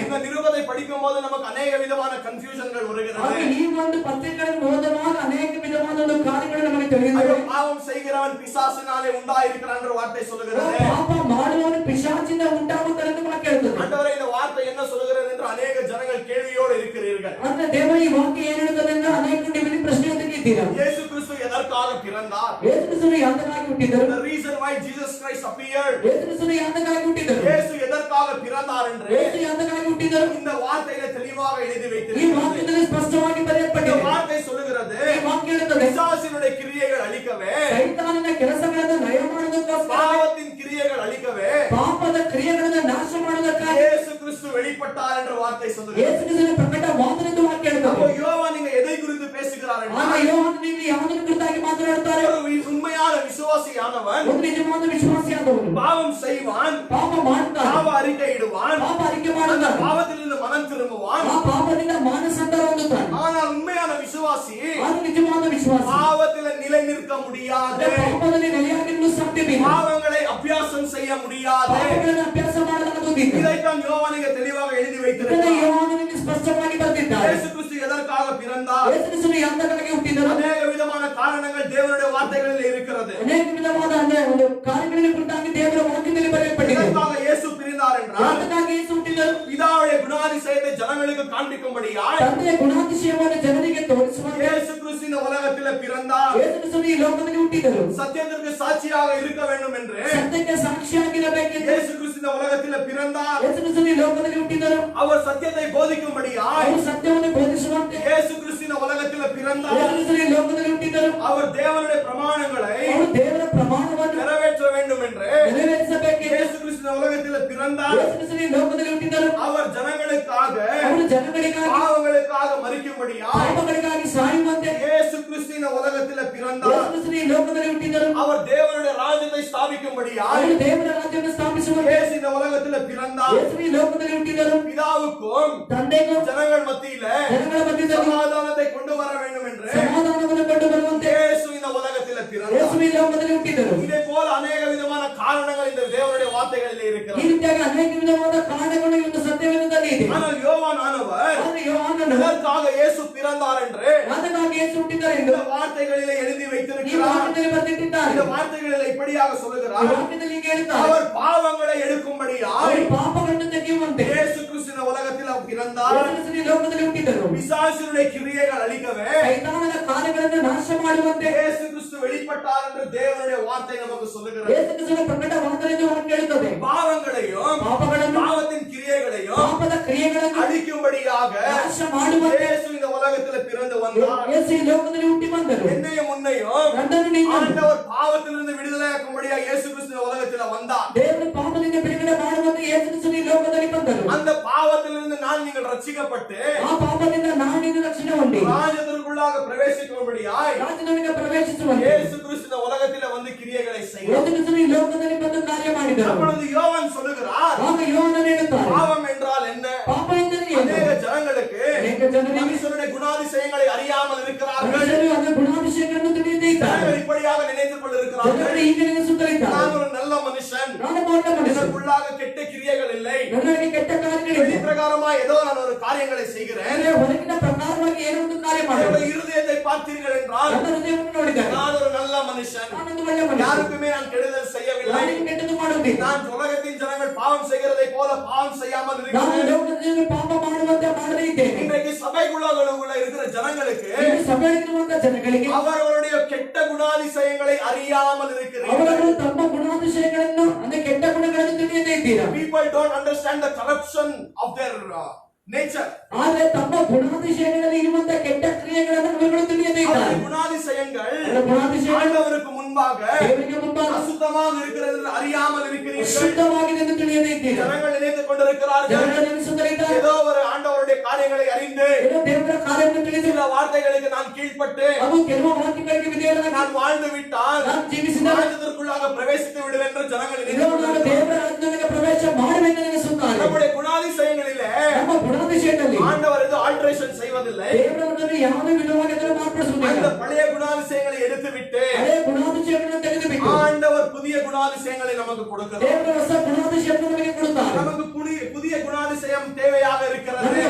இந்த நிருபத்தை படிக்கும் போது நமக்கு அநேக விதமான கன்ஃபியூஷன்கள் வருகிறது. ಆಗ ಈ ಒಂದು ಪತ್ರಿಕೆಗಳನ್ನು ಓದುವಾಗ ಅನೇಕ ವಿಧವಾದ ಒಂದು ಕಾರ್ಯಗಳು ನಮಗೆ ತಿಳಿಯುತ್ತವೆ. பாவம் செய்கிறவன் பிசாசினாலே உண்டாயிருக்கிறான் என்ற வார்த்தை சொல்லுகிறது. ಪಾಪ ಮಾಡುವವನು ಪಿಶಾಚಿನಿಂದ ಉಂಟಾಗುತ್ತಾನೆ ಎಂದು ವಾಕ್ಯ ಹೇಳುತ್ತದೆ. ஆண்டவரே இந்த வார்த்தை என்ன சொல்லுகிறது என்று அநேக ஜனங்கள் கேள்வியோடு இருக்கிறீர்கள். ಅಂದ್ರೆ ದೇವರ ಈ ವಾಕ್ಯ ಏನು ಹೇಳುತ್ತದೆ ಎಂದು ಅನೇಕ ನೀವು ಪ್ರಶ್ನೆಯೊಂದಿಗೆ ಇದ್ದೀರಾ. இயேசು கிறிஸ்து எதற்காக பிறந்தார்? ಯೇಸು ಕ್ರಿಸ್ತನು ಯಾತಕ್ಕಾಗಿ ಹುಟ್ಟಿದರು? The reason why Jesus Christ appeared. ಯೇಸು ಕ್ರಿಸ್ತನು ಯಾತಕ್ಕಾಗಿ ಹುಟ್ಟಿದರು? இயேசு எதற்காக பிறந்தார் என்று ಯೇಸು ಯಾತಕ್ಕಾಗಿ ಹುಟ್ಟಿದರು? இந்த வார்த்தையில தெளிவாக எழுதி ಈ வைத்திருக்கிறது. ವಾಕ್ಯದಲ್ಲಿ ಸ್ಪಷ್ಟವಾಗಿ ಬರೆಯಲ್ಪಟ್ಟಿದೆ. இந்த வார்த்தை சொல்லுகிறது ಈ ವಾಕ್ಯ ಹೇಳುತ್ತದೆ பிசாசினுடைய கிரியைகள் அழிக்கவே, ಸೈತಾನನ ಕೆಲಸಗಳನ್ನು ಲಯ ಮಾಡುವುದಕ್ಕೋಸ್ಕರ, பாவத்தின் கிரியைகள் அழிக்கவே ಪಾಪದ ಕ್ರಿಯೆಗಳನ್ನು ನಾಶ ಮಾಡುವುದಕ್ಕಾಗಿ இயேசு கிறிஸ்து வெளிப்பட்டார் என்ற வார்த்தை சொல்லுகிறது. ಯೇಸು ಕ್ರಿಸ್ತನ ಪ್ರಕಟವಾದನೆಂದು ವಾಕ್ಯ அப்போ ಹೇಳುತ್ತದೆ. யோவான் இங்க எதை குறித்து பேசுகிறார் ಆಗ என்றால், ಯೋಹಾನನು ಇಲ್ಲಿ ಯಾವುದನ್ನು ಕುರಿತಾಗಿ ಮಾತನಾಡುತ್ತಾರೆ? ஒரு உண்மையான விசுவாசியானவன் ಒಂದು ನಿಜವಾದ ವಿಶ್ವಾಸಿಯಾದವನು பாவம் செய்வான், ಪಾಪ ಮಾಡುತ್ತಾನೆ, பாவ அறிக்கையிடுவான், ಪಾಪ ಅರಿಕೆ ಮಾಡುತ್ತಾನೆ, பாவத்திலிருந்து மனம் திரும்புவான். ಆ ಪಾಪದಿಂದ ಮಾನಸಾಂತರ ಹೊಂದುತ್ತಾನೆ. ஆனால் உண்மையான விசுவாசி ಅದು ನಿಜವಾದ ವಿಶ್ವಾಸ. பாவத்தில் நிலை நிற்க முடியாது, ಪಾಪದಲ್ಲಿ ನೆಲೆಯಾಗಿರಲು ಸಾಧ್ಯವಿಲ್ಲ, பாவங்களை அபியாசம் செய்ய முடியாது. ಪಾಪಗಳನ್ನು ಅಭ್ಯಾಸ ಮಾಡಲಾಗುವುದಿಲ್ಲ. இதைத்தான் யோவான் இங்க தெளிவாக எழுதி ಇದನ್ನು வைத்திருக்கிறார். ಯೋಹಾನನಿಗೆ ಸ್ಪಷ್ಟವಾಗಿ ಬರೆದಿದ್ದಾರೆ. இயேசு கிறிஸ்து எதற்காக பிறந்தார்? ಯೇಸು ಕ್ರಿಸ್ತನು ಯಾತಕ್ಕಾಗಿ ಹುಟ್ಟಿದರು? அநேக விதமான காரணங்கள் தேவனுடைய வார்த்தைகளில் இருக்கிறது. ಅನೇಕ ವಿಧವಾದ ಒಂದು ಕಾರ್ಯಗಳಿಗೆ ಕುರಿತಾಗಿ ದೇವರ ವಾಕ್ಯದಲ್ಲಿ ಬರೆಯಲ್ಪಟ್ಟಿದೆ. எதற்காக இயேசு பிறந்தார் என்றால், ಯಾತಕ್ಕಾಗಿ ಯೇಸು ಹುಟ್ಟಿದರು? பிதாவுடைய குணாதிசயத்தை ஜனங்களுக்கு காண்பிக்கும்படியாய் ತಂದೆಯ ಗುಣಾತಿಶಯವನ್ನು ಜನರಿಗೆ ತೋರಿಸುವಂತೆ இயேசு கிறிஸ்து இந்த உலகத்தில் பிறந்தார். ಯೇಸು ಕ್ರಿಸ್ತನು ಈ ಲೋಕದಲ್ಲಿ ಹುಟ್ಟಿದರು. சத்தியத்திற்கு சாட்சியாக இருக்க வேண்டும் என்று ಸತ್ಯಕ್ಕೆ ಸಾಕ್ಷಿಯಾಗಿರಬೇಕೆಂದು இயேசு கிறிஸ்து இந்த உலகத்தில் பிறந்தார். ಯೇಸು ಕ್ರಿಸ್ತನು ಈ ಲೋಕದಲ್ಲಿ ಹುಟ್ಟಿದರು. அவர் சத்தியத்தை போதிக்கும்படியாய் ಅವರು ಸತ್ಯವನ್ನು ಬೋಧಿಸುವಂತೆ இயேசு கிறிஸ்து இந்த உலகத்தில் ಯೇಸು பிறந்தார். ಕ್ರಿಸ್ತನು ಈ ಲೋಕದಲ್ಲಿ ಹುಟ್ಟಿದರು. அவர் தேவனுடைய பிரமாணங்களை ಅವರು ದೇವರ ಪ್ರಮಾಣವನ್ನು நிறைவேற்ற வேண்டும் என்று ನೆರವೇರಿಸಬೇಕೆಂದು இயேசு கிறிஸ்து இந்த உலகத்தில் பிறந்தார். ಯೇಸು ಕ್ರಿಸ್ತನು ಈ ಲೋಕದಲ್ಲಿ ಹುಟ್ಟಿದರು. அவர் ஜனங்களுக்காக ಅವರು ಜನಗಳಿಗಾಗಿ பாவங்களுக்காக மரிக்கும்படியாய் ಪಾಪಗಳಿಗಾಗಿ ಸಾಯುವಂತೆ இயேசு கிறிஸ்து இந்த உலகத்தில் ಯೇಸು பிறந்தார். ಕ್ರಿಸ್ತನು ಈ ಲೋಕದಲ್ಲಿ ಹುಟ್ಟಿದರು. அவர் தேவனுடைய ராஜ்யத்தை ஸ்தாபிக்கும்படியாய் ಅವರು ದೇವರ ರಾಜ್ಯವನ್ನು ಸ್ಥಾಪಿಸುವಂತೆ இயேசு இந்த உலகத்தில் பிறந்தார். ಯೇಸು ಈ ಲೋಕದಲ್ಲಿ ಹುಟ್ಟಿದರು. பிதாவுக்கும் ತಂದೆಗೂ ஜனங்கள் மத்தியில ಜನಗಳ ಮಧ್ಯದಲ್ಲಿ சமாதானத்தை கொண்டு வர வேண்டும் என்று ಸಮಾಧಾನವನ್ನು ಕೊಂಡು ಬರುವಂತೆ இயேசு இந்த உலகத்தில் ಯೇಸು பிறந்தார். ಈ ಲೋಕದಲ್ಲಿ ಹುಟ್ಟಿದರು. இதே போல அநேக விதமான காரணங்கள் இந்த தேவனுடைய வார்த்தைகளில் ಈ இருக்கிறது. ರೀತಿಯಾಗಿ ಅನೇಕ ವಿಧವಾದ ಕಾರಣಗಳು ಈ ಒಂದು ಸತ್ಯವೇದದಲ್ಲಿ ಇದೆ. ஆனால் யோவான் ஆனவர் ಆದರೆ ಯೋಹಾನನು எதற்காக இயேசு பிறந்தார் என்று ಯಾತಕ್ಕಾಗಿ ಯೇಸು ಹುಟ್ಟಿದ್ದಾರೆ ಎಂದು இந்த வார்த்தைகளிலே எழுதி ಈ வைத்திருக்கிறார். ವಾಕ್ಯದಲ್ಲಿ ಬರೆದಿಟ್ಟಿದ್ದಾರೆ. இந்த வார்த்தைகளில் இப்படியாக ಈ சொல்லுகிறார், ವಾಕ್ಯದಲ್ಲಿ ಹೀಗೆ ಹೇಳ್ತಾರೆ, அவர் பாவங்களை எடுக்கும்படியாய் ಅವರು ಪಾಪಗಳನ್ನು ತೆಗೆಯುವಂತೆ இயேசு கிறிஸ்து இந்த உலகத்தில் பிறந்தார். ಯೇಸು ಕ್ರಿಸ್ತನು ಈ ಲೋಕದಲ್ಲಿ ಹುಟ್ಟಿದರು. பிசாசினுடைய கிரியைகள் அழிக்கவே ಸೈತಾನನ ಕಾರ್ಯಗಳನ್ನು ನಾಶ ಮಾಡುವಂತೆ இயேசு கிறிஸ்து வெளிப்பட்டார் என்று தேவனுடைய வார்த்தை நமக்கு சொல்லுகிறது. ಯೇಸು ಕ್ರಿಸ್ತನ ಪ್ರಕಟವಾದನೆಂದು ವಾಕ್ಯ ಹೇಳುತ್ತದೆ. பாவங்களையும் ಪಾಪಗಳನ್ನು பாவத்தின் கிரியைகளையும் ಪಾಪದ ಕ್ರಿಯೆಗಳನ್ನು அழிக்கும்படியாக ನಾಶ ಮಾಡುವಂತೆ இயேசு இந்த உலகத்தில் பிறந்து வந்தார். ಯೇಸು ಈ ಲೋಕದಲ್ಲಿ ಹುಟ್ಟಿ ಬಂದರು. என்னையும் உன்னையும் ನನ್ನನ್ನು ನೀನು ஆண்டவர் பாவத்திலிருந்து விடுதலையாக்கும்படியாக இயேசு கிறிஸ்து இந்த உலகத்தில் வந்தார். ದೇವರು ಪಾಪದಿಂದ ಬಿಡುಗಡೆ ಮಾಡುವಂತೆ ಯೇಸು ಕ್ರಿಸ್ತನು ಈ ಲೋಕದಲ್ಲಿ ಬಂದರು. அந்த பாவத்திலிருந்து நான் நீங்கள் ரட்சிக்கப்பட்டு ಆ ಪಾಪದಿಂದ ನಾನು ನೀನು ರಕ್ಷಣೆ ಹೊಂದಿ ராஜ்யத்திற்குள்ளாக பிரவேசிக்கும்படியாய் ರಾಜ್ಯದೊಳಗೆ ಪ್ರವೇಶಿಸುವಂತೆ இயேசு கிறிஸ்து இந்த உலகத்தில் வந்து கிரியைகளை ಯೇಸು செய்கிறார். ಕ್ರಿಸ್ತನು ಈ ಲೋಕದಲ್ಲಿ ಬಂದು ಕಾರ್ಯ ಮಾಡಿದರು. அப்பொழுது யோவான் சொல்லுகிறார், ಆಗ ಯೋಹಾನನು ಹೇಳುತ್ತಾರೆ, பாவம் என்றால் என்ன? ಪಾಪ ಎಂದರೆ ಏನು? அநேக ஜனங்களுக்கு ಅನೇಕ ಜನರಿಗೆ மனுஷனுடைய குணாதிசயங்களை அறியாமல் இருக்கிறார்கள். ಮನುಷ್ಯರು ಅದರ ಗುಣಾತಿಶಯಗಳನ್ನು ತಿಳಿಯದೇ ಇದ್ದಾರೆ. ஜனங்கள் இப்படியாக நினைத்துக் கொண்டிருக்கிறார்கள், ಜನರು ಹೀಗೆ ನೆನೆಸುತ್ತಲಿದ್ದಾರೆ, நான் ஒரு நல்ல மனுஷன், ನಾನು ಒಳ್ಳೆ ಮನುಷ್ಯ, எனக்குள்ளாக கெட்ட கிரியைகள் இல்லை, ನನ್ನಲ್ಲಿ ಕೆಟ್ಟ ಕಾರ್ಯಗಳಿವೆ, வெளி பிரகாரமா ஏதோ நான் ஒரு காரியங்களை செய்கிறேன். ಆದರೆ ಹೊರಗಿನ ಪ್ರಕಾರವಾಗಿ ಏನೋ ಒಂದು ಕಾರ್ಯ என்னுடைய ಮಾಡಿ இருதயத்தை பார்த்தீர்கள் என்றால் ನನ್ನ ಹೃದಯವನ್ನು ನೋಡಿದ್ದಾರೆ, நான் ஒரு நல்ல மனுஷன், ನಾನೊಂದು ಒಳ್ಳೆ ಮನುಷ್ಯ, யாருக்குமே நான் கெடுதல் செய்யவில்லை, ಯಾರಿಗೂ ಕೆಟ್ಟದ್ದು ಮಾಡುವುದಿಲ್ಲ, நான் உலகத்தின் ஜனங்கள் பாவம் செய்கிறதை போல பாவம் செய்யாமல் ನಾನು இருக்கிறேன். ಲೋಕದಲ್ಲಿ ಪಾಪ ಮಾಡುವಂತೆ ಮಾಡದೇ ಇದ್ದೇನೆ. இன்றைக்கு சபைக்குள்ள இருக்கிற ஜனங்களுக்கு ಇಲ್ಲಿ ಸಭೆಯಲ್ಲಿರುವಂತಹ ಜನಗಳಿಗೆ அவர்களுடைய கெட்ட குணாதிசயங்களை அறியாமல் இருக்கிறீர்கள். ಅವರವರು ತಮ್ಮ ಗುಣಾತಿಶಯಗಳನ್ನು ಅಂದ್ರೆ ಕೆಟ್ಟ ಗುಣಗಳನ್ನು ತಿಳಿಯದೇ ಇದ್ದೀರಾ. People don't understand the corruption of their nature. ಆದರೆ ತಮ್ಮ ಗುಣಾತಿಶಯಗಳಲ್ಲಿ ಇರುವಂತಹ ಕೆಟ್ಟ ಕ್ರಿಯೆಗಳನ್ನು ಅವರುಗಳು ತಿಳಿಯದೇ ಇದ್ದಾರೆ. அவருடைய குணாதிசயங்கள் ಅವರ ಗುಣಾತಿಶಯಗಳು ஆண்டவருக்கு முன்பாக ದೇವರಿಗೆ ಮುಂಭಾಗ அசுத்தமாக இருக்கிறது என்று அறியாமல் இருக்கிறீர்கள். ಶುದ್ಧವಾಗಿದೆ ಎಂದು ತಿಳಿಯದೇ ಇದ್ದೀರಾ. ஜனங்கள் நினைத்துக் கொண்டிருக்கிறார்கள், ಜನರು ನೆನೆಸುತ್ತಿದ್ದಾರೆ, ஏதோ ஒரு ஆண்டவருடைய காரியங்களை அறிந்து ಏನೋ ದೇವರ ಕಾರ್ಯವನ್ನು ತಿಳಿದು சில வார்த்தைகளுக்கு நான் கீழ்ப்பட்டு ಅದು ಕೆಲವು ವಾಕ್ಯಗಳಿಗೆ ವಿಧೇಯರಾಗಿ நான் வாழ்ந்து விட்டால் ನಾನು ಜೀವಿಸಿದರೆ ராஜ்யத்திற்குள்ளாக பிரவேசித்து விடுவேன் என்று ஜனங்கள் ಇದೋ நினைத்துக் ನಾನು கொண்டிருக்கிறார்கள். ದೇವರ ರಾಜ್ಯದೊಳಗೆ ಪ್ರವೇಶ ಮಾಡಬೇಕೆಂದು ನೆನೆಸುತ್ತಾರೆ. நம்முடைய குணாதிசயங்களிலே ನಮ್ಮ ಗುಣಾತಿಶಯದಲ್ಲಿ ஆண்டவர் எதுவும் ஆல்டரேஷன் செய்வதில்லை. ದೇವರನ್ನು ಯಾವುದೇ ವಿಧವಾಗಿ ಅದನ್ನು ಮಾರ್ಪಡಿಸುವುದಿಲ್ಲ. அந்த பழைய குணாதிசயங்களை எடுத்துவிட்டு ಅದೇ ಗುಣಾತಿಶಯಗಳನ್ನು ತೆಗೆದುಬಿಟ್ಟು ஆண்டவர் புதிய குணாதிசயங்களை நமக்கு கொடுக்கிறார். ದೇವರ ಹೊಸ ಗುಣಾತಿಶಯವನ್ನು ನಮಗೆ ಕೊಡುತ್ತಾರೆ. நமக்கு புதிய குணாதிசயம் தேவையாக இருக்கிறது. ನಮಗೆ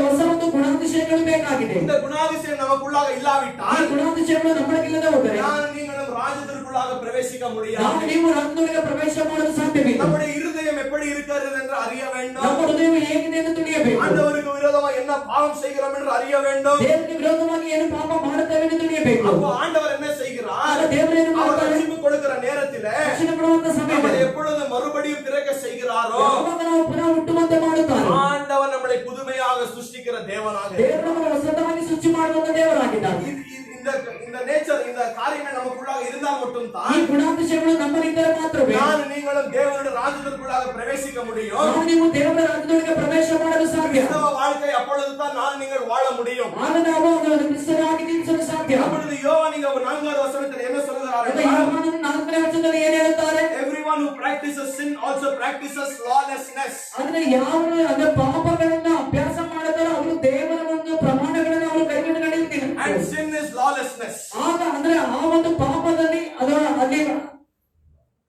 ಗುಣಾತಿಶಯಗಳು ಬೇಕಾಗಿದೆ. இந்த குணாதிசயம் நமக்குள்ளாக ಈ இல்லாவிட்டால் ಗುಣಾತಿಶಯಗಳು ನಮ್ಮೊಳಗಿಲ್ಲದೆ ಹೋದರೆ நான் நீங்களும் ராஜ்யத்திற்குள்ளாக பிரவேசிக்க முடியாது. ನಾವು ನೀವು ರಾಜ್ಯದೊಳಗೆ ಪ್ರವೇಶ ಮಾಡಲು ಸಾಧ್ಯವಿಲ್ಲ. நம்முடைய இருதயம் எப்படி இருக்கிறது என்று அறிய வேண்டும். ನಮ್ಮ ಹೃದಯ ಹೇಗಿದೆ ಎಂದು ತಿಳಿಯಬೇಕು. ஆண்டவருக்கு விரோதமாக என்ன பாவம் செய்கிறோம் என்று அறிய வேண்டும். ದೇವರಿಗೆ ವಿರೋಧವಾಗಿ ಏನು ಪಾಪ ಮಾಡುತ್ತೇವೆ ಎಂದು ತಿಳಿಯಬೇಕು. அப்போ ஆண்டவர் என்ன செய்கிறார்? ದೇವರು ಏನು அவர் ಮಾಡ್ತಾರೆ? ரட்சிப்பு கொடுக்கிற நேரத்திலே ರಕ್ಷಣೆ ಕೊಡುವಂತ நம்மை ಸಮಯದಲ್ಲಿ எப்பொழுது மறுபடியும் பிறக்க செய்கிறாரோ ಯಾವಾಗ ನಾವು ಪುನಃ ಹುಟ್ಟುವಂತೆ ಮಾಡುತ್ತಾರೆ. ஆண்டவர் நம்மளை புதுமையாக சிருஷ்டிக்கிற தேவனாக ದೇವರು ನಮ್ಮನ್ನು ಹೊಸದಾಗಿ ಸೃಷ್ಟಿ ಮಾಡುವಂತ ದೇವರಾಗಿದ್ದಾರೆ. இந்த நேச்சர் இந்த காரியங்கள் நமக்குள்ளாக இருந்தால் மட்டும் ಈ தான் ಗುಣಾತಿಶಯಗಳು ನಮ್ಮಲ್ಲಿದ್ದರೆ ಮಾತ್ರವೇ நான் நீங்களும் தேவனுடைய ராஜ்யத்திற்குள்ளாக பிரவேசிக்க முடியும். ನಾವು ನೀವು ದೇವರ ರಾಜ್ಯದೊಳಗೆ ಪ್ರವೇಶ ಮಾಡಲು ಸಾಧ್ಯ. கிறிஸ்தவ வாழ்க்கை அப்பொழுதுதான் நான் நீங்கள் வாழ முடியும். ಆಗ ನಾವು ಕ್ರಿಸ್ತರಾಗಿ ಜೀವಿಸಲು ಸಾಧ್ಯ. அப்பொழுது யோவான் இங்க 4வது வசனத்தில் என்ன சொல்கிறார்? ಯೋಹಾನನ 4ನೇ ವಚನದಲ್ಲಿ ಏನು ಹೇಳುತ್ತಾರೆ? Everyone who practices sin also practices lawlessness. ಅಂದ್ರೆ ಯಾರು ಅಂದ್ರೆ ಪಾಪಗಳನ್ನ ಅಭ್ಯಾಸ ಮಾಡುತ್ತಾರೋ ಅವರು ದೇವರ ಒಂದು ಪ್ರಮಾಣಗಳನ್ನು ಅವರು ಕೈಗೊಂಡು ನಡೆಯುತ್ತಾರೆ. And sin is lawlessness. ಆಗ ಅಂದ್ರೆ ಆ ಒಂದು ಪಾಪದಲ್ಲಿ ಅದು ಅಲ್ಲಿ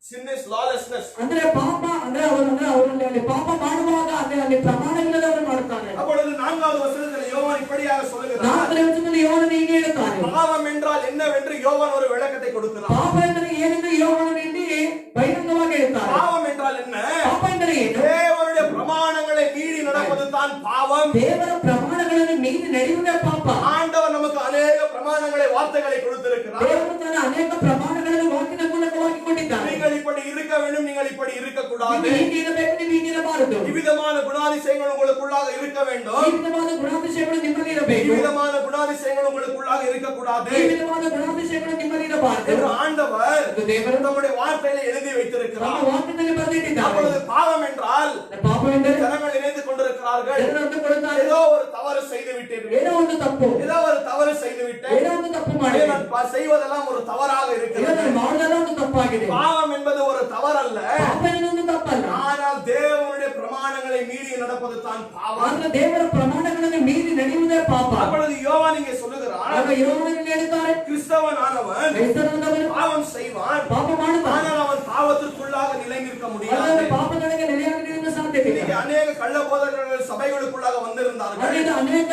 Sin is lawlessness. ಅಂದ್ರೆ ಪಾಪ ಅಂದ್ರೆ ಅವರಲ್ಲಿ ಅಲ್ಲಿ ಪಾಪ ಮಾಡುವಾಗ ಅಲ್ಲಿ ಪ್ರಮಾಣಗಳನ್ನು ಅವರು ಮಾಡುತ್ತಾರೆ. அப்பொழுது 4வது வசனத்தில் யோவான் இப்படியாக சொல்கிறார். 4ನೇ ವಚನದಲ್ಲಿ ಯೋಹಾನನು ಹೀಗೆ ಹೇಳುತ್ತಾನೆ. பாவம் என்றால் என்னவென்று யோவான் ஒரு விளக்கத்தை கொடுக்கிறார். ಪಾಪ ಎಂದರೆ ಏನೆಂದು ಯೋಹಾನನು ಇಲ್ಲಿ ಬಹಿರಂಗವಾಗಿ ಹೇಳುತ್ತಾರೆ. பாவம் என்றால் என்ன? ಪಾಪ ಎಂದರೆ ಏನು? தேவனுடைய பிரமாணங்களை மீறி நடப்பது தான் பாவம். ದೇವರ ಪ್ರಮಾಣಗಳನ್ನು ಮೀರಿ ನಡೆಯುವುದೇ ಪಾಪ. ஆண்டவர் நமக்கு अनेक பிரமாணங்களை வார்த்தைகளை கொடுத்திருக்கிறார். ದೇವರು ತನ್ನ ಅನೇಕ ಪ್ರಮಾಣಗಳನ್ನು ವಾಕ್ಯದ ಮೂಲಕವಾಗಿ ಕೊಟ್ಟಿದ್ದಾನೆ. நீங்கள் இப்படி இருக்க வேண்டும், நீங்கள் இப்படி இருக்க கூடாது. ನೀವು ಹೀಗೆ ಇರಬೇಕು, ನೀವು ಹೀಗೆ ಇರಬಾರದು. இவ்விதமான குணாதிசயங்கள் உங்களுக்குள்ளாக இருக்க வேண்டும். ಈ ವಿಧವಾದ ಗುಣಾತಿಶಯಗಳು ನಿಮ್ಮಲ್ಲಿ ಇರಬೇಕು. இவ்விதமான குணாதிசயங்கள் உங்களுக்குள்ளாக இருக்க கூடாது ಈ ವಿಧವಾದ ಗುಣಾತಿಶಯಗಳು ನಿಮ್ಮಲ್ಲಿ ಇರಬಾರದು. என்று ஆண்டவர் ದೇವರು நம்முடைய வார்த்தையில எழுதி ನಮ್ಮ வைத்திருக்கிறார். ವಾಕ್ಯದಲ್ಲಿ ಬರೆದಿಟ್ಟಿದ್ದಾರೆ. அப்பொழுது பாவம் என்றால் ಪಾಪ ಎಂದರೆ ஜனங்கள் நினைத்துக் கொண்டிருக்கிறார்கள், ಜನರು ಅಂದುಕೊಳ್ಳುತ್ತಾರೆ, ஏதோ ஒரு தவறு செய்து விட்டீர்கள், ಏನೋ ಒಂದು ತಪ್ಪು, ஏதோ ஒரு தவறு செய்து விட்டேன், ಏನೋ ಒಂದು ತಪ್ಪು ಮಾಡಿದೆ, நான் செய்வதெல்லாம் ஒரு தவறாக இருக்கிறது. ಏನೋ ಮಾಡುವುದೆಲ್ಲ ಒಂದು ತಪ್ಪಾಗಿದೆ. பாவம் என்பது ஒரு தவறல்ல, ಪಾಪ ಎನ್ನುವುದು ತಪ್ಪಲ್ಲ. ஆனால் தேவனுடைய பிரமாணங்களை மீறி நடப்பது தான் பாவம். ಆದ್ರೆ ದೇವರ ಪ್ರಮಾಣಗಳನ್ನು ಮೀರಿ ನಡೆಯುವುದೇ ಪಾಪ. அப்பொழுது யோவான் இங்கே சொல்லுகிறார், ಆಗ ಯೋಹಾನನು ಹೇಳುತ್ತಾರೆ, கிறிஸ்தவனானவன் ಕ್ರೈಸ್ತನಾದವನು பாவம் செய்வான், ಪಾಪ ಮಾಡುತ್ತಾನೆ, ஆனால் அவன் பாவத்திற்குள்ளாக நிலை நிற்க ಆದರೆ முடியாது. ಪಾಪದೊಳಗೆ ನೆಲೆಯಾಗಿ ನಿಲ್ಲಲು ಸಾಧ್ಯವಿಲ್ಲ. இன்னைக்கு அநேக கள்ள போதகர்கள் சபைகளுக்குள்ளாக வந்திருந்தார்கள். ಅಲ್ಲಿಂದ ಅನೇಕ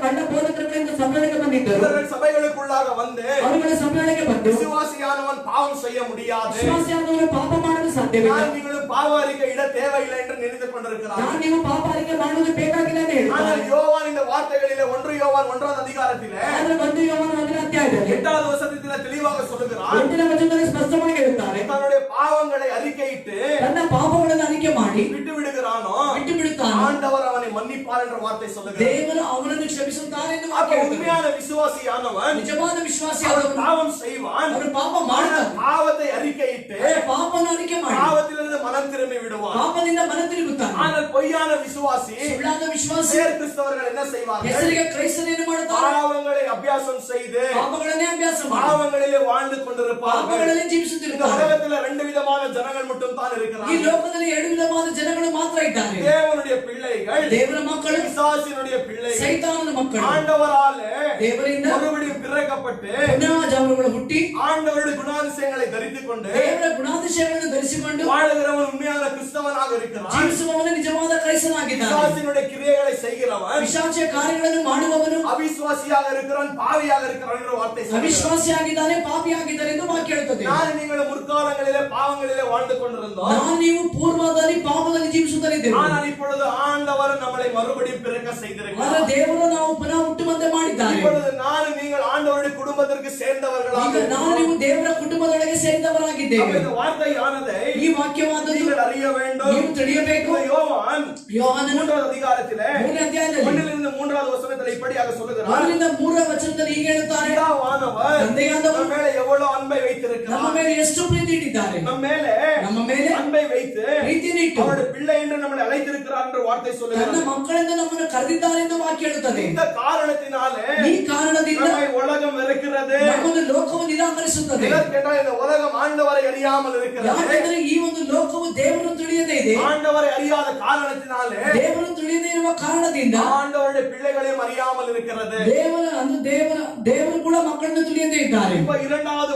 ಕಳ್ಳ ಬೋಧಕರುಗಳಿಂದ ಸಭೆಯೊಳಗೆ ಬಂದಿದ್ದರು. இவர்கள் சபைகளுக்குள்ளாக வந்து ಅವರುಗಳ ಸಭೆಯೊಳಗೆ ಬಂದು விசுவாசியானவன் பாவம் செய்ய முடியாது, ವಿಶ್ವಾಸಿಯಾದವರು ಪಾಪ ಮಾಡಲು ಸಾಧ್ಯವಿಲ್ಲ, நான் நீங்களும் பாவ அறிக்கை இட தேவையில்லை என்று நினைத்துக் கொண்டிருக்கிறார்கள். ನಾನು ನೀವು ಪಾಪ ಅರಿಕೆ ಮಾಡುವುದು ಬೇಕಾಗಿಲ್ಲ ಅಂತ ಹೇಳ್ತಾರೆ. ஆனால் யோவான் இந்த வார்த்தைகளிலே 1 யோவான் 1வது அதிகாரத்திலே ಆದ್ರೆ 1 ಯೋಹಾನ 1ನೇ ಅಧ್ಯಾಯದಲ್ಲಿ 8வது வசனத்திலே தெளிவாக சொல்லுகிறார், 8ನೇ ವಚನದಲ್ಲಿ ಸ್ಪಷ್ಟವಾಗಿ ಹೇಳುತ್ತಾರೆ, தன்னுடைய பாவங்களை அறிக்கையிட்டு ತನ್ನ ಪಾಪಗಳನ್ನು ಅರಿಕೆ ಮಾಡಿ விட்டு விடுகிறானோ ಬಿಟ್ಟು ಬಿಡುತ್ತಾನೆ, ஆண்டவர் அவனை மன்னிப்பார் என்ற வார்த்தை சொல்லுகிறார். ದೇವರು ಅವನನ್ನು ಕ್ಷಮಿಸುತ್ತಾರೆ ಎಂದು அப்ப ವಾಕ್ಯ ಹೇಳುತ್ತದೆ. உண்மையான விசுவாசியானவன் ನಿಜವಾದ ವಿಶ್ವಾಸಿ அவன் ಆದವನು பாவம் செய்வான், ಅವನು ಪಾಪ ஆனால் ಮಾಡುತ್ತಾನೆ, பாவத்தை அறிக்கையிட்டு ಪಾಪವನ್ನು ಅರಿಕೆ ಮಾಡಿ பாவத்திலிருந்து மனம் திரும்பி விடுவான். ಪಾಪದಿಂದ ಮನ ತಿರುಗುತ್ತಾನೆ. ஆனால் பொய்யான விசுவாசி ಸುಳ್ಳಾದ ವಿಶ್ವಾಸಿ வேறு கிறிஸ்தவர்கள் என்ன செய்வார்கள்? ಹೆಸರಿಗೆ ಕ್ರೈಸ್ತರೇನು ಮಾಡುತ್ತಾರೆ? பாவங்களை அபியாசம் செய்து ಪಾಪಗಳನ್ನೇ ಅಭ್ಯಾಸ ಮಾಡಿ பாவங்களிலே வாழ்ந்து கொண்டிருப்பார்கள். ಪಾಪಗಳನ್ನೇ இந்த ಜೀವಿಸುತ್ತಿರುತ್ತಾರೆ. உலகத்துல 2 விதமான ஜனங்கள் மட்டும் தான் ಈ இருக்கிறார்கள். ಲೋಕದಲ್ಲಿ 2 ವಿಧವಾದ ಜನಗಳು ಮಾತ್ರ ಇದ್ದಾರೆ. தேவனுடைய பிள்ளைகள், ದೇವರ ಮಕ್ಕಳು, பிசாசினுடைய பிள்ளைகள். ಸೈತಾನನ ಮಕ್ಕಳು. ஆண்டவராலே ದೇವರಿಂದ மறுபடியும் பிறக்கப்பட்டு ಪುನಃ ಅವರುಗಳು ಹುಟ್ಟಿ ஆண்டவருடைய குணாதிசயங்களை தரித்துக் கொண்டு ದೇವರ ಗುಣಾತಿಶಯಗಳನ್ನು ಧರಿಸಿಕೊಂಡು வாழுகிறவன் உண்மையான கிறிஸ்தவனாக இருக்கிறான். ಜೀವಿಸುವವನು ನಿಜವಾದ ಕ್ರೈಸ್ತನಾಗಿದ್ದಾನೆ. பிசாசினுடைய கிரியைகளை செய்கிறவன் ಪಿಶಾಚಿಯ ಕಾರ್ಯಗಳನ್ನು ಮಾಡುವವನು அவிசுவாசியாக இருக்கிறான், பாவியாக இருக்கிறான் என்ற வார்த்தை சொல்லுகிறது. ಅವಿಶ್ವಾಸಿಯಾಗಿದ್ದಾನೆ, ಪಾಪಿಯಾಗಿದ್ದಾನೆ ಎಂದು ವಾಕ್ಯ ಹೇಳುತ್ತದೆ. நான் நீங்கள் முற்காலங்களிலே பாவங்களிலே வாழ்ந்து கொண்டிருந்தோம், ನಾವು ನೀವು ಪೂರ್ವದಲ್ಲಿ ಪಾಪದಲ್ಲಿ ಜೀವಿಸುತ್ತಲಿದ್ದೆವು. ஆனால் இப்பொழுது ஆண்டவர் நம்மளை மறுபடியும் பிறக்க ಆದರೆ செய்திருக்கிறார். ದೇವರು ನಾವು ಪುನಃ ಹುಟ್ಟುವಂತೆ ಮಾಡಿದ್ದಾರೆ. இப்பொழுது நான் நீங்கள் ஆண்டவருடைய குடும்பத்திற்கு சேர்ந்தவர்களாக ಈಗ ನಾವು ನೀವು ದೇವರ ಕುಟುಂಬದೊಳಗೆ ಸೇರಿದವರಾಗಿದ್ದೇವೆ. இந்த வார்த்தையானதை ಈ ವಾಕ್ಯವಾದದ್ದು நீங்கள் அறிய வேண்டும். ನೀವು ತಿಳಿಯಬೇಕು. இந்த யோவான் ಯೋಹಾನನು 3வது அதிகாரத்திலே 3ನೇ ಅಧ್ಯಾಯದಲ್ಲಿ 1லிருந்து 3வது வசனத்தில் இப்படியாக சொல்லுகிறார், 1ರಿಂದ 3ರ ವಚನದಲ್ಲಿ ಹೀಗೆ ಹೇಳುತ್ತಾರೆ, பிதாவானவர் ತಂದೆಯಾದವರು நம்ம மேல எவ்வளவு அன்பை ನಮ್ಮ வைத்திருக்கிறார், ಮೇಲೆ ಎಷ್ಟು ಪ್ರೀತಿ ಇಟ್ಟಿದ್ದಾರೆ, நம்ம மேல அன்பை வைத்து ಪ್ರೀತಿಯನ್ನು ಇಟ್ಟು அவருடைய பிள்ளை என்று நம்மளை அழைத்திருக்கிறார் என்ற வார்த்தை ತನ್ನ சொல்லுகிறது. ಮಕ್ಕಳಿಂದ ನಮ್ಮನ್ನು ಕರೆದಿದ್ದಾರೆ ಎಂದು ವಾಕ್ಯ ಹೇಳುತ್ತದೆ. இந்த காரணத்தினாலே ಈ ಕಾರಣದಿಂದ நம்மை உலகம் வெறுக்கிறது. ನಮ್ಮನ್ನು ಲೋಕವು ನಿರಾಕರಿಸುತ್ತದೆ. எதற்கென்றால் இந்த உலகம் ஆண்டவரை அறியாமல் இருக்கிறது. ಯಾಕೆಂದರೆ ಈ ಒಂದು ಲೋಕವು ದೇವರನ್ನು ತಿಳಿಯದೇ ಇದೆ. ஆண்டவரை அறியாத காரணத்தினாலே ದೇವರನ್ನು ತಿಳಿಯದೇ ಇರುವ ಕಾರಣದಿಂದ ஆண்டவருடைய பிள்ளைகளையும் அறியாமல் இருக்கிறது. ದೇವರು ಕೂಡ ಮಕ್ಕಳನ್ನು ತಿಳಿಯದೇ ಇದ್ದಾರೆ. இப்ப இரண்டாவது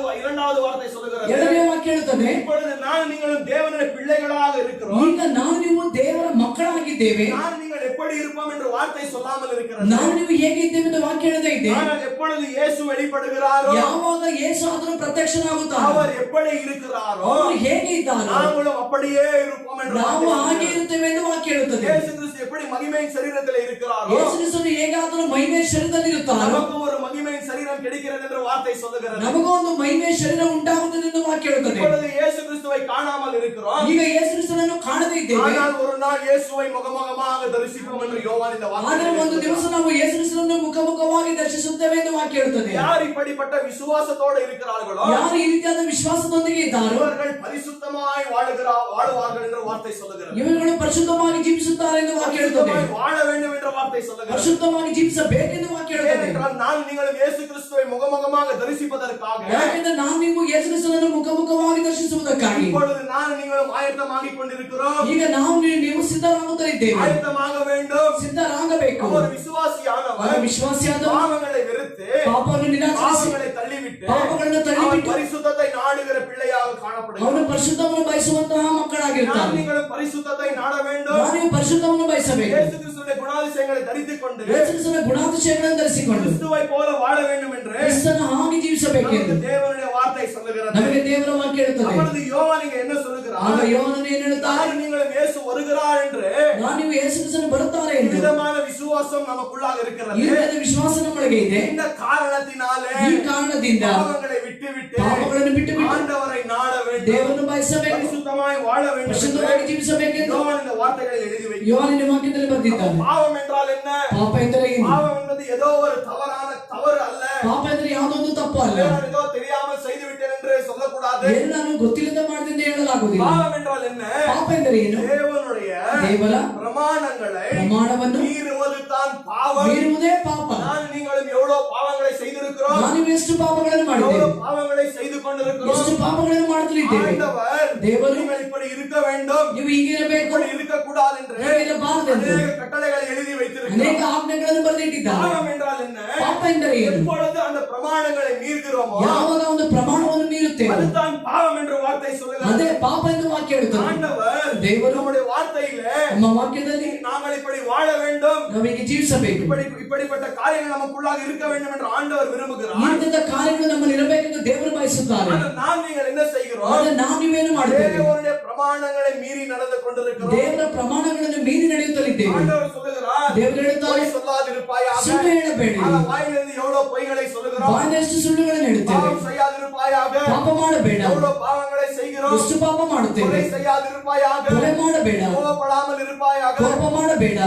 வார்த்தை சொல்லுகிறது, ಎರಡನೇ ವಾಕ್ಯ ಹೇಳುತ್ತದೆ, இப்பொழுது நான் நீங்களும் தேவனுடைய பிள்ளைகளாக இருக்கிறோம். ಈಗ ನಾವು ನೀವು ದೇವರ ಮಕ್ಕಳಾಗಿದ್ದೇವೆ. நான் நீங்கள் எப்படி எப்படி இருப்போம் என்று வார்த்தை சொல்லாமல் இருக்கிறது. ನಾನು ನೀವು ಹೇಗಿದ್ದೇವೆ ಎಂದು ವಾಕ್ಯ ಹೇಳದೇ ಇದೆ. ஆனால் எப்பொழுது இயேசு வெளிப்படுகிறாரோ, ಯಾವಾಗ ಯೇಸು ಆದರೂ ಪ್ರತ್ಯಕ್ಷನಾಗುತ್ತಾನೆ, அவர் எப்படி இருக்கிறாரோ ಅವರು ಹೇಗೆ ಇದ್ದಾರೋ நாங்களும் அப்படியே இருப்போம் என்று ನಾವು வார்த்தை ಹಾಗೆ சொல்கிறது. ಇರುತ್ತೇವೆ ಎಂದು ವಾಕ್ಯ ಹೇಳುತ್ತದೆ. இயேசு கிறிஸ்து எப்படி மகிமையின் சரீரத்தில் இருக்கிறாரோ, ಯೇಸು ಕ್ರಿಸ್ತನು ಹೇಗಾದರೂ ಮಹಿಮೆಯ ಶರೀರದಲ್ಲಿ ಇರುತ್ತಾರೋ, நமக்கு ஒரு மகிமையின் சரீரம் கிடைக்கிறது என்று வார்த்தை சொல்லுகிறது. ನಮಗೂ ಒಂದು ಮಹಿಮೆಯ ಶರೀರ ಉಂಟಾಗುತ್ತದೆ ಎಂದು ವಾಕ್ಯ ಹೇಳುತ್ತದೆ. இப்பொழுது இயேசு கிறிஸ்துவை காணாமல் இருக்கிறோம். ಈಗ ಯೇಸು ಕ್ರಿಸ್ತನನ್ನು ಕಾಣದೇ ಇದ್ದೇವೆ. ஆனால் ஒரு நாள் இயேசுவை முகமுகமாக தரிசிப்போம் என்று யோவான் இந்த ಆದರೆ ಒಂದು வார்த்தை. ದಿವಸ ನಾವು ಯೇಸು ಕ್ರಿಸ್ತನನ್ನು ಮುಖಾಮುಖವಾಗಿ ದರ್ಶಿಸುತ್ತೇವೆ ಎಂದು ವಾಕ್ಯ ಹೇಳುತ್ತದೆ. யார் இப்படிப்பட்ட விசுவாசத்தோடு இருக்கிறார்களோ ಯಾರು ಈ ರೀತಿಯಾದ ವಿಶ್ವಾಸದೊಂದಿಗೆ ಇದ್ದಾರೋ அவர்கள் பரிசுத்தமாய் வாழுவார்கள் என்று வார்த்தை சொல்லுகிறது. ಇವರುಗಳು ಪರಿಶುದ್ಧವಾಗಿ ಜೀವಿಸುತ್ತಾರೆ ಎಂದು ವಾಕ್ಯ ಹೇಳುತ್ತದೆ. பரிசுத்தமாய் வாழ வேண்டும் என்ற வார்த்தை சொல்லுகிறது. ಪರಿಶುದ್ಧವಾಗಿ ಜೀವಿಸಬೇಕೆಂದು ವಾಕ್ಯ ಹೇಳುತ್ತದೆ. ஏனென்றால் நான் நீங்களும் இயேசு கிறிஸ்துவை முகமுகமாக தரிசிப்பதற்காக ಯಾಕೆಂದರೆ ನಾವು ನೀವು ಯೇಸು ಕ್ರಿಸ್ತನನ್ನು ಮುಖಾಮುಖವಾಗಿ ದರ್ಶಿಸುವುದಕ್ಕಾಗಿ இப்பொழுது நான் நீங்களும் ஆயத்தமாகிக் கொண்டிருக்கிறோம். ಈಗ ನಾವು ನೀವು ಸಿದ್ಧರಾಗುತ್ತಿದ್ದೇವೆ. ஆயத்தமாக வேண்டும். ಸಿದ್ಧರಾಗಬೇಕು. ஒரு விசுவாசியானவர் ವಿಶ್ವಾಸಿಯಾದವರು பாவங்களை வெறுத்து ಪಾಪವನ್ನು ನಿರಾಕರಿಸಿ பாவங்களை தள்ளிவிட்டு ಪಾಪಗಳನ್ನು அவர் ತಳ್ಳಿಬಿಟ್ಟು பரிசுத்தத்தை நாடுகிற பிள்ளையாக காணப்படுகிறார். ಅವನು ಪರಿಶುದ್ಧವನ್ನು ಬಯಸುವಂತಹ ಮಕ್ಕಳಾಗಿರ್ತಾರೆ. நான் நீங்களும் பரிசுத்தத்தை நாட வேண்டும். ನಾವು ಪರಿಶುದ್ಧವನ್ನು ಬಯಸಬೇಕು. இயேசு கிறிஸ்துவின் குணாதிசயங்களை தரித்துக் கொண்டு ಯೇಸು ಕ್ರಿಸ್ತನ ಗುಣಾತಿಶಯಗಳನ್ನು ಧರಿಸಿಕೊಂಡು கிறிஸ்துவை போல வாழ வேண்டும் என்று ಕ್ರಿಸ್ತನ ಹಾಗೆ ಜೀವಿಸಬೇಕೆಂದು நமக்கு தேவனுடைய வார்த்தை சொல்லுகிறது. ನಮಗೆ ದೇವರ ವಾಕ್ಯ ಹೇಳುತ್ತದೆ. அப்பொழுது யோவான் இங்க என்ன சொல்லுகிறார்? ಆಗ ಯೋಹನನು ಏನು ಹೇಳುತ್ತಾನೆ? நான் நீங்களும் இயேசு வருகிறார் என்று ನಾನು ನೀವು ಯೇಸು ಕ್ರಿಸ್ತನು ಬರುತ್ತಾರೆ ಎಂದು விதமான விசுவாசம் நமக்குள்ளாக இருக்கிறது. ಈ ರೀತಿಯ ವಿಶ್ವಾಸ ನಮ್ಮೊಳಗೆ ಇದೆ. இந்த காரணத்தினாலே ಈ ಕಾರಣದಿಂದ பாவங்களை விட்டுவிட்டு ಪಾಪಗಳನ್ನು ಬಿಟ್ಟು ஆண்டவரை நாட வேண்டும். ದೇವರನ್ನು ಬಯಸಬೇಕು, பரிசுத்தமாய் வாழ வேண்டும் என்று ಪರಿಶುದ್ಧವಾಗಿ ಜೀವಿಸಬೇಕೆಂದು யோவான் இந்த வார்த்தைகளை எழுதி வைக்கிறார். ಯೋಹನನ ವಾಕ್ಯದಲ್ಲಿ ಬರೆದಿದ್ದಾನೆ. பாவம் என்றால் என்ன? ಪಾಪ ಎಂದರೆ ಏನು? பாவம் என்பது ஏதோ ஒரு தவறான தவறு அல்ல. ಪಾಪ ಎಂದರೆ ಯಾವುದೋ ಒಂದು ತಪ್ಪು ಅಲ್ಲ. நான் ஏதோ தெரியாமல் செய்து விட்டேன் என்று சொல்லக்கூடாது. ಏನು ನಾನು ಗೊತ್ತಿಲ್ಲದೆ ಮಾಡಿದೆ ಹೇಳಲಾಗುವುದಿಲ್ಲ. பாவம் என்றால் என்ன? ಪಾಪ ಎಂದರೆ ಏನು? தேவனுடைய ದೇವರ பிரமாணங்களை ಪ್ರಮಾಣವನ್ನು மீறுவது தான் பாவம். ಮೀರುವುದೇ ಪಾಪ. நான் நீங்களும் எவ்வளவு பாவங்களை செய்திருக்கிறோம், ನಾನು ಎಷ್ಟು ಪಾಪಗಳನ್ನು ಮಾಡಿದ್ದೇವೆ, எவ்வளவு பாவங்களை செய்து கொண்டிருக்கிறோம். ಎಷ್ಟು ಪಾಪಗಳನ್ನು ಮಾಡುತ್ತಿದ್ದೇವೆ. ஆண்டவர் ದೇವರು நீங்கள் இப்படி இருக்க வேண்டும், ನೀವು ಹೀಗಿರಬೇಕು, இப்படி இருக்கக்கூடாது என்று ಹೀಗಿರಬಾರದು ಎಂದು அநேக கட்டளைகளை எழுதி வைத்திருக்கிறார். ಅನೇಕ ಆಜ್ಞೆಗಳನ್ನು ಬರೆದಿಟ್ಟಿದ್ದಾರೆ. பாவம் என்றால் என்ன? ಪಾಪ ಎಂದರೆ ಏನು? எப்பொழுது அந்த பிரமாணங்களை மீறுகிறோமோ ಯಾವಾಗ ಒಂದು ಪ್ರಮಾಣವನ್ನು ಮೀರುತ್ತೇವೆ அதுதான் பாவம் என்று வார்த்தை சொல்லுகிறது. ಅದೇ ಪಾಪ ಎಂದು ವಾಕ್ಯ ಹೇಳುತ್ತದೆ. ஆண்டவர் ದೇವರು நம்முடைய வார்த்தையிலே ನಮ್ಮ ವಾಕ್ಯದಲ್ಲಿ நாங்கள் இப்படி வாழ வேண்டும், ನಮಗೆ ಜೀವಿಸಬೇಕು, இப்படிப்பட்ட காரியங்கள் நமக்குள்ளாக இருக்க வேண்டும் என்று ஆண்டவர் விரும்புகிறார். ಈ ರೀತಿಯ ಕಾರ್ಯಗಳು ನಮ್ಮಲ್ಲಿ ಇರಬೇಕೆಂದು ದೇವರು ಬಯಸುತ್ತಾರೆ. ஆனால் நாம் நீங்கள் என்ன செய்கிறோம்? ಆದರೆ ನಾವು ನೀವೇನು ಮಾಡುತ್ತೇವೆ? தேவனுடைய பிரமாணங்களை மீறி நடந்து கொண்டிருக்கிறோம். ದೇವರ ಪ್ರಮಾಣಗಳನ್ನು ಮೀರಿ ನಡೆಯುತ್ತಲಿದ್ದೇವೆ. ஆண்டவர் சொல்லுகிறார், ದೇವರು ಹೇಳುತ್ತಾರೆ, பொய் சொல்லாதிருப்பாயாக. ಸುಳ್ಳು ಹೇಳಬೇಡಿ. ஆனா வாயிலிருந்து எவ்வளவு பொய்களை சொல்லுகிறோம். ಬಾಯಿದಷ್ಟು ಸುಳ್ಳುಗಳನ್ನು ಹೇಳುತ್ತೇವೆ. பாவம் செய்யாதிருப்பாயாக. ಪಾಪ ಮಾಡಬೇಡ. எவ்வளவு பாவங்களை செய்கிறோம். ಎಷ್ಟು ಪಾಪ ಮಾಡುತ್ತೇವೆ. கொலை செய்யாதிருப்பாயாக. ಕೊಲೆ ಮಾಡಬೇಡ. கோபப்படாமல் இருப்பாயாக. ಕೋಪ ಮಾಡಬೇಡ.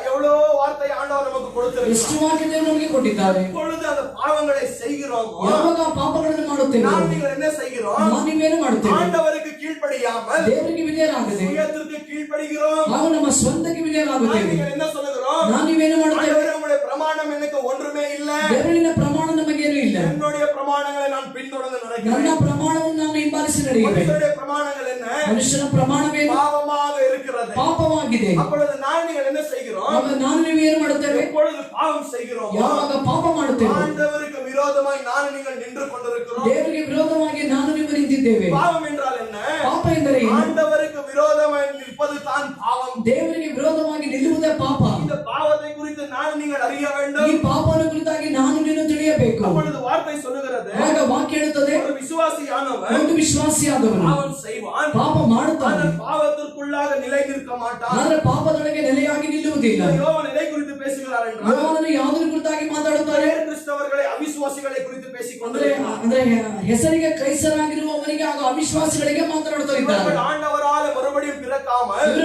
எவ்வளவு வார்த்தை ஆண்டவர் நமக்கு கொடுத்திருக்கிறார். ಎಷ್ಟು ವಾಕ್ಯ ದೇವರು ನಮಗೆ ಕೊಟ್ಟಿದ್ದಾರೆ. இப்பொழுது அந்த பாவங்களை செய்கிறோமோ ಯಾವಾಗ ಆ ಪಾಪಗಳನ್ನು ಮಾಡುತ್ತೇವೆ, நாம் நீங்கள் என்ன செய்கிறோம்? ನಾವು ನೀವೇನು ಮಾಡುತ್ತೇವೆ? ஆண்டவருக்கு கீழ்ப்படியாமல் ದೇವರಿಗೆ ವಿಧೇಯರಾಗದೆ சுயத்திற்கு கீழ்ப்படிகிறோம். ನಾವು ನಮ್ಮ ಸ್ವಂತಕ್ಕೆ நாம் ವಿಧೇಯರಾಗುತ್ತೇವೆ. நீங்கள் என்ன சொல்லுகிறோம்? ನಾವು ನೀವೇನು ಮಾಡುತ್ತೇವೆ? ஆண்டவரே, உம்முடைய பிரமாணம் எனக்கு ஒன்றுமே இல்ல. ದೇವರಿನ ಪ್ರಮಾಣ ನಮಗೇನು ಇಲ್ಲ. என்னுடைய பிரமாணங்களை நான் பின்தொடர்ந்து ನನ್ನ நடக்கிறேன். ಪ್ರಮಾಣವನ್ನು ನಾನು ಹಿಂಬಾಲಿಸಿ ನಡೆಯುವೆ. மனுஷனுடைய பிரமாணங்கள் என்ன? ಮನುಷ್ಯನ ಪ್ರಮಾಣವೇನು? பாவமாக இருக்கிறது. ಪಾಪವಾಗಿದೆ. அப்பொழுது நீங்கள் என்ன செய்கிறோம்? ಆಗ ನಾನು ನೀವೇನು ಮಾಡುತ್ತೇವೆ? எப்பொழுது பாவம் செய்கிறோம், ಯಾವಾಗ ಪಾಪ ಮಾಡುತ್ತೇವೆ, ஆண்டவருக்கு விரோதமாய் நீங்கள் நின்று கொண்டிருக்கிறோம். ದೇವರಿಗೆ ವಿರೋಧವಾಗಿ ನಾನು ನೀವು ನಿಂತಿದ್ದೇವೆ. பாவம் என்றால் என்ன? ಪಾಪ ಎಂದರೆ ಏನು? ஆண்டவருக்கு விரோதமாய் நிற்பது தான் பாவம். ದೇವರಿಗೆ ವಿರೋಧವಾಗಿ ನಿಲ್ಲುವುದೇ ಪಾಪ. இந்த பாவத்தை குறித்து நீங்கள் அறிய ಈ வேண்டும். ಪಾಪವನ್ನು ಕುರಿತಾಗಿ ನಾನು ನೀನು ತಿಳಿಯಬೇಕು. அப்பொழுது வார்த்தை சொல்லுகிறது, ಆಗ ವಾಕ್ಯ ಹೇಳುತ್ತದೆ, ஒரு விசுவாசியானவன் ಒಂದು ವಿಶ್ವಾಸಿಯಾದವನು பாவம் செய்வான், ಪಾಪ ಮಾಡುತ್ತಾನೆ, ஆனால் பாவத்திற்குள்ளாக நிலை நிற்க மாட்டான். ಆದರೆ ಪಾಪದೊಳಗೆ ನೆಲೆಯಾಗಿ ನಿಲ್ಲುವುದಿಲ್ಲ. யோவான் எதை குறித்து பேசுகிறார் என்றால், ಯೋಹಾನನು ಯಾವುದರ ಕುರಿತಾಗಿ ಮಾತಾಡುತ್ತಾರೆ? கிறிஸ்தவர்களை ಅವಿಶ್ವಾಸಿகளை குறித்து பேசிக் ಅಂದ್ರೆ கொண்டிருக்கிறார். ಹೆಸರಿಗೆ ಕ್ರೈಸ್ತರಾಗಿರುವವರಿಗೆ ಹಾಗೂ ಅವಿಶ್ವಾಸಿಗಳಿಗೆ ಮಾತನಾಡುತ್ತಾ ಇದ್ದಾರೆ. இவர்கள் ஆண்டவரால் மறுபடியும் பிறக்காமல்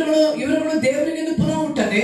ಇವರುಗಳು ದೇವರಿಗೆಂದು ಪುನಃ ಹುಟ್ಟದೆ,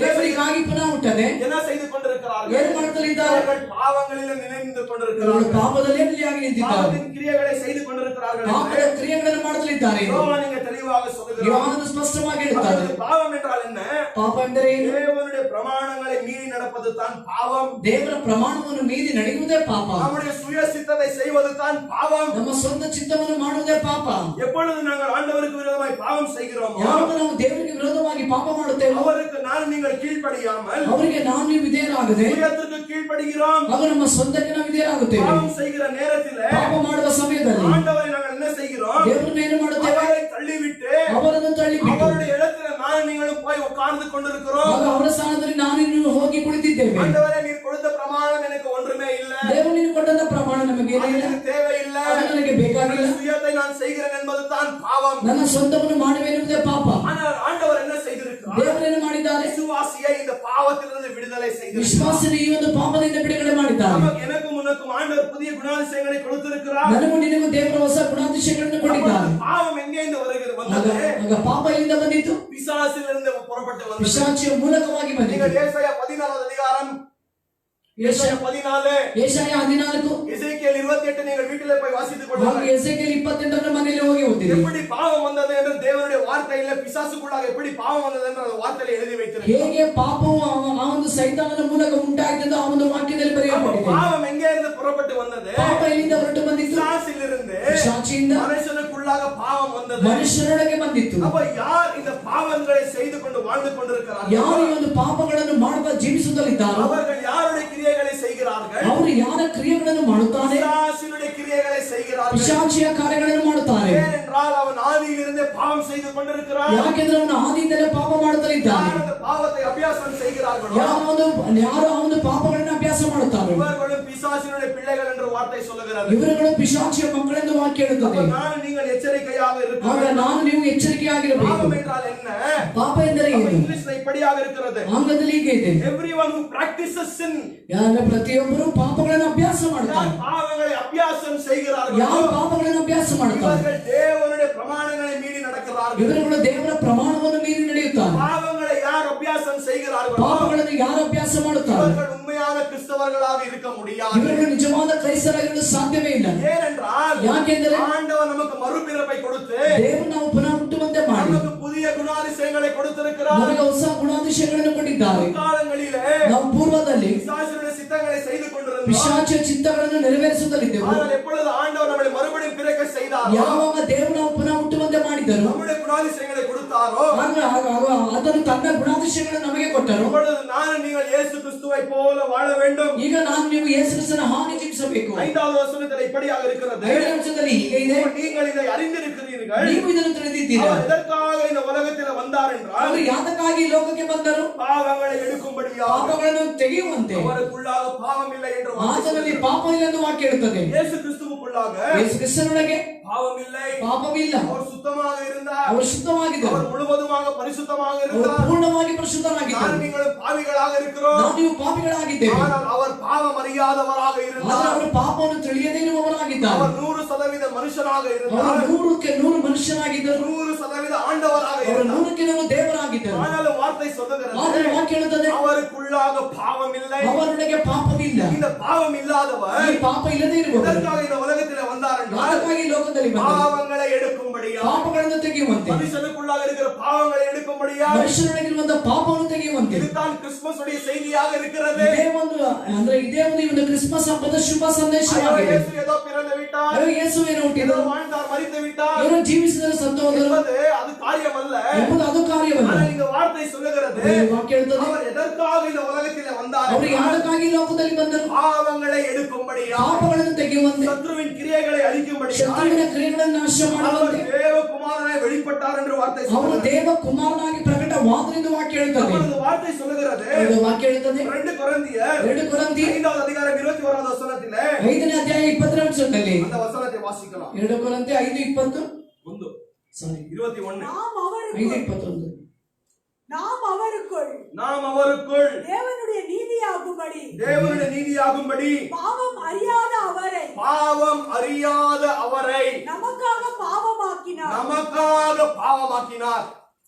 ದೇವರಿಗಾಗಿ ಪುನಃ ಹುಟ್ಟದೆ என்ன செய்து கொண்டிருக்கிறார்கள்? ಏನು ಮಾಡುತ್ತಲಿದ್ದಾರೆ? அவர்கள் பாவங்களில் நினைந்து ಇವರು கொண்டிருக்கிறார்கள். ಪಾಪದಲ್ಲೇ ನೆಲೆಯಾಗಿ ನಿಂತಿದ್ದಾರೆ, பாவத்தின் கிரியைகளை செய்து கொண்டிருக்கிறார்கள். ಪಾಪದ ಕ್ರಿಯೆಗಳನ್ನು ಮಾಡುತ್ತಲಿದ್ದಾರೆ. யோவான் இங்கே தெளிவாக சொல்லுகிறார். ಯೋಹಾನನು ಸ್ಪಷ್ಟವಾಗಿ ಹೇಳುತ್ತಾರೆ, பாவம் என்றால் என்ன? ಪಾಪ ಎಂದರೆ ಏನು? தேவனுடைய பிரமாணங்களை மீறி நடப்பது தான் பாவம். ದೇವರ ಪ್ರಮಾಣವನ್ನು ಮೀರಿ ನಡೆಯುವುದೇ ಪಾಪ. நம்முடைய சுய சித்தத்தை செய்வது தான் பாவம். ನಮ್ಮ ಸ್ವಂತ ಚಿತ್ತವನ್ನು ಮಾಡುವುದೇ ಪಾಪ. எப்பொழுது நாங்கள் ஆண்டவருக்கு விரோதமாய் பாவம் செய்கிறோமோ, ಯಾವಾಗ ನಾವು ದೇವರಿಗೆ ವಿರೋಧವಾಗಿ ಪಾಪ ಮಾಡುತ್ತೇವೆ, அவருக்கு நீங்கள் கீழ்ப்படியாமல் ಅವರಿಗೆ ನಾವು ನೀವು ವಿಧೇಯರಾಗದೆ, சுயத்திற்கு கீழ்ப்படுகிறோம். ಆಗ ನಮ್ಮ ಸ್ವಂತಕ್ಕೆ ನಾವು ವಿಧೇಯರಾಗುತ್ತೇವೆ. பாவம் செய்கிற நேரத்திலே ಪಾಪ ಮಾಡುವ ಸಮಯದಲ್ಲಿ ஆண்டவரை நாங்கள் என்ன செய்கிறோம்? ದೇವರನ್ನು ಏನು ಮಾಡುತ್ತೇವೆ? அவரை தள்ளிவிட்டு ಅವರನ್ನು ತಳ್ಳಿಬಿಟ್ಟು அவருடைய இடத்துல நீங்களும் போய் போய் உட்கார்ந்து கொண்டிருக்கிறோம். ಆಗ ಅವರ ಸ್ಥಾನದಲ್ಲಿ ನಾನು ನೀವು ಹೋಗಿ ಕುಳಿತಿದ್ದೇವೆ. ஆண்டவரே நீர் கொடுத்த பிரமாணம் எனக்கு ஒன்றுமே இல்ல. ದೇವರು ನೀನು ಕೊಟ್ಟಂತ ಪ್ರಮಾಣ ನಮಗೆ ಏನಿಲ್ಲ, எனக்கு தேவையில்லை. ಅದು ನನಗೆ ಬೇಕಾಗಿಲ್ಲ. சுயத்தை நான் செய்கிறேன் என்பது தான் பாவம். ನನ್ನ ಸ್ವಂತವನ್ನು ಮಾಡುವೆನುವುದೇ ಪಾಪ. ஆனால் ஆண்டவர் என்ன செய்திருக்கிறார்? ದೇವರೇನು ಮಾಡಿದ್ದಾರೆ? விசுவாசியை இந்த பாவத்திலிருந்து விடுதலை செய்திருக்கிறார். ವಿಶ್ವಾಸನ ಈ ಒಂದು ಪಾಪದಿಂದ ಬಿಡುಗಡೆ ಮಾಡಿದ್ದಾರೆ. எனக்கும் உனக்கும் ஆண்டவர் புதிய குணாதிசயங்களை கொடுத்திருக்கிறார். ನನಗೂ ನಿನಗೂ ದೇವರ ಹೊಸ ಗುಣಾತಿಶಯಗಳನ್ನು ಕೊಟ್ಟಿದ್ದಾರೆ. பாவம் எங்கேಯಿಂದ வந்தது? ಆಗ ಪಾಪ ಎಲ್ಲಿಂದ ಬಂದಿತು? பிசாசிலிருந்து புறப்பட்டு வந்தது. ಪಿಶಾಚಿಯ ಮೂಲಕವಾಗಿ ಬಂದಿತು. நீங்கள் ஏசாயா 14 அதிகாரம் ஏசாயா 14 ಯೆಶಾಯ 14 எசேக்கியேல் 28 நீங்கள் வீட்டிலே போய் வாசித்துக் ಹಾಗೂ கொள்ளுங்கள். ಎಸೆಕಿಯೇಲ್ 28 ಮನೆಯಲ್ಲಿ ಹೋಗಿ ಓದಿರಿ. எப்படி பாவம் வந்தது என்று தேவனுடைய வார்த்தையில பிசாசுக்குள்ளாக எப்படி பாவம் வந்தது என்று அந்த வார்த்தையில எழுதி வைத்திருக்கிறார். ಹೇಗೆ ಪಾಪವು ಆ ಒಂದು ಸೈತಾನನ ಮೂಲಕ ಉಂಟಾಯಿತು ಎಂದು ಆ ಒಂದು ವಾಕ್ಯದಲ್ಲಿ ಬರೆಯಲ್ಪಟ್ಟಿದೆ. பாவம் எங்கே இருந்து புறப்பட்டு வந்தது? ಪಾಪ ಎಲ್ಲಿಂದ ಹೊರಟು ಬಂದಿತು? பிசாசிலிருந்து ಪಿಶಾಚಿಯಿಂದ மனுஷனுக்குள்ளாக பாவம் வந்தது. ಮನುಷ್ಯರೊಳಗೆ ಬಂದಿತ್ತು. அப்ப யார் இந்த பாவங்களை செய்து கொண்டு வாழ்ந்து கொண்டிருக்கிறார்கள்? ಯಾರು ಈ ಒಂದು ಪಾಪಗಳನ್ನು ಮಾಡುತ್ತಾ ಜೀವಿಸುತ್ತಲಿದ್ದಾರೋ அவர்கள் யாருடைய கிரியைகளை செய்கிறார்கள்? ಅವರು ಯಾರ ಕ್ರಿಯೆಗಳನ್ನು ಮಾಡುತ್ತಾರೆ? பிசாசினுடைய கிரியைகளை செய்கிறார்கள். ಪಿಶಾಚಿಯ ಕಾರ್ಯಗಳನ್ನು ಮಾಡುತ್ತಾರೆ. ஏனென்றால் அவன் ஆதியிலிருந்து பாவம் செய்து கொண்டிருக்கிறான். ಯಾಕೆಂದ್ರೆ ಅವನು ಆದಿಯಿಂದಲೇ ಪಾಪ ಮಾಡುತ್ತಲಿದ್ದಾನೆ. யார் அந்த பாவத்தை அபியாசம் செய்கிறார்களோ ಯಾರು ಆ ಒಂದು ಪಾಪಗಳನ್ನು ಅಭ್ಯಾಸ ಮಾಡುತ್ತಾರೆ இவர்களும் பிசாசினுடைய பிள்ளைகள் என்று வார்த்தை சொல்லுகிறது. ಇವರುಗಳು ಪಿಶಾಚಿಯ ಮಕ್ಕಳೆಂದು ವಾಕ್ಯ ಹೇಳುತ್ತದೆ. நான் நீங்கள் எச்சரிக்கையாக ಆಗ இருக்கணும். ನಾನು ನೀವು ಎಚ್ಚರಿಕೆಯಾಗಿರಬೇಕು. பாவம் என்றால் என்ன? ಪಾಪ ಎಂದರೆ ಏನು? இங்கிலீஷ்ல இப்படியாக இருக்கிறது. ಆಂಗ್ಲದಲ್ಲಿ ಹೀಗೆ ಇದೆ. Everyone who practices sin. ಯಾರು ಪ್ರತಿಯೊಬ್ಬರು ಪಾಪಗಳನ್ನು ಅಭ್ಯಾಸ ಮಾಡುತ್ತಾರೆ. பாவங்களை அபியாசம் செய்கிறார்கள். ಯಾರು ಪಾಪಗಳನ್ನು ಅಭ್ಯಾಸ ಮಾಡುತ್ತಾರೆ இவர்கள் தேவனுடைய பிரமாணங்களை மீறி நடக்கிறார்கள். ಇವರುಗಳು ದೇವರ ಪ್ರಮಾಣವನ್ನು ಮೀರಿ ನಡೆಯುತ್ತಾರೆ. பாவங்களை யார் அபியாசம் செய்கிறார்களோ ಪಾಪಗಳನ್ನು ಯಾರು ಅಭ್ಯಾಸ ಮಾಡುತ್ತಾರೆ இவர்கள் உண்மையான கிறிஸ்தவர்களாக இருக்க முடியாது. ಇವರುಗಳು ನಿಜವಾದ ಕ್ರೈಸ್ತರಾಗಿರಲು ಸಾಧ್ಯವೇ ಇಲ್ಲ. ஏனென்றால் ಯಾಕೆಂದರೆ ஆண்டவர் நமக்கு மறுபிறப்பை கொடுத்து ದೇವರು ನಾವು ಪುನಃ ಹುಟ್ಟುವಂತೆ ಮಾಡಿ நமக்கு புதிய குணாதிசயங்களை கொடுத்திருக்கிறார். ನಮಗೆ ಹೊಸ ಗುಣಾತಿಶಯಗಳನ್ನು ಕೊಟ್ಟಿದ್ದಾರೆ. காலங்களிலே ನಾವು ಪೂರ್ವದಲ್ಲಿ பிசாசுடைய சித்தங்களை செய்து கொண்டிருந்தோம். ಪಿಶಾಚಿಯ ಚಿತ್ತಗಳನ್ನು ನೆರವೇರಿಸುತ್ತಲಿದ್ದೆವು. ஆனால் எப்பொழுது ஆண்டவர் நம்மை மறுபடியும் பிறக்க செய்தாரோ ಯಾವಾಗ ದೇವರು ನಾವು ಪುನಃ ಹುಟ್ಟುವಂತೆ ಮಾಡಿದರು நம்முடைய குணாதிசயங்களை கொடுத்தாரோ ಅದನ್ನು ತನ್ನ ಗುಣಾತಿಶಯಗಳನ್ನು ನಮಗೆ ಕೊಟ್ಟರು. அப்பொழுது நான் நீங்கள் இயேசு கிறிஸ்துவை போல வாழ வேண்டும். ಈಗ ನಾನು ನೀವು ಯೇಸು ಕ್ರಿಸ್ತನ ಹಾಗೆ ಜೀವಿಸಬೇಕು. 5வது வசனத்தில் இப்படியாக இருக்கிறது. 5ನೇ ವಚನದಲ್ಲಿ ಹೀಗೆ ಇದೆ. நீங்கள் இதை அறிந்திருக்கிறீர்கள். ನೀವು ಇದನ್ನು ತಿಳಿದಿದ್ದೀರಾ. அவர் எதற்காக இந்த உலகத்தில் வந்தார் என்றால் ಅವರು ಯಾತಕ್ಕಾಗಿ ಲೋಕಕ್ಕೆ ಬಂದರು? பாவங்களை எடுக்கும்படியாக. ಪಾಪಗಳನ್ನು ತೆಗೆಯುವಂತೆ. அவருக்குள்ளாக பாவம் இல்லை என்று ಆತನಲ್ಲಿ ಪಾಪ ಇಲ್ಲ ಎಂದು ವಾಕ್ಯ ಹೇಳುತ್ತದೆ. இயேசு கிறிஸ்துவுக்குள்ளாக ಯೇಸು ಕ್ರಿಸ್ತನೊಳಗೆ பாவம் இல்லை. ಪಾಪವಿಲ್ಲ. அவர் சுத்தமாக இருந்தார். ಅವರು ಶುದ್ಧವಾಗಿದ್ದರು. அவர் முழுவதுமாக பரிசுத்தமாக ಅವರು இருந்தார். ಪೂರ್ಣವಾಗಿ ಪರಿಶುದ್ಧರಾಗಿದ್ದರು. நான் நீங்களும் பாவிகளாக இருக்கிறோம். ನಾವು ನೀವು ಪಾಪಿಗಳಾಗಿದ್ದೇವೆ. ஆனால் அவர் பாவம் அறியாதவராக ಆದರೆ இருந்தார். ಅವರು ಪಾಪವನ್ನು ತಿಳಿಯದೇ ಇರುವವರಾಗಿದ್ದಾರೆ. அவர் 100% மனுஷனாக ಅವರು இருந்தார். 100ಕ್ಕೆ 100 ಮನುಷ್ಯರಾಗಿದ್ದರು. 100% ஆண்டவராக ಅವರು இருந்தார். 100ಕ್ಕೆ 100 ದೇವರಾಗಿದ್ದರು. ஆனாலும் வார்த்தை சொல்லுகிறது ಆದರೆ ವಾಕ್ಯ ಹೇಳುತ್ತದೆ அவருக்குள்ளாக பாவம் இல்லை. ಅವರೊಳಗೆ ಪಾಪವಿಲ್ಲ. இந்த பாவம் இல்லாதவர் ಈ ಪಾಪ ಇಲ್ಲದೆ ಇರುವವರು எதற்காக இந்த உலகத்தில் வந்தார் என்றால் ಯಾತಕ್ಕಾಗಿ ಲೋಕದಲ್ಲಿ ಬಂದರು? பாவங்களை எடுக்கும்படியா. ಪಾಪಗಳನ್ನು ತೆಗೆಯುವಂತೆ. மனுஷனுக்குள்ளாக இருக்கிற பாவங்களை எடுக்கும்படியா. ಮನುಷ್ಯರೊಳಗಿರುವಂತಹ ಪಾಪವನ್ನು ತೆಗೆಯುವಂತೆ. இதுதான் கிறிஸ்துமஸ் உடைய செய்தியாக இருக்கிறது. ಇದೇ ಒಂದು ಅಂದ್ರೆ ಇದೇ ಒಂದು ಕ್ರಿಸ್ಮಸ್ ಹಬ್ಬದ ಶುಭ ಸಂದೇಶವಾಗಿದೆ. இயேசು ஏதோ பிறந்து விட்டார். ಅಯ್ಯೋ ಯೇಸು ಏನು ஏதோ ಹುಟ್ಟಿದರು, வாழ்ந்தார், மரித்து விட்டார் ಏನೋ ಜೀವಿಸಿದರು, ಸತ್ತು ಹೋದರು என்பது அது காரியமல்ல. ಎಂಬುದು ಅದು ಕಾರ್ಯವಲ್ಲ. ஆனால் இந்த வார்த்தை சொல்லுகிறது ವಾಕ್ಯ ಹೇಳುತ್ತದೆ அவர் எதற்காக இந்த உலகத்தில் வந்தார் ಅವರು என்றால் ಯಾತಕ್ಕಾಗಿ ಲೋಕದಲ್ಲಿ ಬಂದರು? பாவங்களை எடுக்கும்படியா. ಪಾಪಗಳನ್ನು ತೆಗೆಯುವಂತೆ, சத்ருவின் கிரியைகளை அழிக்கும்படியா. ಶತ್ರುವಿನ ಕ್ರಿಯೆಗಳನ್ನು ನಾಶ அவர் ಮಾಡುವಂತೆ. தேவகுமாரனாய் வெளிப்பட்டார் என்று வார்த்தை ಅವರು சொல்லுகிறது. ದೇವ ಕುಮಾರನಾಗಿ ಪ್ರಕಟವಾದರೆಂದು ವಾಕ್ಯ ಹೇಳುತ್ತದೆ. அப்பொழுது வார்த்தை சொல்லுகிறது ಇದು ವಾಕ್ಯ ಹೇಳುತ್ತದೆ 2 கொரிந்தியர் 2 ಕೊರಿಂಥಿ 5வது அதிகாரம் 21வது வசனத்திலே 5ನೇ ಅಧ್ಯಾಯ 20ನೇ ವಚನದಲ್ಲಿ அந்த வசனத்தை வாசிக்கலாம். 2 ಕೊರಿಂಥಿ 5:20 1 ಸಾರಿ 21 5:21 நாம் அவருக்குள் தேவனுடைய நீதியாகும்படி பாவம் அறியாத அவரை நமக்காக பாவமாக்கினார்.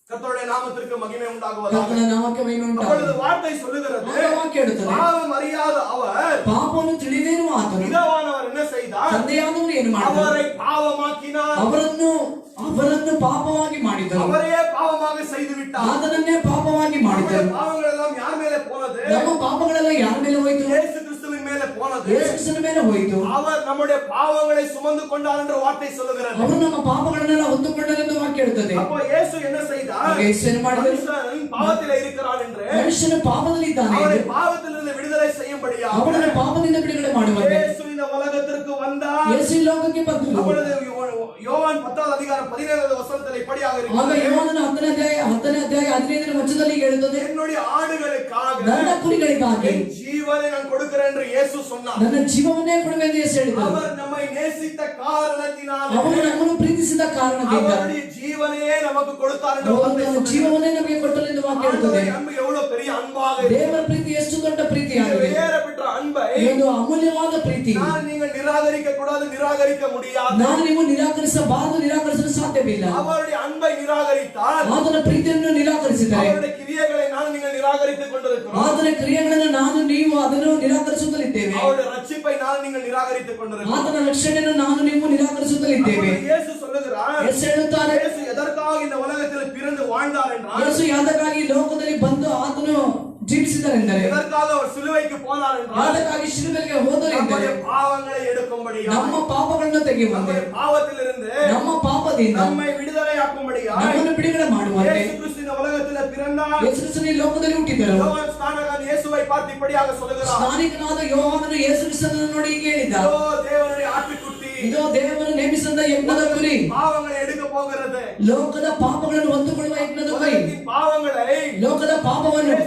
கர்த்தருடைய நாமத்திற்கு மகிமை உண்டாகுவதாக. ಕರ್ತನ ನಾಮಕ್ಕೆ ಮಹಿಮೆ அப்பொழுது ಉಂಟಾಗಲಿ. வார்த்தை சொல்லுகிறது ವಾಕ್ಯ ಹೇಳುತ್ತದೆ பாவம் அறியாத அவர் ಪಾಪವನ್ನು ತಿಳಿದೇನು ಆತನು பிதாவானவர் என்ன செய்தார்? ತಂದೆಯಾದವರು ಏನು ಮಾಡಿದರು? அவரை பாவமாக்கினார். ಅವರನ್ನು ಪಾಪವಾಗಿ ಮಾಡಿದರು. அவரையே பாவமாக செய்து விட்டார். ಆತನನ್ನೇ ಪಾಪವಾಗಿ ಮಾಡಿದರು. நம்முடைய பாவங்கள் எல்லாம் யார் மேலே போனது? ನಮ್ಮ ಪಾಪಗಳೆಲ್ಲ ಯಾರ ಮೇಲೆ ಹೋಯಿತು? இயேசு கிறிஸ்துவின் மேலே போனது. ಯೇಸು ಕ್ರಿಸ್ತನ ಮೇಲೆ ಹೋಯಿತು. அவர் நம்முடைய பாவங்களை சுமந்து கொண்டார் என்ற வார்த்தை சொல்லுகிறது. ಅವರು ನಮ್ಮ ಪಾಪಗಳನ್ನೆಲ್ಲ ಹೊತ್ತುಕೊಂಡರೆಂದು ವಾಕ್ಯ ಹೇಳುತ್ತದೆ. அப்போ இயேசு என்ன செய்தார்? ಯೇಸು ಏನು ಮಾಡಿದರು? மனுஷன் பாவத்திலே இருக்கிறான் என்று ಮನುಷ್ಯನು ಪಾಪದಲ್ಲಿದ್ದಾನೆ அவரை ಎಂದು பாவத்திலிருந்து விடுதலை செய்யும்படியாக ಅವನನ್ನು ಪಾಪದಿಂದ ಬಿಡುಗಡೆ ಮಾಡುವಂತೆ இயேசு இந்த உலகத்திற்கு வந்தார். ಯೇಸು ಈ ಲೋಕಕ್ಕೆ ಬಂದರು. அப்பொழுது யோவான் 10வது அதிகாரம் 17வது வசனத்தில் இப்படியாக ಆಗ இருக்கிறது. ಯೋಹಾನನ 10ನೇ ಅಧ್ಯಾಯ 15ನೇ ವಚನದಲ್ಲಿ ಹೇಳುತ್ತದೆ, என்னுடைய ஆடுகளுக்காக ನನ್ನ ಕುರಿಗಳಿಗಾಗಿ என் ஜீவனை நான் கொடுக்கிறேன் என்று இயேசு சொன்னார். ನನ್ನ ಜೀವವನ್ನೇ ಕೊಡುವೆ ಎಂದು ಯೇಸು ಹೇಳಿದರು. அவர் நம்மை நேசித்த காரணத்தினாலே ಅವರು ನಮ್ಮನ್ನು ಪ್ರೀತಿಸಿದ ಕಾರಣದಿಂದ அவருடைய ஜீவனையே நமக்கு கொடுத்தார் என்று ಅವರು வார்த்தை ತನ್ನ சொல்லுகிறது. ಜೀವವನ್ನೇ ನಮಗೆ ಕೊಟ್ಟರು ಎಂದು ವಾಕ್ಯ ಹೇಳುತ್ತದೆ. ஆண்டவருடைய அன்பு எவ்வளவு பெரிய அன்பாக இருக்கிறது. ದೇವರ ಪ್ರೀತಿ ಎಷ್ಟು ದೊಡ್ಡ ಪ್ರೀತಿಯಾಗಿದೆ. வேற பெற்ற அன்பை ಒಂದು ಅಮೂಲ್ಯವಾದ ಪ್ರೀತಿ. நான் நீங்கள் நிராகரிக்க கூடாது, நிராகரிக்க முடியாது. ನಾನು ನೀವು ನಿರಾಕರಿಸಬಾರದು, ನಿರಾಕರಿಸಲು ಸಾಧ್ಯವಿಲ್ಲ. அவருடைய அன்பை நிராகரித்தால் ಆತನ ಪ್ರೀತಿಯನ್ನು ನಿರಾಕರಿಸಿದರೆ அவருடைய கிரியைகளை நான் நீங்கள் நிராகரித்துக் கொண்டிருக்கிறோம். ಆತನ ಕ್ರಿಯೆಗಳನ್ನು ನಾನು ನೀವು ಅದನ್ನು ನಿರಾಕರಿಸುತ್ತಲಿದ್ದೇವೆ. அவருடைய ரட்சிப்பை நான் நீங்கள் நிராகரித்துக் கொண்டிருக்கிறோம். ಆತನ ರಕ್ಷಣೆಯನ್ನು ನಾನು ನೀವು ನಿರಾಕರಿಸುತ್ತಲಿದ್ದೇವೆ. இயேசு சொல்லுகிறார், ಯೇಸು ಹೇಳುತ್ತಾರೆ, இயேசு எதற்காக இந்த உலகத்தில் பிறந்து வாழ்ந்தார் என்றால், ಯೇಸು ಯಾತಕ್ಕಾಗಿ ಲೋಕದಲ್ಲಿ ಬಂದು ಆತನು ಜೀವಿಸಿದರೆಂದರೆ, எதற்காக அவர் சிலுவைக்கு போனார் என்றால், ಯಾತಕ್ಕಾಗಿ ಶಿಲುಬೆಗೆ ಹೋದರೆಂದರೆ நம்முடைய பாவங்களை எடுக்கும்படியாக, ನಮ್ಮ ಪಾಪಗಳನ್ನು ತೆಗೆಯುವಂತೆ, நம்முடைய பாவத்திலிருந்து ನಮ್ಮ ಪಾಪದಿಂದ நம்மை விடுதலையாக்கும்படியாக ನಮ್ಮನ್ನು ಬಿಡುಗಡೆ ಮಾಡುವಂತೆ இயேசு கிறிஸ்து இந்த உலகத்தில் பிறந்தார். ಯೇಸು ಕ್ರಿಸ್ತನು ಈ ಲೋಕದಲ್ಲಿ ಹುಟ್ಟಿದರು. யோவான் ஸ்நானகன் இயேசுவை பார்த்து இப்படியாக சொல்லுகிறார், ಸ್ನಾನಿಕನಾದ ಯೋಹಾನನು ಯೇಸು ಕ್ರಿಸ್ತನನ್ನು ನೋಡಿ ಹೀಗೆ ಹೇಳಿದ, இதோ தேவனுடைய ஆட்டுக்குட்டி, ಇದೋ ದೇವರು ನೇಮಿಸಿದ ಯಜ್ಞದ ಕುರಿ, பாவங்களை எடுக்க போகிறது. ಲೋಕದ ಪಾಪಗಳನ್ನು ಹೊತ್ತುಕೊಳ್ಳುವ ಯಜ್ಞದ ಕುರಿ, உலகத்தின் பாவங்களை ಲೋಕದ ಪಾಪವನ್ನು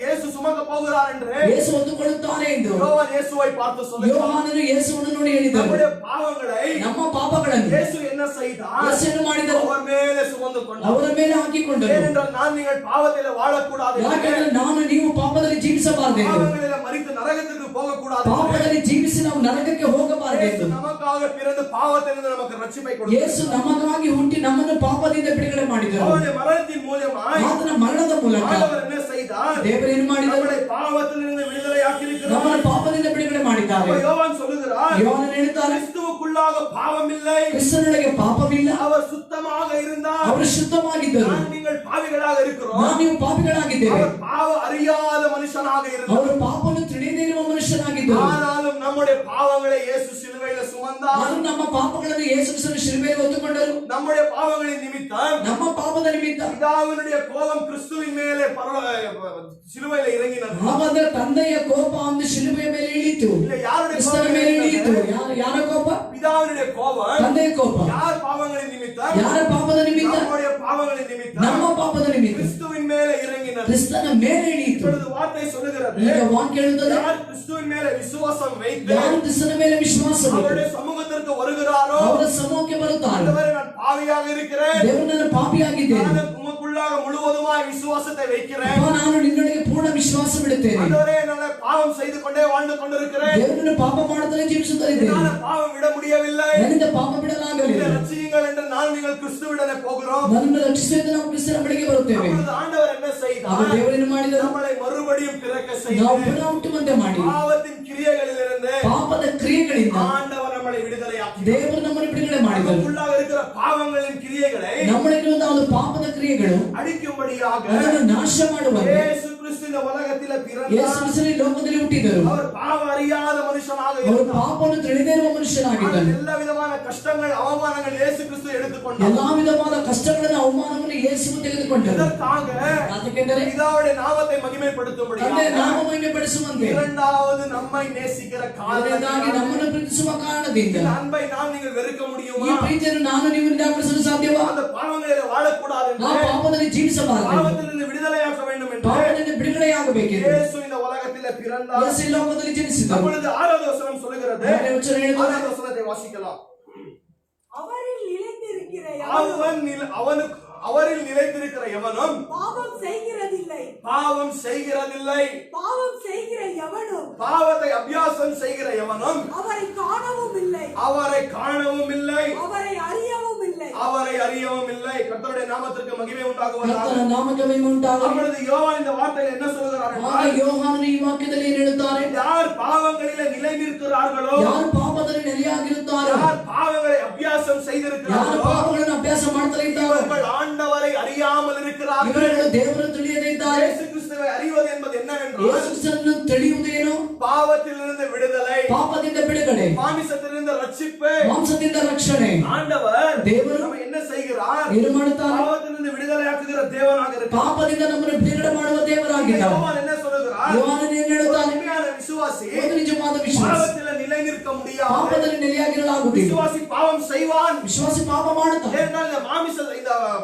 இயேசு சுமக்க போகிறார் என்று ಯೇಸು ಹೊತ್ತುಕೊಳ್ಳುತ್ತಾನೆ ಎಂದು யோவான் இயேசுவை பார்த்து சொல்லுகிறார். ಯೋಹಾನನು ಯೇಸುವನ್ನು ನೋಡಿ ಹೇಳಿದರು. நம்முடைய பாவங்களை ನಮ್ಮ ಪಾಪಗಳನ್ನು இயேசு என்ன செய்தார்? ಯೇಸು ಏನು ಮಾಡಿದರು? அவர் மேலே சுமந்து கொண்டார். ಅವರ ಮೇಲೆ ಹಾಕಿಕೊಂಡರು. ஏனென்றால் நான் நீங்கள் பாவத்தில் வாழக்கூடாது, ಯಾಕೆಂದರೆ ನಾನು ನೀವು ಪಾಪದಲ್ಲಿ ಜೀವಿಸಬಾರದೆಂದು, பாவங்களில் மரித்து நரகத்துக்கு போகக்கூடாது, ಪಾಪದಲ್ಲಿ ಜೀವಿಸಿ ನಾವು ನರಕಕ್ಕೆ ಹೋಗಬಾರದೆಂದು, இயேசு நமக்காக பிறந்து பாவத்திலிருந்து நமக்கு ரட்சிப்பை கொடுத்தார். ಯೇಸು ನಮಗಾಗಿ ಹುಟ್ಟಿ ನಮ್ಮನ್ನು ಪಾಪದಿಂದ ಬಿಡುಗಡೆ ಮಾಡಿದರು. அவருடைய மரணத்தின் மூலமாய் ಆತನ ಮರಣದ ಮೂಲಕ ஆண்டவர் என்ன செய்தார்? ದೇವರು ಏನು ಮಾಡಿದರು? நம்மை பாவத்திலிருந்து விடுதலையாக்கி இருக்கிறார். ನಮ್ಮನ್ನು ಪಾಪದಿಂದ ಬಿಡುಗಡೆ ಮಾಡಿದ್ದಾರೆ. யோவான் சொல்லுகிறார், ಯೋಹಾನನು ಹೇಳುತ್ತಾರೆ, கிறிஸ்துவுக்குள்ளாக பாவம் இல்லை, ಕ್ರಿಸ್ತನೊಳಗೆ ಪಾಪವಿಲ್ಲ, அவர் சுத்தமாக இருந்தார். ಅವರು ಶುದ್ಧವಾಗಿದ್ದರು. நீங்கள் பாவிகளாக இருக்கிறோம், ನಾವು ನೀವು ಪಾಪಿಗಳಾಗಿದ್ದೇವೆ. அவர் பாவ அறியாத மனுஷனாக இருந்தார். ಅವರು ಪಾಪವನ್ನು ತಿಳಿಯದೇ ಇರುವ ಮನುಷ್ಯನಾಗಿದ್ದರು. ஆனாலும் நம்முடைய பாவங்களை இயேசு சிலுவையில் சுமந்தார். ಆದರೂ ನಮ್ಮ ಪಾಪಗಳನ್ನು ಯೇಸು ಕ್ರಿಸ್ತನು ಶಿಲುಬೆಯಲ್ಲಿ ಹೊತ್ತುಕೊಂಡರು. நம்முடைய பாவங்களின் நிமித்தம் ನಮ್ಮ ಪಾಪದ ನಿಮಿತ್ತ பிதாவினுடைய கோபம் கிறிஸ்துவின் மேலே சிலுவையில் இறங்கினது. ಹಾಗಾದರೆ ತಂದೆಯ ಕೋಪ ಒಂದು ಶಿಲುಬೆಯ ಮೇಲೆ ಇಳಿಯಿತು, இல்ல யாருடைய ಕ್ರಿಸ್ತನ கோபம் ಮೇಲೆ ಇಳಿಯಿತು. இறங்கினது? ಯಾರ ಕೋಪ? பிதாவினுடைய கோபம் ತಂದೆಯ ಕೋಪ. யார் பாவங்களின் நிமித்தம்? ಯಾರ ಪಾಪದ ನಿಮಿತ್ತ? நம்முடைய பாவங்களின் நிமித்தம் ನಮ್ಮ ಪಾಪದ ನಿಮಿತ್ತ கிறிஸ்துவின் மேலே இறங்கினது. ಕ್ರಿಸ್ತನ ಮೇಲೆ ಇಳಿಯಿತು. இப்பொழுது வார்த்தை சொல்லுகிறது, ಈಗ ವಾಕ್ಯ ಹೇಳುತ್ತದೆ, யார் கிறிஸ்துவின் மேலே விசுவாசம் வைத்து ಯಾರು ಕ್ರಿಸ್ತನ ಮೇಲೆ ವಿಶ್ವಾಸ அவருடைய சமூகத்திற்கு வருகிறாரோ, ಅವರ ಸಮೂಹಕ್ಕೆ ಬರುತ್ತಾರೆ. ஆண்டவரே நான் பாவியாக இருக்கிறேன், ದೇವರು ನನ್ನ ಪಾಪಿಯಾಗಿದ್ದೇನೆ, நான் உமக்குள்ளாக முழுவதுமாய் விசுவாசத்தை வைக்கிறேன், ಅಪ್ಪ, ನಾನು ನಿನ್ನೊಳಗೆ ಪೂರ್ಣ ವಿಶ್ವಾಸ ಬಿಡುತ್ತೇನೆ. ஆண்டவரே நான் பாவம் செய்து கொண்டே வாழ்ந்து கொண்டிருக்கிறேன், ದೇವರನ್ನು ಪಾಪ ಮಾಡುತ್ತಲೇ ಜೀವಿಸುತ್ತಲಿದ್ದೇನೆ, என்னால் பாவம் விட முடியவில்லை, ನನ್ನಿಂದ ಪಾಪ ಬಿಡಲಾಗಲಿಲ್ಲ. என்னை ரட்சியுங்கள் என்று நான் நீங்கள் கிறிஸ்துவிடனே போகிறோம். ನನ್ನನ್ನು ರಕ್ಷಿಸುವಂತೆ ನಾವು ಕ್ರಿಸ್ತನ ಬಳಿಗೆ ಬರುತ್ತೇವೆ. அப்பொழுது ஆண்டவர் என்ன ಆಗ செய்தார்? ದೇವರೇನು ಮಾಡಿದರು? நம்மளை மறுபடியும் பிறக்க ನಾವು செய்து ಪುನಃ ಹುಟ್ಟುವಂತೆ ಮಾಡಿ பாவத்தின் கிரியைகளிலிருந்து ಪಾಪದ ಕ್ರಿಯೆಗಳಿಂದ ஆண்டவர் நம்மளை விடுதலையாக்கி ದೇವರು ನಮ್ಮನ್ನು ಬಿಡುಗಡೆ ಮಾಡಿದರು. நமக்குள்ளாக இருக்கிற பாவங்களின் கிரியைகளை ನಮ್ಮೊಳಗಿರುವಂತಹ ಒಂದು ಪಾಪದ ಕ್ರಿಯೆಗಳು அழிக்கும்படியாக ಅದನ್ನು ನಾಶ ಮಾಡುವಂತೆ இயேசு கிறிஸ்து இந்த உலகத்தில் ಯೇಸು பிறந்தார். ಕ್ರಿಸ್ತನು ಈ ಲೋಕದಲ್ಲಿ ಹುಟ್ಟಿದರು. அவர் பாவ அறியாத மனுஷனாக ಅವರು இருந்தார். ಪಾಪವನ್ನು ತಿಳಿದೇ ಇರುವ ಮನುಷ್ಯನಾಗಿದ್ದನು. எல்லா விதமான கஷ்டங்கள் அவமானங்கள் இயேசு கிறிஸ்து எடுத்துக்கொண்டார். ಎಲ್ಲಾ ವಿಧವಾದ ಕಷ್ಟಗಳನ್ನು ಅವಮಾನವನ್ನು ಯೇಸು ತೆಗೆದುಕೊಂಡರು. இதற்காக ಅದಕ್ಕೆಂದರೆ பிதாவுடைய நாமத்தை ತಂದೆ மகிமைப்படுத்தும்படியாக ನಾಮ ಮಹಿಮೆಪಡಿಸುವಂತೆ, இரண்டாவது நம்மை நேசிக்கிற ಎರಡನೇದಾಗಿ காரணம் ನಮ್ಮನ್ನು ಪ್ರೀತಿಸುವ ಕಾರಣದಿಂದ இந்த அன்பை நாம் நீங்கள் வெறுக்க ಈ முடியுமா? ಪ್ರೀತಿಯನ್ನು ನಾನು ನೀವು ನಿರಾಕರಿಸಲು ಸಾಧ್ಯವಾ? அந்த பாவங்களில் வாழக்கூடாது ಆ என்று, ಪಾಪದಲ್ಲಿ ಜೀವಿಸಬಾರದು, பாவத்திலிருந்து விடுதலையாக்க வேண்டும் என்று ಪಾಪದಿಂದ ಬಿಡುಗಡೆಯಾಗಬೇಕೆಂದು இயேசு இந்த உலகத்தில் பிறந்தார். ಯೇಸು ಈ ಲೋಕದಲ್ಲಿ ಜನಿಸಿದರು. அப்பொழுது 6வது வசனம் சொல்லுகிறது. ಆರನೇ ವಚನ ಹೇಳುತ್ತದೆ, 6வது வசனத்தை வாசிக்கலாம். அவரில் நிலைத்திருக்கிற அவரில் நிலைத்திருக்கிற எவனும் பாவம் செய்கிறதில்லை, பாவம் செய்கிறதில்லை, பாவம் செய்கிற எவனும் பாவத்தை அபியாசம் செய்கிற எவனும் அவரை காணவும் இல்லை, அவரை காணவும் இல்லை, அவரை அறியவும் இல்லை. அவரை அறியவும் இல்லை. கர்த்தருடைய நாமத்திற்கு மகிமை உண்டாகுவதாக. ಕರ್ತನ ನಾಮಕ್ಕೆ ಮಹಿಮೆ ಉಂಟಾಗಲಿ. அப்பொழுது யோவான் இந்த வார்த்தையில் என்ன சொல்கிறார் ಆಗ என்றால், ಯೋಹಾನನು ಈ ವಾಕ್ಯದಲ್ಲಿ ಏನು ಹೇಳುತ್ತಾರೆ? யார் பாவங்களிலே நிலை நிற்கிறார்களோ, ಯಾರು ಪಾಪದಲ್ಲಿ ನೆಲೆಯಾಗಿರುತ್ತಾರೋ, யார் பாவங்களை அபியாசம் ಯಾರು செய்திருக்கிறார்களோ, ಪಾಪಗಳನ್ನು ಅಭ್ಯಾಸ ಮಾಡ್ತಾ ಇದ್ದಾರೋ, இவர்கள் ஆண்டவரை அறியாமல் இருக்கிறார்கள். ಇವರುಗಳು ದೇವರನ್ನು ತಿಳಿಯದೇ ಇದ್ದಾರೆ. இயேசு கிறிஸ்துவை அறிவது என்பது என்னவென்றால், ಯೇಸು ಕ್ರಿಸ್ತನನ್ನು ತಿಳಿಯುವುದೇನು? பாவத்திலிருந்து விடுதலை, ಪಾಪದಿಂದ ಬಿಡುಗಡೆ, மாமிசத்திலிருந்து ரட்சிப்பு. ಮಾಂಸದಿಂದ ರಕ್ಷಣೆ. ஆண்டவர் ದೇವರು நம்ம என்ன செய்கிறார்? ಏನು ಮಾಡುತ್ತಾರೆ? பாவத்திலிருந்து விடுதலையாக்குகிற தேவனாக இருக்கிறார். ಪಾಪದಿಂದ ನಮ್ಮನ್ನು ಬಿಡುಗಡೆ ಮಾಡುವ ದೇವರಾಗಿದ್ದಾರೆ. யோவான் என்ன சொல்லுகிறார்? சொல்லுகிறார் ಯೋಹಾನನು ಏನು ಹೇಳುತ್ತಾನೆ? உண்மையான விசுவாசி ಒಂದು ನಿಜವಾದ ವಿಶ್ವಾಸ பாவத்தில் நிலை நிற்க முடியாது. ಪಾಪದಲ್ಲಿ ನೆಲೆಯಾಗಿರಲಾಗುವುದಿಲ್ಲ. விசுவாசி பாவம் செய்வான். ವಿಶ್ವಾಸಿ ಪಾಪ ಮಾಡುತ್ತಾನೆ. ஏனென்றால் இந்த மாமிச இந்த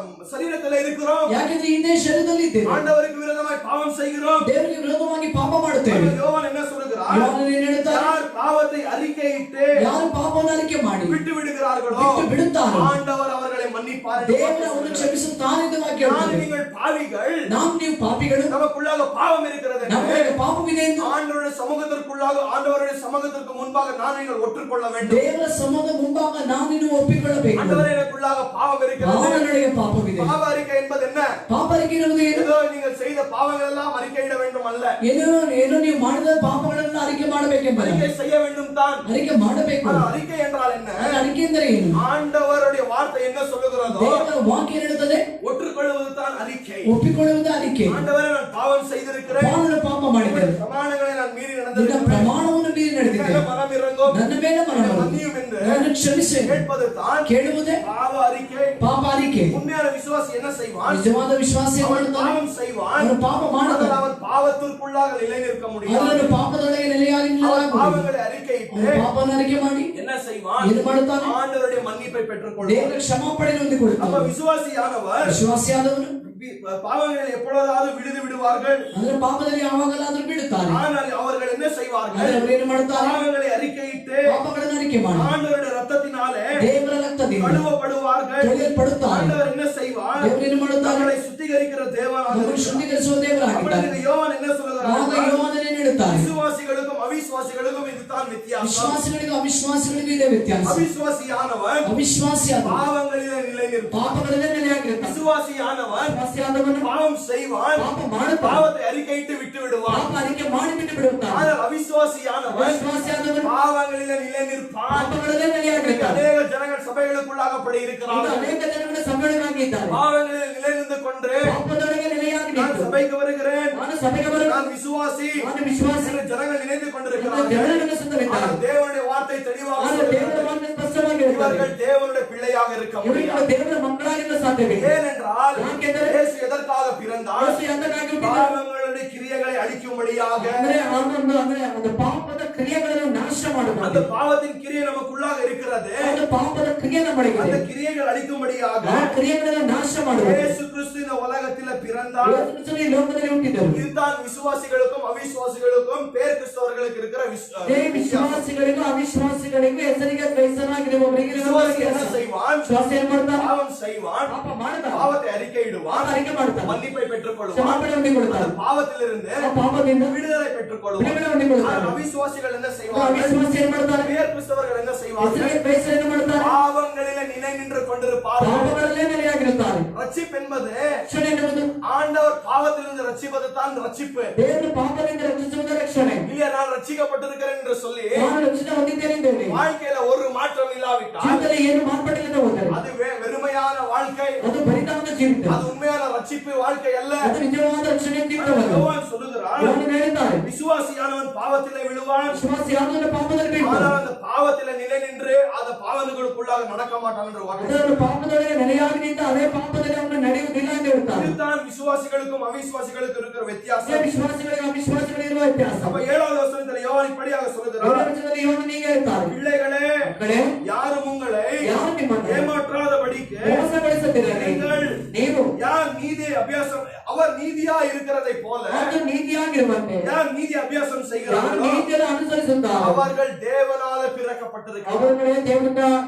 சரீரத்தில் இருக்கிறோம். ಯಾಕೆಂದ್ರೆ ಇದೇ ಶರೀರದಲ್ಲಿ ಇದ್ದೇವೆ. ஆண்டவருக்கு விரோதமாய் பாவம் செய்கிறோம். ದೇವರಿಗೆ ವಿರೋಧವಾಗಿ ಪಾಪ ಮಾಡುತ್ತೇವೆ. யோவான் என்ன சொல்லுகிறார்? ಯೋಹಾನನು ಏನು ಹೇಳುತ್ತಾನೆ? யார் பாவத்தை அறிக்கையிட்டு ಯಾರು ಪಾಪವನ್ನು ಅರಿಕೆ ಮಾಡಿ விட்டு விடுகிறார்களோ ಬಿಟ್ಟು ಬಿಡುತ್ತಾರೋ ஆண்டவர் அவர்களை மன்னிப்பார். ದೇವರು ಅವರನ್ನು ಕ್ಷಮಿಸುತ್ತಾನೆ ಎಂದು ವಾಕ್ಯ ಹೇಳುತ್ತದೆ. நீங்கள் பாவிகள், ನಾವು ನೀವು ಪಾಪಿಗಳು, நமக்குள்ளாக பாவம் இருக்கிறது. ನಮ್ಮೊಳಗೆ ಪಾಪವಿದೆ ಎಂದು ஆண்டவருடைய சமூகத்திற்குள்ளாக ஆண்டவருடைய சமூகத்திற்கு முன்பாக நான் நீங்கள் ஒற்றுக்கொள்ள வேண்டும். ದೇವರ ಸಮ್ಮುಖದ ಮುಂಭಾಗ ನಾನು ನೀನು ಒಪ್ಪಿಕೊಳ್ಳಬೇಕು. ஆண்டவரே எனக்குள்ளாக பாவம் இருக்கிறது. ನನಗೆ ಪಾಪವಿದೆ. பாவ அறிக்கை என்பது என்ன? ಪಾಪ ಅರಿಕೆ ಎನ್ನುವುದು ಏನು? ஏதோ நீங்கள் செய்த பாவங்கள் எல்லாம் அறிக்கையிட வேண்டும் அல்ல. ಏನೋ ನೀವು ಮಾಡಿದ ಪಾಪಗಳನ್ನು ಅರಿಕೆ ಮಾಡಬೇಕೆಂಬುದು. அறிக்கை செய்ய வேண்டும் தான். ಅರಿಕೆ ಮಾಡಬೇಕು. அறிக்கை என்றால் என்ன? ಅರಿಕೆ ಎಂದರೆ ಏನು? ஆண்டவருடைய வார்த்தை என்ன சொல்லுகிறதோ ದೇವರ ವಾಕ್ಯ ಹೇಳುತ್ತದೆ ஒற்றுக்கொள்வது தான் அறிக்கை. ಒಪ್ಪಿಕೊಳ್ಳುವುದು ಅರಿಕೆ. ஆண்டவரே நான் பாவம் செய்திருக்கிறேன். ನಾನು ಪಾಪ ಮಾಡಿದ್ದೇನೆ. பிரமாணங்களை நான் மீறி ನಿನ್ನ நடந்திருக்கிறேன். ಪ್ರಮಾಣವನ್ನು ಮೀರಿ ನಡೆದಿದ್ದೇನೆ. மனம் இறங்கும். ನನ್ನ ಮೇಲೆ ಮನವನ್ನು மன்னியும் என்று ನಾನು ಕ್ಷಮಿಸು கேட்பது தான் ಕೇಳುವುದೇ பாவ அறிக்கை. ಪಾಪ ಅರಿಕೆ. உண்மையான விசுவாசி என்ன செய்வான்? ನಿಜವಾದ ವಿಶ್ವಾಸಿ ಏನು அவன் ಮಾಡುತ್ತಾನೆ? பாவம் செய்வான். ಅವನು ಪಾಪ ಮಾಡುತ್ತಾನೆ. ஆனால் அவன் பாவத்திற்குள்ளாக நிலை நிற்க முடியாது. ಅವನು ಪಾಪದೊಳಗೆ ನೆಲೆಯಾಗಿ அவன் ನಿಲ್ಲಲಾಗುವುದಿಲ್ಲ. பாவங்களை அறிக்கையிட்டு ಅವನು ಪಾಪವನ್ನು ಅರಿಕೆ ಮಾಡಿ என்ன செய்வான்? ಏನು ಮಾಡುತ್ತಾನೆ? ஆண்டவருடைய மன்னிப்பை பெற்றுக்கொள்வான். ದೇವರ ಕ್ಷಮಾಪಣೆಯನ್ನು அப்ப ಹೊಂದಿಕೊಳ್ಳುತ್ತಾನೆ. விசுவாசியானவர் ವಿಶ್ವಾಸಿಯಾದವನು பாவங்களை எப்பொழுதாவது விடுது விடுவார்கள். ಅಂದ್ರೆ ಪಾಪದಲ್ಲಿ ಯಾವಾಗಲಾದ್ರೂ ಬಿಡುತ್ತಾರೆ. ஆனால் அவர்கள் என்ன செய்வார்கள்? ಆದರೆ ಅವರು ಏನು ಮಾಡುತ್ತಾರೆ? பாவங்களை அறிக்கையிட்டு ಪಾಪಗಳನ್ನು ಅರಿಕೆ ಮಾಡಿ ஆண்டவருடைய ரத்தத்தினாலே ದೇವರ ರಕ್ತದಿಂದ கழுவப்படுவார்கள். ತೊಳೆಯಲ್ಪಡುತ್ತಾರೆ. ஆண்டவர் என்ன செய்வார்? ದೇವರು ಏನು ಮಾಡುತ್ತಾರೆ? நம்மளை சுத்திகரிக்கிற தேவனாக ನಮ್ಮನ್ನು இருக்கிறார். ಶುದ್ಧೀಕರಿಸುವ ದೇವರಾಗಿದ್ದಾರೆ. அப்பொழுது யோவான் என்ன ಆಗ சொல்லுகிறார்? ಯೋಹಾನನು ಏನು ಹೇಳುತ್ತಾರೆ? விசுவாசிகளுக்கும் அவிசுவாசிகளுக்கும் இதுதான் வித்தியாசம். ವಿಶ್ವಾಸಿಗಳಿಗೂ ಅವಿಶ್ವಾಸಿಗಳಿಗೂ ಇದೆ ವ್ಯತ್ಯಾಸ. அவிசுவாசியானவன் ಅವಿಶ್ವಾಸಿಯಾದ பாவங்களிலே நிலை நிற்பான். ಪಾಪಗಳಲ್ಲೇ ನೆಲೆಯಾಗಿರುತ್ತಾನೆ. விசுவாசியானவன் ವಿಶ್ವಾಸಿಯಾದವನು பாவம் செய்வான். ಪಾಪ ಮಾಡುತ್ತಾನೆ. பாவத்தை அறிக்கையிட்டு விட்டு விடுவான். ಪಾಪ ಅರಿಕೆ ಮಾಡಿ ಬಿಟ್ಟು ಬಿಡುತ್ತಾನೆ. ஆனால் அவிசுவாசியானவன் ವಿಶ್ವಾಸಿಯಾದವನು பாவங்களிலே நிலை நிற்பான். ಪಾಪಗಳಲ್ಲೇ ನೆಲೆಯಾಗಿರುತ್ತಾನೆ. அநேக ஜனங்கள் சபைகளுக்குள்ளாக அப்படி ಈಗ இருக்கிறார்கள். ಅನೇಕ ಜನಗಳ ಸಭೆಗಳಾಗಿದ್ದಾರೆ. பாவங்களிலே நிலை நின்று கொண்டு ಪಾಪದೊಳಗೆ ನೆಲೆಯಾಗಿ நான் ನಿಂತು சபைக்கு வருகிறேன், ನಾನು ಸಭೆಗೆ ಬರಲು நான் விசுவாசி ನಾನು ವಿಶ್ವಾಸಿ என்று ஜனங்கள் நினைத்துக் ನನ್ನ கொண்டிருக்கிறார்கள். ಜನರನ್ನು ಸುತ್ತಲಿದ್ದಾರೆ. ஆனால் தேவனுடைய வார்த்தை தெளிவாக ಆದರೆ ದೇವರ சொல்லுகிறது. ವಾಕ್ಯ ಸ್ಪಷ್ಟವಾಗಿ ಹೇಳುತ್ತದೆ. இவர்கள் தேவனுடைய பிள்ளையாக இருக்க ಇವರು முடியாது. ದೇವರ ಮಕ್ಕಳಾಗಿರಲು ಸಾಧ್ಯವಿಲ್ಲ. ஏனென்றால் ಯಾಕೆಂದರೆ இயேசு எதற்காக பிறந்தார்? ಯೇಸು ಎಂದಕ್ಕಾಗಿ ಹುಟ್ಟಿದ? பாவங்களுடைய கிரியைகளை அழிக்கும்படியாக. ಅಂದ್ರೆ ಒಂದು ಪಾಪದ ಕ್ರಿಯೆಗಳನ್ನು ನಾಶ அந்த ಮಾಡುವುದು. பாவத்தின் கிரியை நமக்குள்ளாக இருக்கிறது. ಒಂದು ಪಾಪದ ಕ್ರಿಯೆ ನಮ್ಮೊಳಗಿದೆ. அந்த கிரியைகள் அழிக்கும்படியாக ಆ ಕ್ರಿಯೆಗಳನ್ನು ನಾಶ ಮಾಡುವುದು. இயேசு கிறிஸ்து இந்த உலகத்தில் பிறந்தார். ಯೇಸು ಕ್ರಿಸ್ತನು ಈ ಲೋಕದಲ್ಲಿ ಹುಟ್ಟಿದರು. இதுதான் விசுவாசிகளுக்கும் அவிசுவாசிகளுக்கும் பேர் கிறிஸ்தவர்களுக்கு இருக்கிற ಅದೇ ವಿಶ್ವಾಸಿಗಳಿಗೂ ಅವಿಶ್ವಾಸಿಗಳಿಗೂ ಹೆಸರಿಗೆ ಕ್ರೈಸ್ತನಾಗಿರುವವರಿಗೆ ಇರುವ விசுவாசி என்ன ವ್ಯತ್ಯಾಸ. செய்வான்? ವಿಶ್ವಾಸಿ ಏನ್ ಮಾಡ್ತಾನೆ? பாவம் செய்வான். ಪಾಪ ಮಾಡ್ತಾನೆ. பாவத்தை அறிக்கையிடுவான். ಪಾಪ ಅರಿಕೆ ಮಾಡ್ತಾನೆ. மன்னிப்பை பெற்றுக் கொள்வான். ಕ್ಷಮಾಪಣೆ ಹೊಂದಿಕೊಳ್ಳುತ್ತಾನೆ. அந்த பாவத்திலிருந்து ಆ ಪಾಪದಿಂದ விடுதலை பெற்றுக் கொள்வான். ಬಿಡುಗಡೆ ಹೊಂದಿಕೊಳ್ಳುತ್ತಾನೆ. ஆனால் அவிசுவாசிகள் என்ன செய்வார்கள்? ಅವಿಶ್ವಾಸಿ ಏನ್ ಮಾಡ್ತಾರೆ? பேர் கிறிஸ்தவர்கள் என்ன செய்வார்கள்? ಹೆಸರಿಗೆ ಕ್ರೈಸ್ತರು ಏನ್ ಮಾಡ್ತಾರೆ? பாவங்களிலே நிலை நின்று கொண்டிருப்பார்கள். ಪಾಪಗಳಲ್ಲೇ ನೆಲೆಯಾಗಿರುತ್ತಾರೆ. ரட்சிப்பு என்பது ರಕ್ಷಣೆ ಎನ್ನುವುದು ஆண்டவர் பாவத்திலிருந்து ரட்சிப்பது தான் ரட்சிப்பு. ದೇವರು ಪಾಪದಿಂದ ರಕ್ಷಿಸುವುದು ರಕ್ಷಣೆ. இல்லையா, நான் ரட்சிக்கப்பட்டிருக்கிறேன் என்று சொல்லி ನಾನು ರಕ್ಷಣೆ ಹೊಂದಿದ್ದೇನೆ ಎಂದೇನೆ. வாழ்க்கையில ஒரு மாற்றம் இல்லாவிட்டால் ಜೀವಿತದಲ್ಲಿ ಏನು ಮಾರ್ಪಟ್ಟಿಲ್ಲದೆ ಹೋದರೆ அது வெறுமையான வாழ்க்கை. ಅದು ಬರಿದಾದ ಜೀವಿತ. அது உண்மையான ரட்சிப்பு வாழ்க்கை அல்ல. ಅದು ನಿಜವಾದ ರಕ್ಷಣೆ ಜೀವಿತವಲ್ಲ. யோவான் சொல்லுகிறார், ಯೋಹಾನನು ಹೇಳಿದ್ದಾರೆ, விசுவாசியானவன் பாவத்திலே விழுவான். ವಿಶ್ವಾಸಿಯಾದವನು ಪಾಪದಲ್ಲಿ ಬೀಳ್ತಾನೆ. ஆனால் அந்த பாவத்திலே நிலை நின்று அந்த பாவங்களுக்குள்ளாக நடக்க மாட்டான் என்று வாக்கு. ಅದನ್ನು ಪಾಪದೊಳಗೆ ನೆಲೆಯಾಗಿ ನಿಂತ ಅದೇ ಪಾಪದಲ್ಲಿ ಅವನು ನಡೆಯುವುದಿಲ್ಲ ಎಂದು ಹೇಳ್ತಾನೆ. இதுதான் விசுவாசிகளுக்கும் அவிசுவாசிகளுக்கும் இருக்கிற ಅದೇ வித்தியாசம். ವಿಶ್ವಾಸಿಗಳಿಗೆ ಅವಿಶ್ವಾಸಿಗಳಿಗೆ ಇರುವ ವ್ಯತ್ಯಾಸ. அப்ப 7வது வசனத்தில் யோவான் இப்படியாக சொல்லுகிறார், ಏಳನೇ ವಚನದಲ್ಲಿ ಯೋಹಾನನು ಹೀಗೆ ಹೇಳ್ತಾರೆ, பிள்ளைகளே, ಮಕ್ಕಳೇ, யாரும் உங்களை ಯಾರು ನಿಮ್ಮನ್ನು ஏமாற்றாதபடிக்கு ಮೋಸಗೊಳಿಸದಿರಲಿ. ನೀವು யார் நீதி அபியாசம் அவர் நீதியா இருக்கிறதை போல ಅದು ನೀತಿಯಾಗಿರುವಂತೆ யார் நீதி அபியாசம் ಯಾರು செய்கிறார்களோ ನೀತಿಯನ್ನು ಅನುಸರಿಸುತ್ತಾರೆ அவர்கள் தேவனால பிறக்கப்பட்டிருக்கிறார்கள். ಅವರುಗಳೇ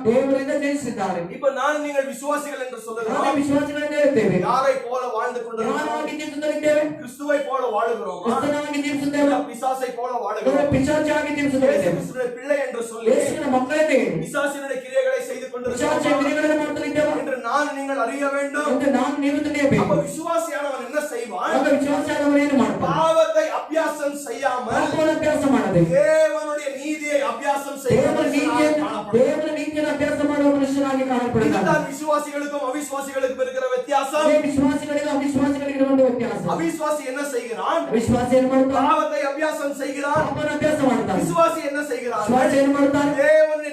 ದೇವರಿಂದ ಜನಿಸಿದ್ದಾರೆ. இப்ப நான் நீங்கள் விசுவாசிகள் என்று ನಾವೇ சொல்லுகிறோம். ವಿಶ್ವಾಸಗಳನ್ನು ಹೇಳ್ತೇವೆ. யாரை போல வாழ்ந்து கொண்டிருக்கிறோம்? ಯಾರಾಗಿ ಜೀವಿಸುತ್ತಲಿದ್ದೇವೆ? கிறிஸ்துவை போல வாழுகிறோமா? ಕ್ರಿಸ್ತನಾಗಿ ಜೀವಿಸುತ್ತೇವೆ. இல்ல பிசாசை போல ಅಥವಾ வாழுகிறோம்? ಪಿಶಾಚಿಯಾಗಿ இயேசு ಜೀವಿಸುತ್ತೇವೆ. கிறிஸ்துவின் பிள்ளை என்று சொல்லி ಯೇಸುವಿನ ಮಕ್ಕಳೇ பிசாசினுடைய கிரியைகளை செய்து ಪಿಶಾಚಿಯ கொண்டிருக்கிறோம் ಕ್ರಿಯೆಗಳನ್ನು ಮಾಡುತ್ತಲಿದ್ದೇವೆ என்று நான் நீங்கள் அறிய வேண்டும். ಎಂದು ನಾನು ನೀವು ತಿಳಿಯಬೇಕು. அப்ப விசுவாசியானவன் என்ன செய்வான்? ಆಗ ವಿಶ್ವಾಸಿಯಾದವರು ಏನು ಮಾಡ್ತಾರೆ? பாவத்தை அபியாசம் செய்யாமல் ಪಾಪವನ್ನು ಅಭ್ಯಾಸ ಮಾಡದೆ தேவனுடைய நீதியை அபியாசம் செய்கிறவன் ದೇವರ ನೀತಿಯನ್ನು ಅಭ್ಯಾಸ ಮಾಡುವ ಮನುಷ್ಯನಾಗಿ ಕಾಣப்படுತ್ತಾನೆ. இதுதான் விசுவாசிகளுக்கும் அவிசுவாசிகளுக்கும் இருக்கிற வித்தியாசம். ಅದೇ ವಿಶ್ವಾಸಿಗಳಿಗೆ ಅವಿಶ್ವಾಸಿಗಳಿಗೆ ಇರುವ ವ್ಯತ್ಯಾಸ. அவிசுவாசி என்ன செய்கிறான்? ವಿಶ್ವಾಸಿ ಏನು ಮಾಡ್ತಾನೆ? பாவத்தை அபியாசம் செய்கிறான். ಪಾಪವನ್ನು ಅಭ್ಯಾಸ ಮಾಡ್ತಾನೆ. விசுவாசி என்ன செய்கிறான்? ವಿಶ್ವಾಸಿ ಏನು ಮಾಡ್ತಾನೆ? தேவனுடைய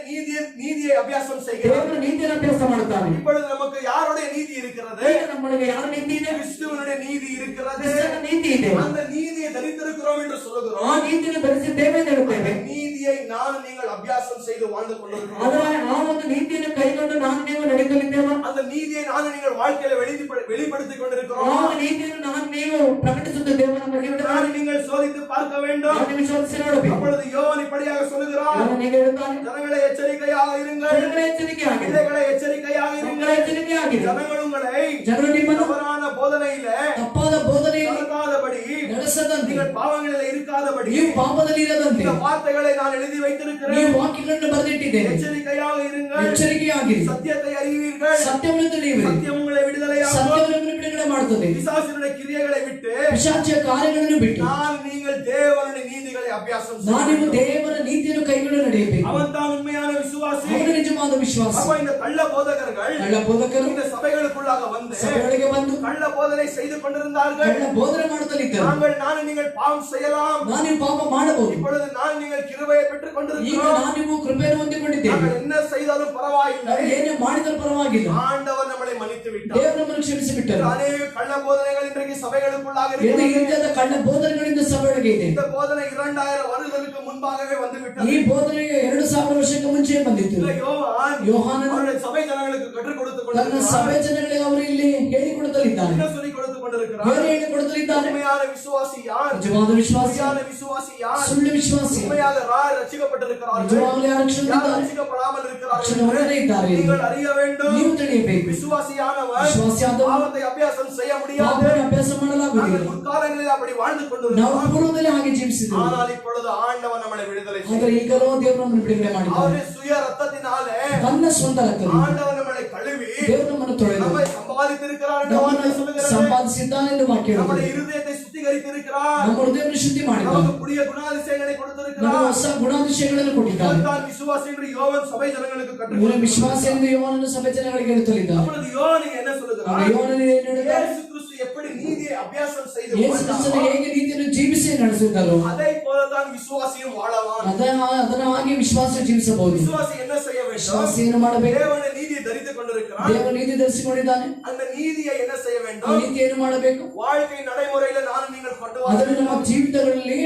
நீதியை நீதியை அபியாசம் செய்கிறார். ದೇವರ ನೀತಿಯನ್ನು ಅಭ್ಯಾಸ ಮಾಡುತ್ತಾನೆ. இப்பொழுது நமக்கு யாருடைய நீதி இருக்கிறது? ಈಗ ನಮಗೆ ಯಾರ ನೀತಿ ಇದೆ? கிறிஸ்துவனுடைய நீதி இருக்கிறது. ಕ್ರಿಸ್ತನ ನೀತಿ ಇದೆ. அந்த நீதியை தரித்திருக்கிறோம் என்று ಆ சொல்லுகிறோம். ನೀತಿಯನ್ನು ಧರಿಸಿದ್ದೇವೆ ಎಂದು ಹೇಳುತ್ತೇವೆ. நீதியை நான் நீங்கள் அபியாசம் செய்து வாழ்ந்து கொண்டிருக்கிறோம். ಆದರೆ ಆ ಒಂದು ನೀತಿಯನ್ನು ಕೈಗೊಂಡು ನಾನು ನೀವು ನಡೆಯಲಿದ್ದೇವೆ. அந்த நீதியை நான் நீங்கள் வாழ்க்கையில வெளிப்படுத்திக் கொண்டிருக்கிறோம். ಆ ನೀತಿಯನ್ನು ನಾನು ನೀವು ಪ್ರಕಟಿಸುತ್ತಿದ್ದೇವೆ. நான் நீங்கள் சோதித்து பார்க்க வேண்டும். ನೀವು ಶೋಧಿಸಿ ನೋಡಬೇಕು. அப்பொழுது யோவான் இப்படியாக சொல்லுகிறார், ಅವನಿಗೆ ಹೇಳುತ್ತಾನೆ, ஜனங்களே எச்சரிக்கையாக இருங்கள், ಜನಗಳೇ ಎಚ್ಚರಿಕೆಯಾಗಿರಿ, பிள்ளைகளே எச்சரிக்கையாக இருங்கள். ಮಕ್ಕಳೇ ಎಚ್ಚರಿಕೆಯಾಗಿರಿ. ஜனங்கள் உங்களை ಜನರು ನಿಮ್ಮನ್ನು தவறான போதனையிலே ತಪ್ಪಾದ ಬೋಧನೆಯಲ್ಲಿ நடக்காதபடி, ನಡೆಸದಂತೆ, நீங்கள் பாவங்களில் இருக்காதபடி ನೀವು ಪಾಪದಲ್ಲಿ ಇರದಂತೆ இந்த வார்த்தைகளை நான் எழுதி வைத்திருக்கிறேன். ನೀವು ವಾಕ್ಯಗಳನ್ನು ಬರೆದಿಟ್ಟಿದ್ದೇನೆ. எச்சரிக்கையாக இருங்கள், ಎಚ್ಚರಿಕೆಯಾಗಿರಿ, சத்தியத்தை அறிவீர்கள், ಸತ್ಯವನ್ನು ತಿಳಿಯಿರಿ, சத்தியம் உங்களை விடுதலையாகும். ಸತ್ಯವನ್ನು ಬಿಡುಗಡೆ ಮಾಡುತ್ತದೆ. பிசாசினுடைய கிரியைகளை விட்டு ಪಿಶಾಚಿಯ ಕಾರ್ಯಗಳನ್ನು ಬಿಟ್ಟು நான் நீங்கள் தேவனுடைய நீதிகளை அபியாசம் ನಾವು செய்ய வேண்டும். ದೇವರ ನೀತಿಯನ್ನು ಕೈಗೊಂಡು ನಡೆಯಬೇಕು. அவன் தான் உண்மையான விசுவாசி. ಅವನು ನಿಜವಾದ ವಿಶ್ವಾಸ. அப்ப இந்த கள்ள போதகர்கள் ಕಳ್ಳ ಬೋಧಕರು இந்த சபைகளுக்குள்ளாக வந்து ಸಭೆಯೊಳಗೆ ಬಂದು கள்ள போதனை செய்து கொண்டிருந்தார்கள். ಕಳ್ಳ ಬೋಧನೆ ಮಾಡುತ್ತಲಿದ್ದರು. நான் நீங்கள் பாவம் செய்யலாம், ನಾನು ನೀವು ಪಾಪ ಮಾಡಬಹುದು, இப்பொழுது நான் நீங்கள் கிருபையை பெற்றுக் ಈಗ கொண்டிருக்கிறோம், ನಾನು ನೀವು ಕೃಪೆಯನ್ನು ಹೊಂದಿಕೊಂಡಿದ್ದೇವೆ, நாங்கள் என்ன செய்தாலும் பரவாயில்லை, ನಾವು ಏನೇ ಮಾಡಿದರೂ ಪರವಾಗಿಲ್ಲ, ஆண்டவர் நம்மளை மன்னித்து விட்டார். ದೇವರು ನಮ್ಮನ್ನು ಕ್ಷಮಿಸಿಬಿಟ್ಟರು. அநேக கள்ள போதனைகள் இன்றைக்கு சபைகளுக்குள்ளாக ಇದು ಈ இருக்கிறது. ರೀತಿಯಾದ ಕಳ್ಳ ಬೋಧನೆಗಳಿಂದ ಸಭೆಯೊಳಗೆ ಇದೆ. இந்த போதனை 2000 வருடங்களுக்கு முன்பாகவே வந்து விட்டது. ಈ ಬೋಧನೆಗೆ 2000 ವರ್ಷಕ್ಕೆ ಮುಂಚೆ ಬಂದಿತ್ತು. ಯೋಹಾನನು அவருடைய சபை ஜனங்களுக்கு கற்றுக் கொடுத்துக் ತನ್ನ கொண்டிருக்கிறார். ಸಭೆ ಜನಗಳಿಗೆ ಅವರು ಇಲ್ಲಿ ಹೇಳಿಕೊಡುತ್ತಲಿದ್ದಾನೆ. என்ன சொல்லிக் கொடுத்துக் கொண்டிருக்கிறார்? ಏನು ಹೇಳಿಕೊಡುತ್ತಲಿದ್ದಾನೆ? உண்மையான விசுவாசி யார்? ನಿಜವಾದ ವಿಶ್ವಾಸಿ, உண்மையான விசுவாசி யார்? ಸುಳ್ಳು ವಿಶ್ವಾಸಿ, உண்மையாக யார் ரட்சிக்கப்பட்டிருக்கிறார்கள்? ನಿಜವಾಗಲೇ ಯಾರು யார் ರಕ್ಷಿಸಲ್ಪಟ್ಟಿದ್ದಾರೆ, ரட்சிக்கப்படாமல் இருக்கிறார்கள்? ರಕ್ಷಣೆ ಹೊಂದದೇ ಇದ್ದಾರೆ. நீங்கள் அறிய வேண்டும். ನೀವು ತಿಳಿಯಬೇಕು. விசுவாசியானவர் ವಿಶ್ವಾಸಿಯಾದವನು பாவத்தை அபியாசம் செய்ய முடியாது. ಪಾಪವನ್ನು ಅಭ್ಯಾಸ ಮಾಡಲಾಗುವುದಿಲ್ಲ. நாங்கள் முற்காலங்களில் அப்படி வாழ்ந்து ನಾವು கொண்டிருக்கிறோம். ಪೂರ್ವದಲ್ಲಿ ಹಾಗೆ ಜೀವಿಸಿದೆವು. ஆனால் இப்பொழுது ஆண்டவர் நம்மளை விடுதலை ಆದರೆ செய்தார். ಈಗಲೂ ದೇವರು ನಮ್ಮನ್ನು ಬಿಡುಗಡೆ ಮಾಡಿದ್ದಾನೆ. அவருடைய சுய ரத்தத்தினாலே ತನ್ನ ಸ್ವಂತ ರಕ್ತದಿಂದ ஆண்டவர் நம்மளை கழுவி ದೇವರು ನಮ್ಮನ್ನು ತೊಳೆದು நம்மை சம்பாதித்திருக்கிறார் என்று வார்த்தை ನಮ್ಮನ್ನು சொல்லுகிறது. ಸಂಪಾದಿಸಿದ್ದಾನೆ ಎಂದು ವಾಕ್ಯ நம்முடைய ಹೇಳುತ್ತದೆ. இருதயத்தை சுத்திகரித்திருக்கிறார். ನಮ್ಮ ಹೃದಯವನ್ನು ಶುದ್ಧಿ ಮಾಡಿದ್ದಾನೆ. நமக்கு புதிய குணாதிசயங்களை ನಮಗೆ கொடுத்திருக்கிறார். ಹೊಸ ಗುಣಾತಿಶಯಗಳನ್ನು ಕೊಟ್ಟಿದ್ದಾನೆ. இவர்தான் விசுவாசி என்று யோவான் சபை ஜனங்களுக்கு கற்றுக் ಇವನು கொடுத்தார். ವಿಶ್ವಾಸ ಎಂದು ಯೋಹಾನನು ಸಭೆ ಜನಗಳಿಗೆ ಹೇಳುತ್ತಲಿದ್ದಾನೆ. அப்பொழுது யோவான் என்ன ಆಗ சொல்லுகிறார்? ಯೋಹಾನನು ಏನು ಹೇಳುತ್ತಾನೆ? இயேசு கிறிஸ்து எப்படி நீதியை அபியாசம் செய்து ಯೇಸು ಕ್ರಿಸ್ತನು வாழ்ந்தாரோ, ಹೇಗೆ ನೀತಿಯನ್ನು ಜೀವಿಸಿ ನಡೆಸಿದ್ದಾರೋ அதை போலதான் விசுவாசியும் வாழலாம். ಅದನ್ನು ಹಾಗೆ ವಿಶ್ವಾಸ ಜೀವಿಸಬಹುದು. விசுவாசி என்ன செய்ய வேண்டும்? ವಿಶ್ವಾಸ ಏನು ಮಾಡಬೇಕು? தேவனுடைய நீதியை தரித்துக் கொண்டிருக்கிறார். ದೇವರ ನೀತಿ ಧರಿಸಿಕೊಂಡಿದ್ದಾನೆ. அந்த நீதியை என்ன செய்ய ಆ வேண்டும்? ನೀತಿ ಏನು ಮಾಡಬೇಕು? வாழ்க்கை நடைமுறையில ನಾನು நீங்கள் கொண்டு வர ಅದನ್ನು ನಮ್ಮ வேண்டும். ಜೀವಿತಗಳಲ್ಲಿ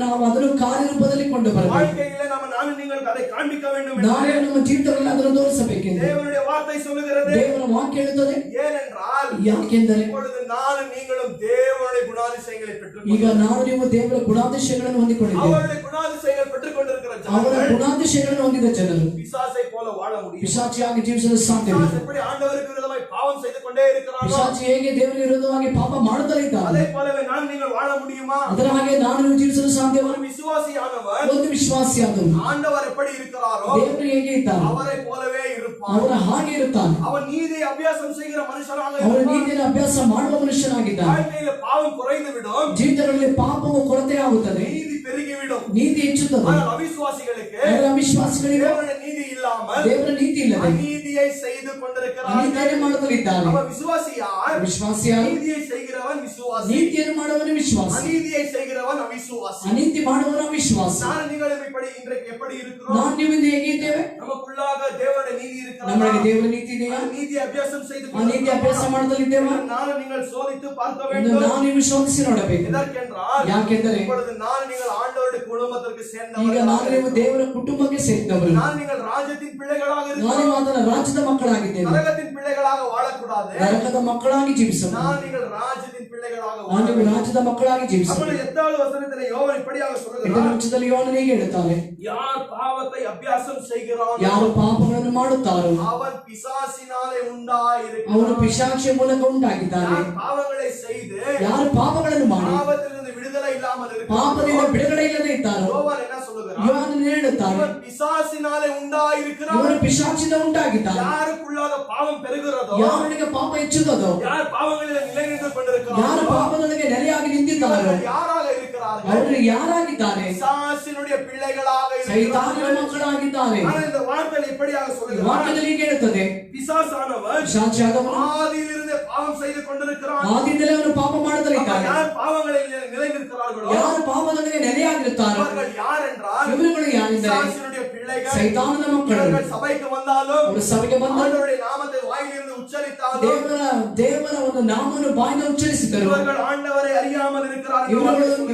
ನಾವು ಅದನ್ನು ಕಾರ್ಯರೂಪದಲ್ಲಿ ಕೊಂಡು ಬರಬೇಕು. வாழ்க்கையில ನಾನು நீங்கள் அதை காண்பிக்க வேண்டும் ನಾವು என்று ನಮ್ಮ ಜೀವಿತಗಳಲ್ಲಿ ಅದನ್ನು ತೋರಿಸಬೇಕೆಂದು தேவனுடைய வார்த்தை சொல்லுகிறது. ದೇವರ ವಾಕ್ಯ ಹೇಳುತ್ತದೆ. ஏனென்றால் ಯಾಕೆಂದರೆ இப்பொழுது நான் நீங்களும் தேவனுடைய குணாதிசயங்களை பெற்றுக் ಈಗ ನಾವು ನೀವು ದೇವರ ಗುಣಾತಿಶಯಗಳನ್ನು ಹೊಂದಿಕೊಂಡಿದ್ದೇವೆ. அவருடைய குணாதிசயங்கள் பெற்றுக் கொண்டிருக்கிற ಅವರ ஜனங்கள் ಗುಣಾತಿಶಯಗಳನ್ನು ಹೊಂದಿದ ಜನರು பிசாசை போல வாழ முடியும். ಪಿಶಾಚಿಯಾಗಿ ಜೀವಿಸಲು ಸಾಧ್ಯವಿಲ್ಲ. பிசாசு எப்படி ஆண்டவருக்கு விரோதமாய் பாவம் செய்து கொண்டே இருக்கிறானோ, ಪಿಶಾಚಿ ಹೇಗೆ ದೇವರಿಗೆ ವಿರುದ್ಧವಾಗಿ ಪಾಪ ಮಾಡುತ್ತಲೇ ಇದ್ದಾನೆ, அதே போலவே நான் நீங்கள் வாழ முடியுமா? ಅದರ ಹಾಗೆ ನಾನು ನೀವು ಜೀವಿಸಲು ಸಾಧ್ಯವ? ஒரு விசுவாசியானவர் ಒಂದು ವಿಶ್ವಾಸಿಯಾದವನು ஆண்டவர் எப்படி இருக்கிறாரோ ದೇವರು ಹೇಗೆ ಇದ್ದಾನೆ அவரை போலவே இருப்பார். ಅವರ ಹಾಗೆ ಇರುತ್ತಾನೆ. அவன் நீதியை அபியாசம் செய்கிற மனுஷனாக ಅವರ இருப்பான். ನೀತಿಯನ್ನು ಅಭ್ಯಾಸ ಮಾಡುವ ಮನುಷ್ಯನಾಗಿದ್ದಾನೆ. வாழ்க்கையில பாவம் குறைந்து விடும், ಜೀವಿತಗಳಲ್ಲಿ ಪಾಪವು ಕೊರತೆ ಆಗುತ್ತದೆ, நீதி பெருகிவிடும். ನೀತಿ ಹೆಚ್ಚುತ್ತದೆ. ஆனால் அவிசுவாசிகளுக்கு ಅವರ ಅವಿಶ್ವಾಸಿಗಳಿಗೆ தேவனுடைய நீதி இல்லாமல் ದೇವರ ನೀತಿ ಇಲ್ಲದೆ அநீதியை செய்து கொண்டிருக்கிறார்கள். ಅನೀತಿಯನ್ನು ಮಾಡುತ್ತಲಿದ್ದಾನೆ. அவன் விசுவாசி யார்? ವಿಶ್ವಾಸಿಯಾಗಿ நீதியை செய்கிறவன் விசுவாசி, ನೀತಿಯನ್ನು ಮಾಡುವನು ವಿಶ್ವಾಸ, அநீதியை செய்கிறவன் அவிசுவாசி. ಅನೀತಿ ಮಾಡುವನು ವಿಶ್ವಾಸ. நான் நீங்களும் இப்படி இன்றைக்கு எப்படி இருக்கிறோம்? ನಾವು ನೀವು ಇಂದು ಹೇಗೆ ಇದ್ದೇವೆ? நமக்குள்ளாக தேவனுடைய நீதி இருக்கிறதா? ನಮಗೆ ದೇವರ ನೀತಿ ಇದೆಯಾ? அந்த நீதியை அபியாசம் செய்து ಆ ನೀತಿ ಅಭ್ಯಾಸ ಮಾಡುತ್ತಲಿದ್ದೇವೆ? நான் நீங்கள் சோதித்து பார்க்க ಇನ್ನು வேண்டும். ನಾವು ನೀವು ಶೋಧಿಸಿ ನೋಡಬೇಕು. எதற்கென்றால் ಯಾಕೆಂದರೆ இப்பொழுது நான் நீங்கள் ஆண்டவருடைய குடும்பத்திற்கு ಈಗ சேர்ந்தவர்கள், ನಾನು ನೀವು ದೇವರ ಕುಟುಂಬಕ್ಕೆ ಸೇರಿದವರು, நான் நீங்கள் ராஜ்யத்தின் பிள்ளைகளாக ನಾನು இருக்கிறோம். ಅದರ ರಾಜ್ಯದ ಮಕ್ಕಳಾಗಿದ್ದೇವೆ. நரகத்தின் பிள்ளைகளாக வாழக்கூடாது. ನರಕದ ಮಕ್ಕಳಾಗಿ ಜೀವಿಸಬಹುದು. நான் நீங்கள் ராஜ்யத்தின் பிள்ளைகளாக ನಾವು வாழ ನೀವು ರಾಜ್ಯದ ಮಕ್ಕಳಾಗಿ ಜೀವಿಸಬಹುದು. அப்பொழுது 8வது வசனத்திலே யோவான் இப்படியாக ಇದರ சொல்லுகிறார், ಪಕ್ಷದಲ್ಲಿ ಯೋಹಾನನು ಹೀಗೆ ಹೇಳುತ್ತಾನೆ, யார் பாவத்தை அபியாசம் செய்கிறானோ ಯಾರು ಪಾಪಗಳನ್ನು ಮಾಡುತ್ತಾರೋ அவன் பிசாசினாலே ಅವನು உண்டாயிருக்கிறான். ಪಿಶಾಚಿಯ ಮೂಲಕ ಉಂಟಾಗಿದ್ದಾನೆ. யார் பாவங்களை செய்து ಯಾರು ಪಾಪಗಳನ್ನು ಮಾಡಿ பாவத்திலிருந்து விடுதலை இல்லாமல் ಪಾಪದಿಂದ இருக்கிறானோ, ಬಿಡುಗಡೆ ಇಲ್ಲದೆ ಇದ್ದಾರೋ யோவான் என்ன சொல்லுகிறார்? ಯೋಹಾನನು ಹೇಳುತ್ತಾನೆ, இவன் பிசாசினாலே உண்டாயிருக்கிறான். ಇವನು ಪಿಶಾಚಿಯಿಂದ ಉಂಟಾಗಿದ್ದಾನೆ. யாருக்குள்ளாக பாவம் பெருகிறதோ, ಯಾರಿಗೆ ಪಾಪ ಹೆಚ್ಚುತ್ತದೋ, யார் பாவங்களில் நிலை நின்று ಯಾರು கொண்டிருக்கிறாரோ, ಪಾಪದೊಳಗೆ ನೆಲೆಯಾಗಿ ನಿಂತಿದ್ದಾರೋ இவர்கள் யாராக இருக்கிறார்கள்? இருக்கிறார்கள் ಅವರು ಯಾರಾಗಿದ್ದಾರೆ? பிசாசினுடைய பிள்ளைகளாக ಸೈತಾನನ இருக்கிறார்கள் ಮಕ್ಕಳಾಗಿದ್ದಾರೆ. ஆனால் இந்த வார்த்தையில் இப்படியாக சொல்லுகிறார் ವಾಕ್ಯದಲ್ಲಿ ಹೀಗೆ ಹೇಳುತ್ತದೆ, பிசாசானவன் ಪಿಶಾಚಿಯಾದವನು ஆதியிலிருந்து பாவம் செய்து கொண்டிருக்கிறான் ಆದಿಯಿಂದಲೇ ಅವನು ಪಾಪ ಮಾಡುತ್ತಲಿದ್ದಾನೆ. யார் பாவங்களில் நிலைநிற்கிறார்களோ ಯಾರು ಪಾಪದೊಳಗೆ ನೆಲೆಯಾಗಿರುತ್ತಾರೋ அவர்கள் யார் என்றால் ಇವರುಗಳು ಯಾರಿದ್ದಾರೆ? பிசாசினுடைய பிள்ளைகள் ಸೈತಾನನ ಮಕ್ಕಳು. இவர்கள் சபைக்கு வந்தாலும் ಅವರು ಸಭೆಗೆ ಬಂದು ஆண்டவருடைய நாமத்தை வாயிலிருந்து உச்சரித்தாலும் ದೇವರ ಒಂದು ನಾಮವನ್ನು ಬಾಯಿಂದ ಉಚ್ಚರಿಸಿದರು. இவர்கள் ஆண்டவரை அறியாமல் இருக்கிறார்கள்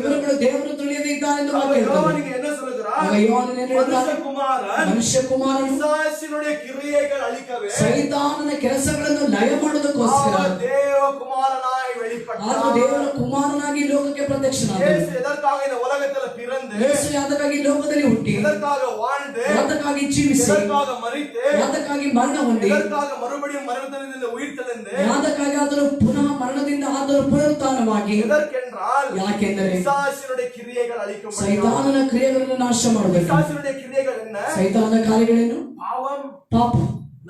ಇವರುಗಳು ದೇವರು ತಿಳಿಯದೇ ಇದ್ದಾರೆ ಎಂದು ವಾಕ್ಯ ಹೇಳುತ್ತದೆ. யோவானுக்கு என்ன சொல்லுகிறார்? ಆಗ ಯೋಹಾನನು ಏನು ಹೇಳುತ್ತಾನೆ? ಮನುಷ್ಯ ಕುಮಾರನು பிசாசினுடைய கிரியைகள் அழிக்கவே ಸೈತಾನನ ಕೆಲಸಗಳನ್ನು ಲಯ ಮಾಡುವುದಕ್ಕೋಸ್ಕರ அவர் தேவகுமாரனாய் வெளிப்பட்டார். ಆತ ದೇವರ ಕುಮಾರನಾಗಿ ಲೋಕಕ್ಕೆ ಪ್ರತ್ಯಕ್ಷನಾದನು. இயேசு எதற்காக இந்த உலகத்தில் பிறந்து ಯೇಸು ಯಾತಕ್ಕಾಗಿ ಲೋಕದಲ್ಲಿ ಹುಟ್ಟಿ, எதற்காக வாழ்ந்து ಯಾತಕ್ಕಾಗಿ ಜೀವಿಸಿ, எதற்காக மரித்து ಯಾತಕ್ಕಾಗಿ ಮರಣ ಹೊಂದಿ, எதற்காக மறுபடியும் மரணத்திலிருந்து உயிர் தெழுந்து ಯಾತಕ್ಕಾಗಿ ಆತನು ಪುನಃ ಮರಣದಿಂದ ಆತನು ಪುನರುತ್ಥಾನವಾಗಿ, எதற்கென்றால் ಯಾಕೆಂದರೆ பிசாசினுடைய கிரியைகள் அழிக்கும். ಸೈತಾನನ ಕ್ರಿಯೆಗಳನ್ನು ನಾಶ ಮಾಡಬೇಕು. பிசாசினுடைய கிரியைகள் என்ன? ಸೈತಾನನ ಕಾರ್ಯಗಳೇನು? பாவம். ಪಾಪ.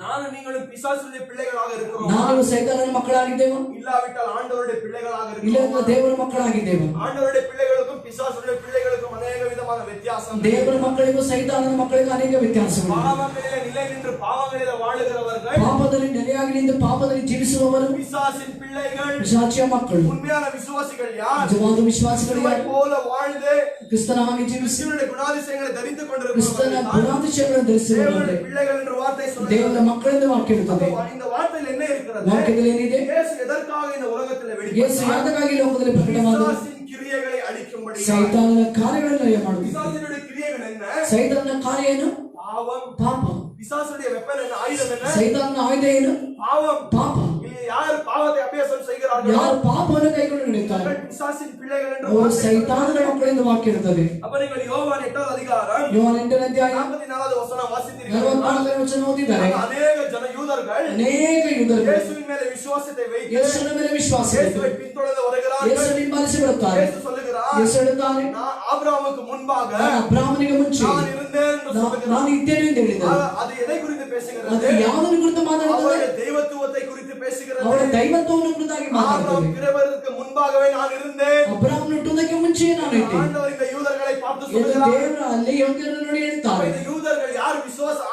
நானும் நீங்களும் பிசாசுடைய பிள்ளைகளாக இருக்கிறோம். ನಾವು ಸೈತಾನನ ಮಕ್ಕಳಾಗಿದ್ದೇವೆ, இல்லாவிட்டால் ஆண்டவருடைய பிள்ளைகளாக ಇಲ್ಲ இருக்கிறோம். ದೇವರ ಮಕ್ಕಳಾಗಿದ್ದೇವೆ. ஆண்டவருடைய பிள்ளைகளுக்கும் பிசாசுடைய பிள்ளைகளுக்கும் அநேக விதமான வித்தியாசம். ದೇವರ ಮಕ್ಕಳಿಗೂ ಸೈತಾನನ ಮಕ್ಕಳಿಗೂ ಅನೇಕ ವ್ಯತ್ಯಾಸಗಳು. பாவங்களிலே நிலை நின்று பாவங்களிலே வாழுகிறவர்கள் ಪಾಪದಲ್ಲಿ ನೆಲೆಯಾಗಿ ನಿಂತು ಪಾಪದಲ್ಲಿ ಜೀವಿಸುವವರು பிசாசின் பிள்ளைகள். ಪಿಶಾಚಿಯ ಮಕ್ಕಳು. உண்மையான விசுவாசிகள் யார்? ನಿಜವಾದ ವಿಶ್ವಾಸಿಗಳು கிறிஸ்துவை ಯಾರು? போல வாழ்ந்து ಕ್ರಿಸ್ತನ ಹಾಗೆ ಜೀವಿಸಿ கிறிஸ்துவினுடைய குணாதிசயங்களை தரித்து ಕ್ರಿಸ್ತನ கொண்டிருக்கிறவர்கள் ಗುಣಾತಿಶಯಗಳನ್ನು ಧರಿಸಿರುವವರೇ தேவனுடைய பிள்ளைகள் என்ற வார்த்தை ದೇವರ சொல்லுகிறது. ಮಕ್ಕಳೆಂದು ವಾಕ್ಯ ಹೇಳುತ್ತದೆ. இந்த வார்த்தையில் என்ன இருக்கிறது? ವಾಕ್ಯದಲ್ಲಿ ಏನಿದೆ? இயேசு எதற்காக இந்த உலகத்தில் ಯೇಸು வெளிப்பட்டார்? ಯಾತಕ್ಕಾಗಿ ಲೋಕದಲ್ಲಿ ಪ್ರಕಟವಾದ? பிசாசின் கிரியைகளை அழிக்கும்படி. ಸೈತಾನನ ಕಾರ್ಯಗಳನ್ನು ಲಯ ಮಾಡುವುದು. பிசாசினுடைய கிரியைகள் என்ன? ಸೈತಾನನ ಕಾರ್ಯ ಏನು? பாவம். ಪಾಪ. பிசாசுடைய வெப்பன் என்ன? ஆயுதம் என்ன? ಸೈತಾನನ ಆಯುಧ ಏನು? பாவம். ಪಾಪ. ಇಲ್ಲಿ ಯಾರು பாவத்தை அபியாசம் செய்கிறார்களோ ಯಾರು ಪಾಪವನ್ನು ಕೈಗೊಂಡು ನಡೆಯುತ್ತಾರೆ அவர்கள் பிசாசின் பிள்ளைகள் என்று ಅವರು வார்த்தை ಸೈತಾನನ சொல்லுகிறது. ಮಕ್ಕಳೆಂದು ವಾಕ್ಯ ಇರುತ್ತದೆ. அப்ப நீங்கள் யோவான் 8வது அதிகாரம் ಯೋಹಾನ 8ನೇ ಅಧ್ಯಾಯ 44வது வசனம் வாசித்தீர்கள். 44ನೇ ವಚನ ಓದಿದ್ದಾರೆ. அநேக ஜன யூதர்கள் ಅನೇಕ ಯುದ್ಧಗಳು இயேசுவின் மேலே விசுவாசத்தை வைத்து ಯೇಸುವಿನ ಮೇಲೆ ವಿಶ್ವಾಸ இயேசுவை பின்தொடர்ந்து வருகிறார்கள். ಯೇಸು ಹಿಂಬಾಲಿಸಿ ಬರುತ್ತಾರೆ. இயேசு சொல்லுகிறார், ಯೇಸು ಹೇಳುತ್ತಾನೆ, நான் ஆபிரகாமுக்கு முன்பாக ಅಬ್ರಾಹ್ಮನಿಗೆ ಮುಂಚೆ நான் இருந்தேன் என்று சொல்லுகிறார். ನಾನು ಇದ್ದೇನೆ ಎಂದು ಹೇಳಿದ್ದಾರೆ. அது எதை குறித்து ಅದು பேசுகிறது? ಯಾವುದನ್ನು ಕುರಿತು ಮಾತಾಡುತ್ತದೆ? அவருடைய தெய்வத்துவத்தை குறித்து பேசுகிறது. ಅವರ ದೈವತ್ವವನ್ನು ಕುರಿತಾಗಿ ಮಾತಾಡುತ್ತದೆ. ஆபிரகாம் பிறவதற்கு முன்பாகவே நான் இருந்தேன். ಅಬ್ರಾಹ್ಮನ ಹುಟ್ಟುವುದಕ್ಕೆ ಮುಂಚೆ ನಾನು ಇದ್ದೆ. ஆண்டவர் இந்த யூதர்களை பார்த்து ಇದು சொல்லுகிறார். ದೇವರು ಅಲ್ಲಿ ಯೋಗ್ಯರನ್ನು ನೋಡಿ அப்ப ಹೇಳ್ತಾರೆ. இந்த யூதர்கள் யார்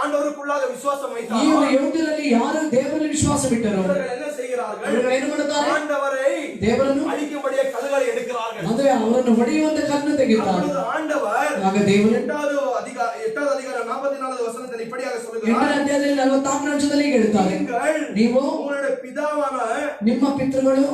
ஆண்டவருக்குள்ளாக விசுவாசம் ಈ வைத்தார்களோ ಯೋಗ್ಯರಲ್ಲಿ ಯಾರು ದೇವರಲ್ಲಿ ವಿಶ್ವಾಸ ಬಿಟ್ಟರು இவர்கள் என்ன செய்கிறார்கள்? ಅವರು ಏನು ಮಾಡುತ್ತಾರೆ? ஆண்டவரை ದೇವರನ್ನು அழிக்கும்படியே கல்லுகளை எடுக்கிறார்கள். ಅಂದ್ರೆ ಅವರನ್ನು ಹೊಡೆಯುವಂತ ಕಣ್ಣು ತೆಗೆಯುತ್ತಾರೆ. அப்பொழுது ஆண்டவர் ಆಗ ದೇವರು 8வது அதிகாரம் 44வது வசனத்தில் இப்படியாக 8ನೇ சொல்லுகிறார், ಅಧ್ಯಾಯದಲ್ಲಿ 44ನೇ ವಚನದಲ್ಲಿ ಹೀಗೆ ಹೇಳ್ತಾರೆ, நீங்கள் ನೀವು உங்களுடைய பிதாவான ನಿಮ್ಮ ಪಿತೃಗಳು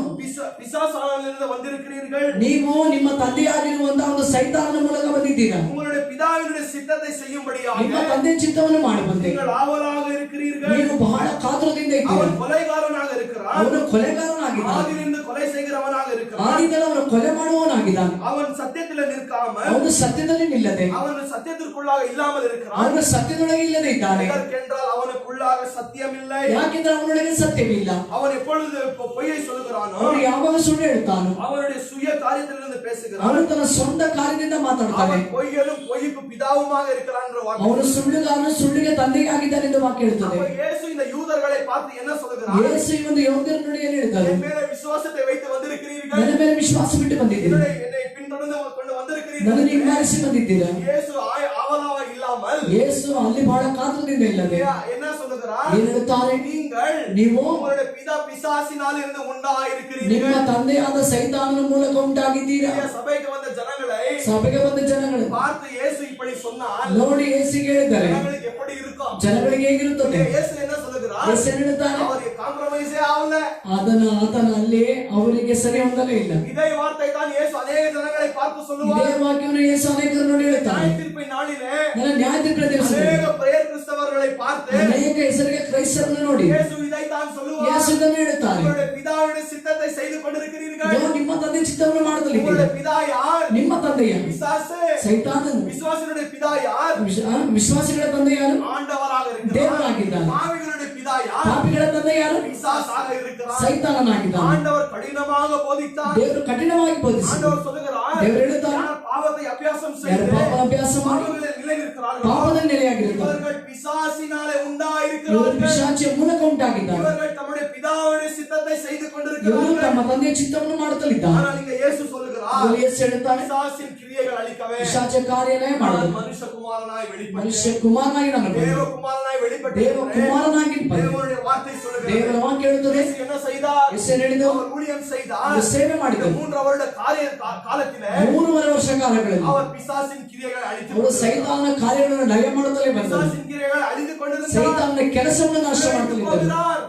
பிசாசானிலிருந்து வந்திருக்கிறீர்கள். ನೀವು ನಿಮ್ಮ ತಂದೆಯಾಗಿರುವಂತಹ ಒಂದು ಸೈತಾನನ ಮೂಲಕ ಬಂದಿದ್ದೀರಾ. உங்களுடைய பிதாவினுடைய சித்தத்தை செய்யும்படியாக ನಿಮ್ಮ ತಂದೆ ಚಿತ್ತವನ್ನು ಮಾಡಿ ಬಂದೆ. நீங்கள் ஆவலாக இருக்கிறீர்கள். ನೀವು ಬಹಳ ಕಾತುರದಿಂದ ಇದ್ದೀರಾ. அவன் கொலைகாரனாக இருக்கிறான். ಅವನು ಕೊಲೆಗಾರನಾಗಿದ್ದಾನೆ. ஆதியிலிருந்து கொலை செய்கிறவனாக இருக்கிறான். ಆದಿಯಿಂದಲೂ ಅವನು ಕೊಲೆ ಮಾಡುವವನಾಗಿದ್ದಾನೆ. அவன் சத்தியத்தில் நிற்காமல் ಅವನು ಸತ್ಯದಲ್ಲಿ ನಿಲ್ಲದೆ அவன் சத்தியத்திற்குள்ளாக இல்லாமல் இருக்கிறான். ಅವನು ಸತ್ಯದೊಳಗೆ ಇಲ್ಲದೆ ಇದ್ದಾನೆ. எதற்கென்றால் அவனுக்குள்ளாக சத்தியம் இல்லை. ಯಾಕೆಂದ್ರೆ ಅವನೊಳಗೆ ಸತ್ಯವಿಲ್ಲ. அவன் எப்பொழுது பொய்யை சொல்லுகிறானோ ಅವನು ಯಾವಾಗ ಸುಳ್ಳು ಹೇಳ್ತಾನೋ அவனுடைய சுய காரியத்திலிருந்து பேசுகிறான். ಅವನು ತನ್ನ ಸ್ವಂತ ಕಾರ್ಯದಿಂದ ಮಾತಾಡ್ತಾನೆ. அவன் பொய்யலும் பொய்யுக்கு பிதாவுமாக இருக்கிறான் என்ற வார்த்தை. ಅವನು ಸುಳ್ಳುಗಾರನು ಸುಳ್ಳಿಗೆ ತಂದೆಯಾಗಿದ್ದಾನೆ ಎಂದು ವಾಕ್ಯ ಹೇಳ್ತದೆ. அப்ப இயேசು இந்த யூதர்களை பார்த்து என்ன சொல்லுகிறார்? ಯೇಸು ಈ ಒಂದು ಯೋಗ್ಯರ ನೋಡಿ ಏನು ಹೇಳ್ತಾರೆ? என் மேலே விசுவாசத்தை வைத்து வந்திருக்கிறீர்கள். ನನ್ನ ಮೇಲೆ ವಿಶ್ವಾಸ ಬಿಟ್ಟು ಬಂದಿದ್ದೀರಾ. என்னை பின்தொடர்ந்து கொண்டு வந்திருக்கிறீர்கள். ನನ್ನನ್ನು ಹಿಂಬಾಲಿಸಿ ಬಂದಿದ್ದೀರಾ. இயேசு ஆவலாக இல்லாமல் ಯೇಸು ಅಲ್ಲಿ ಬಹಳ ಕಾತುರದಿಂದ ಇಲ್ಲದೆ என்ன சொல்லுகிறார்? ಏನು ಹೇಳುತ್ತಾರೆ? நீங்கள் ನೀವು உங்களுடைய பிதா பிசாசினால் இருந்து ನಿಮ್ಮ உண்டாயிருக்கிறீர்கள். ತಂದೆಯಾದ ಸೈತಾನನ ಮೂಲಕ ಉಂಟಾಗಿದ್ದೀರಾ. சபைக்கு வந்த ஜனங்களை ಸಭೆಗೆ ಬಂದ ಜನಗಳು பார்த்து இயேசு இப்படி சொன்னால் ನೋಡಿ ಯೇಸುಗೆ ಹೇಳಿದ್ದಾರೆ, ஜனங்களுக்கு எப்படி இருக்கும்? ಜನಗಳಿಗೆ ಹೇಗಿರುತ್ತದೆ? இயேசு என்ன சொல்லுகிறார்? ಯೇಸು ಏನು ಹೇಳುತ್ತಾರೆ? அவர் காம்ப்ரமைஸே ஆகல. ಆತನ ಅಲ್ಲಿ ಅವರಿಗೆ ಸರಿ ಹೊಂದಲೇ ಇಲ್ಲ. இதே வார்த்தை தான் இயேசு अनेக ஜனங்களை பார்த்து சொல்லுவார். ಇದೇ ವಾಕ್ಯವನ್ನು ಯೇಸು ಅನೇಕರು ನೋಡಿ ಹೇಳ್ತಾರೆ. நியாய தீர்ப்பின் நாளிலே ನನ್ನ ನ್ಯಾಯ ತೀರ್ಪಿನ ದಿವಸದಲ್ಲಿ அநேக பெயர் கிறிஸ்தவர்களை பார்த்து ಅನೇಕ ಹೆಸರಿಗೆ ಕ್ರೈಸ್ತರನ್ನು ನೋಡಿ இயேசு இதைத்தான் சொல்லுவார். ಯೇಸು ಇದನ್ನು ಹೇಳುತ್ತಾರೆ, உங்களுடைய பிதாவுடைய சித்தத்தை செய்து கொண்டிருக்கிறீர்கள். ನೀವು ನಿಮ್ಮ ತಂದೆ ಚಿತ್ತವನ್ನು ಮಾಡುತ್ತಲಿದ್ದೀರಿ. உங்களுடைய பிதா யார்? ನಿಮ್ಮ ತಂದೆ ಯಾರು? பிசாசு. ಸೈತಾನನು. விசுவாசிகளுடைய பிதா யார்? ವಿಶ್ವಾಸಿಗಳ ತಂದೆ ಯಾರು? ஆண்டவராக இருக்கிறார். ದೇವರಾಗಿದ್ದಾನೆ. பாவிகளுடைய பிதா யார்? ಪಾಪಿಗಳ ತಂದೆ ಯಾರು? பிசாசாக இருக்கிறார். ಸೈತಾನನಾಗಿದ್ದಾನೆ. ஆண்டவர் கடினமாக போதித்தார். ದೇವರು ಕಠಿಣವಾಗಿ ಬೋಧಿಸಿದ. ஆண்டவர் சொல்லுகிறார், ದೇವರು ಹೇಳುತ್ತಾರೆ, யார் பாவத்தை அபியாசம் ಯಾರು செய்து ಪಾಪ ಅಭ್ಯಾಸ ಮಾಡಿ பாவங்களில் நிலை நிற்கிறார்களோ ಪಾಪದಲ್ಲಿ ನೆಲೆಯಾಗಿರುತ್ತಾರೆ, இவர்கள் பிசாசினாலே ಇವರು உண்டாயிருக்கிறார்கள். ಪಿಶಾಚಿಯ ಮೂಲಕ ಉಂಟಾಗಿದ್ದಾರೆ. இவர்கள் தம்முடைய பிதாவுடைய சித்தத்தை செய்து ಇವರು கொண்டிருக்கிறார்கள். ತಮ್ಮ ತಂದೆಯ ಚಿತ್ತವನ್ನು ಮಾಡುತ್ತಲಿದ್ದಾರೆ. ஆனால் இங்க இயேசு சொல்லுகிறார், சொல்லுகிறார் ಯೇಸು ಹೇಳುತ್ತಾನೆ பிசாசின் கிரியைகள் அழிக்கவே ಪಿಶಾಚ ಕಾರ್ಯನೇ நான் ಮಾಡಲು மனுஷகுமாரனாய் வெளிப்பட்டேன் ಮನುಷ್ಯ ಕುಮಾರನಾಗಿ ನಾನು ಬಂದೆ. தேவகுமாரனாய் வெளிப்பட்டேன் ದೇವ ಕುಮಾರನಾಗಿ ಬಂದೆ. தேவனுடைய வார்த்தை சொல்லுகிறது ದೇವರ ವಾಕ್ಯ ಹೇಳುತ್ತದೆ இயேசு என்ன செய்தார் ಯೇಸು ಹೇಳಿದ್ದು அவர் ஊழியம் செய்தார் ಅವರು ಸೇವೆ இந்த ಮಾಡಿದರು 3 வருட காலத்திலே 3.5 ವರ್ಷ ಕಾಲಗಳಲ್ಲಿ அவர் பிசாசின் கிரியைகளை அழித்து ಅವರು ಸೈತಾನನ ಕಾರ್ಯಗಳನ್ನು ಲಯ ಮಾಡುತ್ತಲೇ ಬಂದರು. பிசாசின் கிரியைகளை அழித்து கொண்டிருந்தார் ಸೈತಾನನ ಕೆಲಸವನ್ನು ನಾಶ ಮಾಡುತ್ತಲೇ ಇದ್ದರು. போகிறார்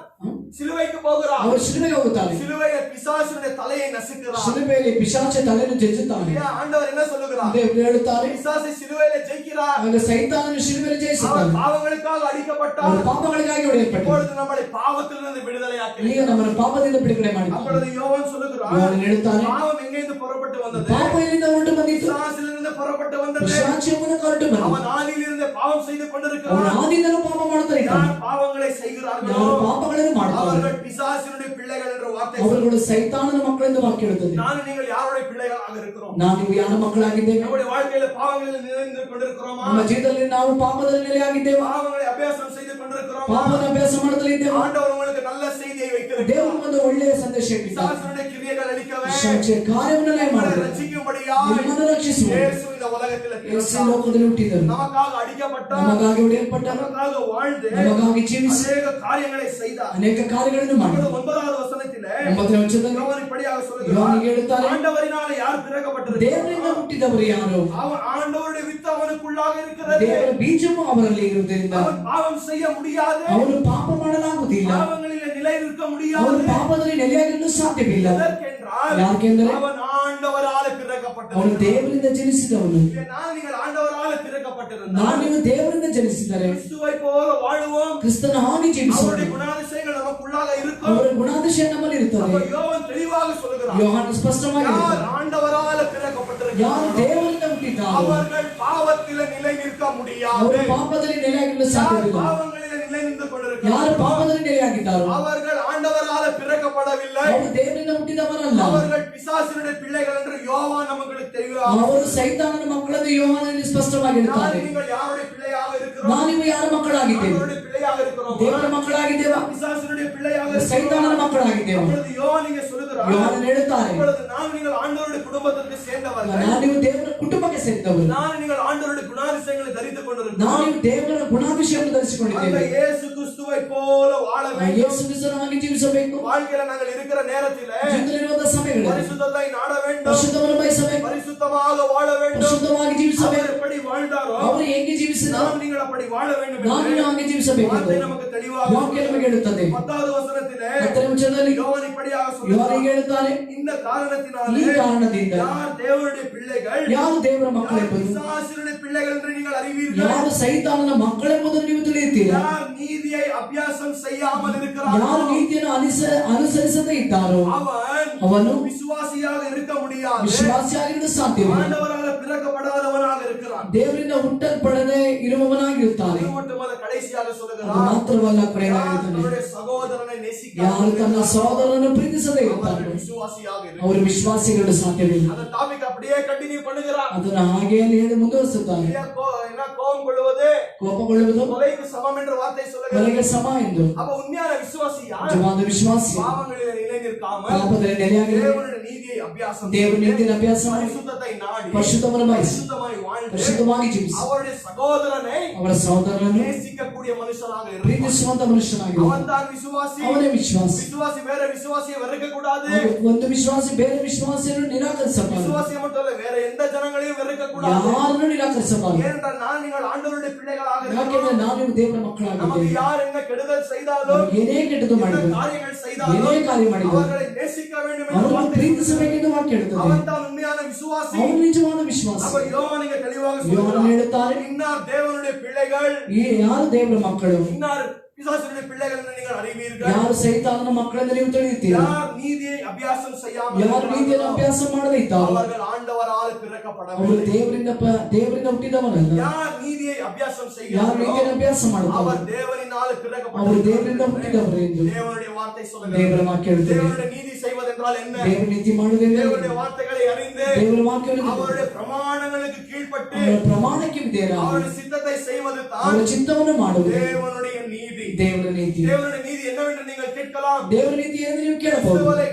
சிலுவைக்கு போகிறார் ಅವರು ಶಿಲುಬೆಗೆ ಹೋಗುತ್ತಾರೆ. சிலுவையில் பிசாசுடைய தலையை நசுக்கிறார் ಶಿಲುಬೆಯಲ್ಲಿ ಪಿಶಾಚ ತಲೆಯನ್ನು ಜಜ್ಜುತ್ತಾನೆ. ஆண்டவர் என்ன சொல்லுகிறார் ದೇವರು ಹೇಳುತ್ತಾರೆ பிசாசை சிலுவையில ஜெயிக்கிறார் ಆಗ ಸೈತಾನನ ಶಿಲುಬೆಯಲ್ಲಿ அவர் ಜಯಿಸುತ್ತಾನೆ. பாவங்களுக்காக அடிக்கப்பட்டார் ಅವರು ಪಾಪಗಳಿಗಾಗಿ ಹೊಡೆಯಲ್ಪಟ್ಟರು. இப்பொழுது நம்மளை பாவத்திலிருந்து விடுதலையாக்கி ಈಗ ನಮ್ಮನ್ನು ಪಾಪದಿಂದ ಬಿಡುಗಡೆ ಮಾಡಿದ್ದಾನೆ. அப்பொழுது யோவான் சொல்லுகிறார் யோவான் ಹೇಳುತ್ತಾನೆ பாவம் எங்கிருந்து புறப்பட்டு வந்தது ಪಾಪ ಎಲ್ಲಿಂದ ಹೊರಟು ಬಂದಿತು? பிசாசிலிருந்து புறப்பட்டு வந்தது ಪಿಶಾಚಿಯ ಮೂಲಕ ಹೊರಟು ಬಂದಿತು. அவன் ஆதியிலிருந்து பாவம் செய்து ಅವನು கொண்டிருக்கிறான் ಆದಿಯಿಂದಲೂ ಪಾಪ ಮಾಡುತ್ತಾ ಇದ್ದಾನೆ. யார் பாவங்களை செய்கிறார்களோ ಯಾರು ಪಾಪಗಳನ್ನು ಮಾಡುತ್ತಾರೆ அவர்கள் பிசாசினுடைய பிள்ளைகள் என்ற வார்த்தை ಅವರುಗಳು ಸೈತಾನನ ಮಕ್ಕಳೆಂದು ವಾಕ್ಯ ಹೇಳುತ್ತದೆ. நான் நீங்கள் யாருடைய பிள்ளைகளாக இருக்கிறோம் ನಾವು ನೀವು ಯಾರ ಮಕ್ಕಳಾಗಿದ್ದೇವೆ? நம்முடைய வாழ்க்கையில பாவங்களில் நிறைந்து கொண்டிருக்கிறோமா ನಮ್ಮ ಜೀವಿತದಲ್ಲಿ ನಾವು ಪಾಪದಲ್ಲಿ ನೆಲೆಯಾಗಿದ್ದೇವೆ. பாவங்களை அபியாசம் செய்து கொண்டிருக்கிறோமா ಪಾಪದ ಅಭ್ಯಾಸ ಮಾಡುತ್ತಲೇ ಇದ್ದೇವೆ. ஆண்டவர் உங்களுக்கு நல்ல செய்தியை வைத்திருக்கிறார் ದೇವರು ಒಂದು ಒಳ್ಳೆಯ ಸಂದೇಶ ಇಟ್ಟಿದ್ದಾನೆ. பிசாசுடைய கிரியைகள் அழிக்கவே ಪಿಶಾಚಿಯ ಕಾರ್ಯವನ್ನು ಲಯ உங்களை ಮಾಡುತ್ತದೆ. ரட்சிக்கும்படியாய் ನಿಮ್ಮನ್ನು ರಕ್ಷಿಸುವ இயேசு இந்த உலகத்தில் ಯೇಸು பிறந்தார். ಲೋಕದಲ್ಲಿ ಹುಟ್ಟಿದರು. நமக்காக அடிக்கப்பட்டார் ನಮಗಾಗಿ ಹೊಡೆಯಲ್ಪಟ್ಟರು. நமக்காக வாழ்ந்து ನಮಗಾಗಿ ಜೀವಿಸಿ அநேக காரியங்களை செய்தார் ಅನೇಕ ಕಾರ್ಯಗಳನ್ನು ಮಾಡಿದರು. 9வது வசனத்திலே 9ನೇ ವಚನದಲ್ಲಿ யோவான் இப்படியாக யோவான் சொல்லுகிறார் ಹೇಳುತ್ತಾರೆ ஆண்டவரினாலே யார் பிறக்கப்பட்டிருக்கிறார் ದೇವರಿಂದ ಹುಟ್ಟಿದವರು ಯಾರು? அவன் ஆண்டவருடைய வித்து அவனுக்குள்ளாக இருக்கிறது ದೇವರ ಬೀಜವು ಅವರಲ್ಲಿ ಇರುವುದರಿಂದ அவன் பாவம் செய்ய முடியாது ಅವನು ಪಾಪ ಮಾಡಲಾಗುವುದಿಲ್ಲ. பாவங்களிலே நிலை நிற்க ಅವನು முடியாது ಪಾಪದಲ್ಲಿ ನೆಲೆಯಾಗಲು ಸಾಧ್ಯವಿಲ್ಲ. எதற்கென்றால் ಯಾಕೆಂದರೆ அவன் ஆண்டவரால ಅವನು பிறக்கப்பட்டவன் ದೇವರಿಂದ ಜನಿಸಿದವನು. நான் நீங்கள் ஆண்டவரால பிறக்கப்பட்டிருந்தால் ನಾನು ನೀವು ದೇವರಿಂದ ಜನಿಸಿದರೆ கிறிஸ்துவை போல வாழுவோம் ಕ್ರಿಸ್ತನ ಹಾಗೆ ಜೀವಿಸೋಣ. அவருடைய குணாதிசயங்கள் நமக்குள்ளாக இருக்கும் ಅವರ ಗುಣಾತಿಶಯ ನಮ್ಮಲ್ಲಿ ಇರುತ್ತದೆ. அப்ப யோவான் தெளிவாக சொல்லுகிறார் ಯೋಹಾನ ಸ್ಪಷ್ಟವಾಗಿ யார் ಹೇಳುತ್ತಾನೆ, ஆண்டவரால ಯಾರು பிறக்கப்பட்டிருக்கிறார் ದೇವರಿಂದ ಹುಟ್ಟಿದ್ದಾರೋ அவர்கள் பாவத்திலே நிலை நிற்க ಅವರು முடியாது ಪಾಪದಲ್ಲಿ ನೆಲೆಯಾಗಲು யார் ಸಾಧ್ಯವಿಲ್ಲ. பாவங்களிலே நிலை நின்று ಯಾರು கொண்டிருக்கிறார் ಪಾಪದಲ್ಲಿ ನೆಲೆಯಾಗಿದ್ದಾರೋ அவர்கள் ஆண்டவரால பிறக்கப்படவில்லை ಅವರು ದೇವರಿಂದ ಹುಟ್ಟಿದವರಲ್ಲ. அவர்கள் பிசாசினுடைய பிள்ளைகள் என்று யோவான் நமக்கு தெரிகிறார் ಅವರು ಸೈತಾನನ ಮಕ್ಕಳೆಂದು ಯೋಹಾನನಲ್ಲಿ ಸ್ಪಷ್ಟವಾಗಿ ಹೇಳ್ತಾರೆ. நீங்கள் யாருடைய பிள்ளையாக இருக்கிறோம் ನಾವು ನೀವು ಯಾರ ಮಕ್ಕಳಾಗಿದ್ದೇವೆ? அவருடைய பிள்ளையாக இருக்கிறோம் ದೇವರ ಮಕ್ಕಳಾಗಿದ್ದೇವೆ, பிசாசினுடைய பிள்ளையாக இருக்கிறோம் ಸೈತಾನನ ಮಕ್ಕಳಾಗಿದ್ದೇವೆ. அப்பொழுது யோவான் இங்கே சொல்லுகிறார் ಯೋಹಾನನು ಹೇಳುತ್ತಾರೆ, அப்பொழுது நான் நீங்கள் ஆண்டவருடைய குடும்பத்திற்கு சேர்ந்தவர்கள் ನಾವು ನೀವು ದೇವರ ಕುಟುಂಬಕ್ಕೆ ಸೇರಿದವರು. நான் நீங்கள் ஆண்டவருடைய குணாதிசயங்களை தரித்துக் ನಾವು கொண்டிருக்கிறோம் ನೀವು ದೇವರ ಗುಣಾತಿಶಯವನ್ನು அந்த ಧರಿಸಿಕೊಂಡಿದ್ದೇವೆ. இயேசு கிறிஸ்துவை போல வாழ வேண்டும் ಯೇಸು ಕ್ರಿಸ್ತನಾಗಿ ಜೀವಿಸಬೇಕು. வாழ்க்கையில நாங்கள் இருக்கிற நேரத்திலே ಜೀವಿತದಲ್ಲಿರುವಂತಹ ಸಮಯಗಳಲ್ಲಿ பரிசுத்தத்தை நாட வேண்டும் ಪರಿಶುದ್ಧವನ್ನು ಬಯಸಬೇಕು, பரிசுத்தமாக வாழ வேண்டும் ಪರಿಶುದ್ಧವಾಗಿ அவர் ಜೀವಿಸಬೇಕು. எப்படி வாழ்ந்தாரோ ಅವರು ಹೇಗೆ ಜೀವಿಸಿದರು நாம் நீங்கள் அப்படி வாழ வேண்டும் ನಾವು என்று ಹಾಗೆ ಜೀವಿಸಬೇಕು. வார்த்தை நமக்கு தெளிவாக ವಾಕ್ಯ ನಮಗೆ ಹೇಳುತ್ತದೆ. 10வது வசனத்திலே 10ನೇ ವಚನದಲ್ಲಿ யோவான் இப்படியாக ಯೋಹಾನನಿಗೆ சொல்லுகிறார் ಹೇಳುತ್ತಾರೆ, இந்த ಈ காரணத்தினாலே ಕಾರಣದಿಂದ யார் தேவனுடைய பிள்ளைகள் ಯಾರು ದೇವರ யார் ಮಕ್ಕಳೆಂಬುದು, பிசாசினுடைய பிள்ளைகள் என்று நீங்கள் அறிவீர்கள் ಯಾರು ಸೈತಾನನ ಮಕ್ಕಳೆಂಬುದನ್ನು ನೀವು ತಿಳಿಯುತ್ತೀರಾ? யார் நீதியை அபியாசம் செய்யாமல் ಯಾರು இருக்கிறார்களோ ನೀತಿಯನ್ನು ಅನುಸರಿಸದೇ ಇದ್ದಾರೋ ಅವನು விசுவாசியாக இருக்க முடியாது ವಿಶ್ವಾಸಿಯಾಗಿರಲು ಸಾಧ್ಯವಿಲ್ಲ. ஆண்டவரால பிறக்கப்படாதவனாக இருக்கிறான் ದೇವರಿಂದ ಹುಟ್ಟಲ್ಪಡದೆ ಇರುವವನಾಗಿರುತ್ತಾನೆ. அது மட்டுமல்ல கடைசியாக ಅದು சொல்லுகிறார் ಮಾತ್ರವಲ್ಲ, யார் ಕೊನೆಯದಾಗಿರುತ್ತಾನೆ, தன்னுடைய சகோதரனை ಯಾರು நேசிக்காமல் ತನ್ನ ಸಹೋದರನನ್ನು ಪ್ರೀತಿಸದೇ ಇರ್ತಾನೆ அவர்கள் விசுவாசியாக இருக்கிறார் ಅವರು ವಿಶ್ವಾಸಿಗಳು ಸಾಧ್ಯವಿಲ್ಲ. அந்த டாபிக் அப்படியே கண்டினியூ பண்ணுகிறார் ಅದನ್ನು ಹಾಗೆ ಹೇಳಿ ಮುಂದುವರಿಸುತ್ತಾನೆ. என்ன கோபம் கொள்வது ಕೋಪಗೊಳ್ಳುವುದು கொலைக்கு சமம் என்ற வார்த்தை சொல்லுகிறது ಕೊಲೆಗೆ ಸಮ ಎಂದು. அப்ப உண்மையான விசுவாசி யார் ನಿಜವಾದ ವಿಶ್ವಾಸಿ பாவங்களில் நிலை நிற்காமல் ಪಾಪದಲ್ಲಿ ನೆಲೆಯಾಗಿದೆ, தேவனுடைய நீதியை அபியாசம் ದೇವರ ನೀತಿಯನ್ನು ಅಭ್ಯಾಸ ಮಾಡಿ பரிசுத்தத்தை நாடி ಪರಿಶುದ್ಧವನ್ನು ಬಯಸಿ பரிசுத்தமாய் வாழ்ந்து ಪರಿಶುದ್ಧವಾಗಿ ಜೀವಿಸಿ அவருடைய சகோதரனை ಅವರ ಸಹೋದರನನ್ನು நேசிக்கக்கூடிய மனுஷனாக இருக்கிறான் ಪ್ರೀತಿಸುವಂತ ಮನುಷ್ಯನಾಗಿರುತ್ತಾನೆ. அவன் தான் விசுவாசி ಅವನೇ ವಿಶ್ವಾಸಿ. விசுவாசி வேற விசுவாசியை வெறுக்க கூடாது ಒಂದು ವಿಶ್ವಾಸಿ ಬೇರೆ ವಿಶ್ವಾಸಿಯನ್ನು ನಿರಾಕರಿಸಬಾರದು, விசுவாசியை மட்டும் இல்ல வேற எந்த ஜனங்களையும் வெறுக்க கூடாது ಯಾರನ್ನು ನಿರಾಕರಿಸಬಾರದು. ஏனென்றால் நான் நீங்கள் ஆண்டவருடைய பிள்ளைகளாக ಯಾಕೆಂದ್ರೆ இருக்கிறோம் ನಾವು ದೇವರ நமக்கு ಮಕ್ಕಳಾಗಿದ್ದೇವೆ. யார் என்ன கெடுதல் செய்தாலும் ಏನೇ ಕೆಟ್ಟದ್ದು என்ன ಮಾಡಿದ್ರು, காரியங்கள் ಏನೇ செய்தாலும் ಕಾರ್ಯ ಮಾಡಿದ್ರು அவர்களை நேசிக்க வேண்டும் என்று ಅವರನ್ನು வார்த்தை ಪ್ರೀತಿಸಬೇಕೆಂದು ವಾಕ್ಯ ಹೇಳುತ್ತದೆ. அவன் தான் உண்மையான விசுவாசி ಅವನು ನಿಜವಾದ ವಿಶ್ವಾಸ. அப்ப யோவான் இங்க தெளிவாக ಯೋಹಾನನು சொல்கிறார் ಹೇಳುತ್ತಾರೆ, இன்னார் தேவனுடைய பிள்ளைகள் ಈ ಯಾರು ದೇವರ ಮಕ್ಕಳು, இன்னார் பிசாசுடைய பிள்ளைகள் என்று நீங்கள் அறிவீர்கள் ಯಾರು ಸೈತಾನನ ಮಕ್ಕಳೆಂದು ನೀವು ತಿಳಿಯುತ್ತೀರಾ? யார் நீதியை அபியாசம் செய்யாமல் ಯಾರು ನೀತಿಯನ್ನು இருக்கிறார்களோ, ಅಭ್ಯಾಸ ಮಾಡದೇ ಇದ್ದಾರೋ அவர்கள் ஆண்டவரால் ಅವರು பிறக்கப்படவில்லை ದೇವರಿಂದ ಹುಟ್ಟಿದವರಲ್ಲ. யார் நீதியை அபியாசம் ಯಾರು செய்கிறார்களோ ನೀತಿಯನ್ನು ಅಭ್ಯಾಸ ಮಾಡುತ್ತಾರೆ அவர் தேவனினால் ಅವರು பிறக்கப்பட்டவர் ದೇವರಿಂದ ಹುಟ್ಟಿದವರು ಎಂದು தேவனுடைய வார்த்தை ದೇವರ சொல்லுகிறது ವಾಕ್ಯ ಹೇಳುತ್ತದೆ. தேவனுடைய நீதி செய்வதென்றால் என்ன ದೇವರ ನೀತಿ ಮಾಡುವುದೆಂದರೆ தேவனுடைய வார்த்தைகளை அறிந்து ದೇವರ ವಾಕ್ಯ அவருடைய பிரமாணங்களுக்கு கீழ்ப்பட்டு ಅವರ ಪ್ರಮಾಣಕ್ಕೆ ವಿಧೇಯರಾಗಿ அவருடைய சித்தத்தை செய்வது ಅವರ தான் ಚಿತ್ತವನ್ನು ಮಾಡುವುದು தேவனுடைய நீதி ದೇವರ ನೀತಿ. தேவனுடைய நீதி என்னவென்று நீங்கள் கேட்கலாம் ದೇವರ ನೀತಿ ಎಂದು ನೀವು ಕೇಳಬಹುದು.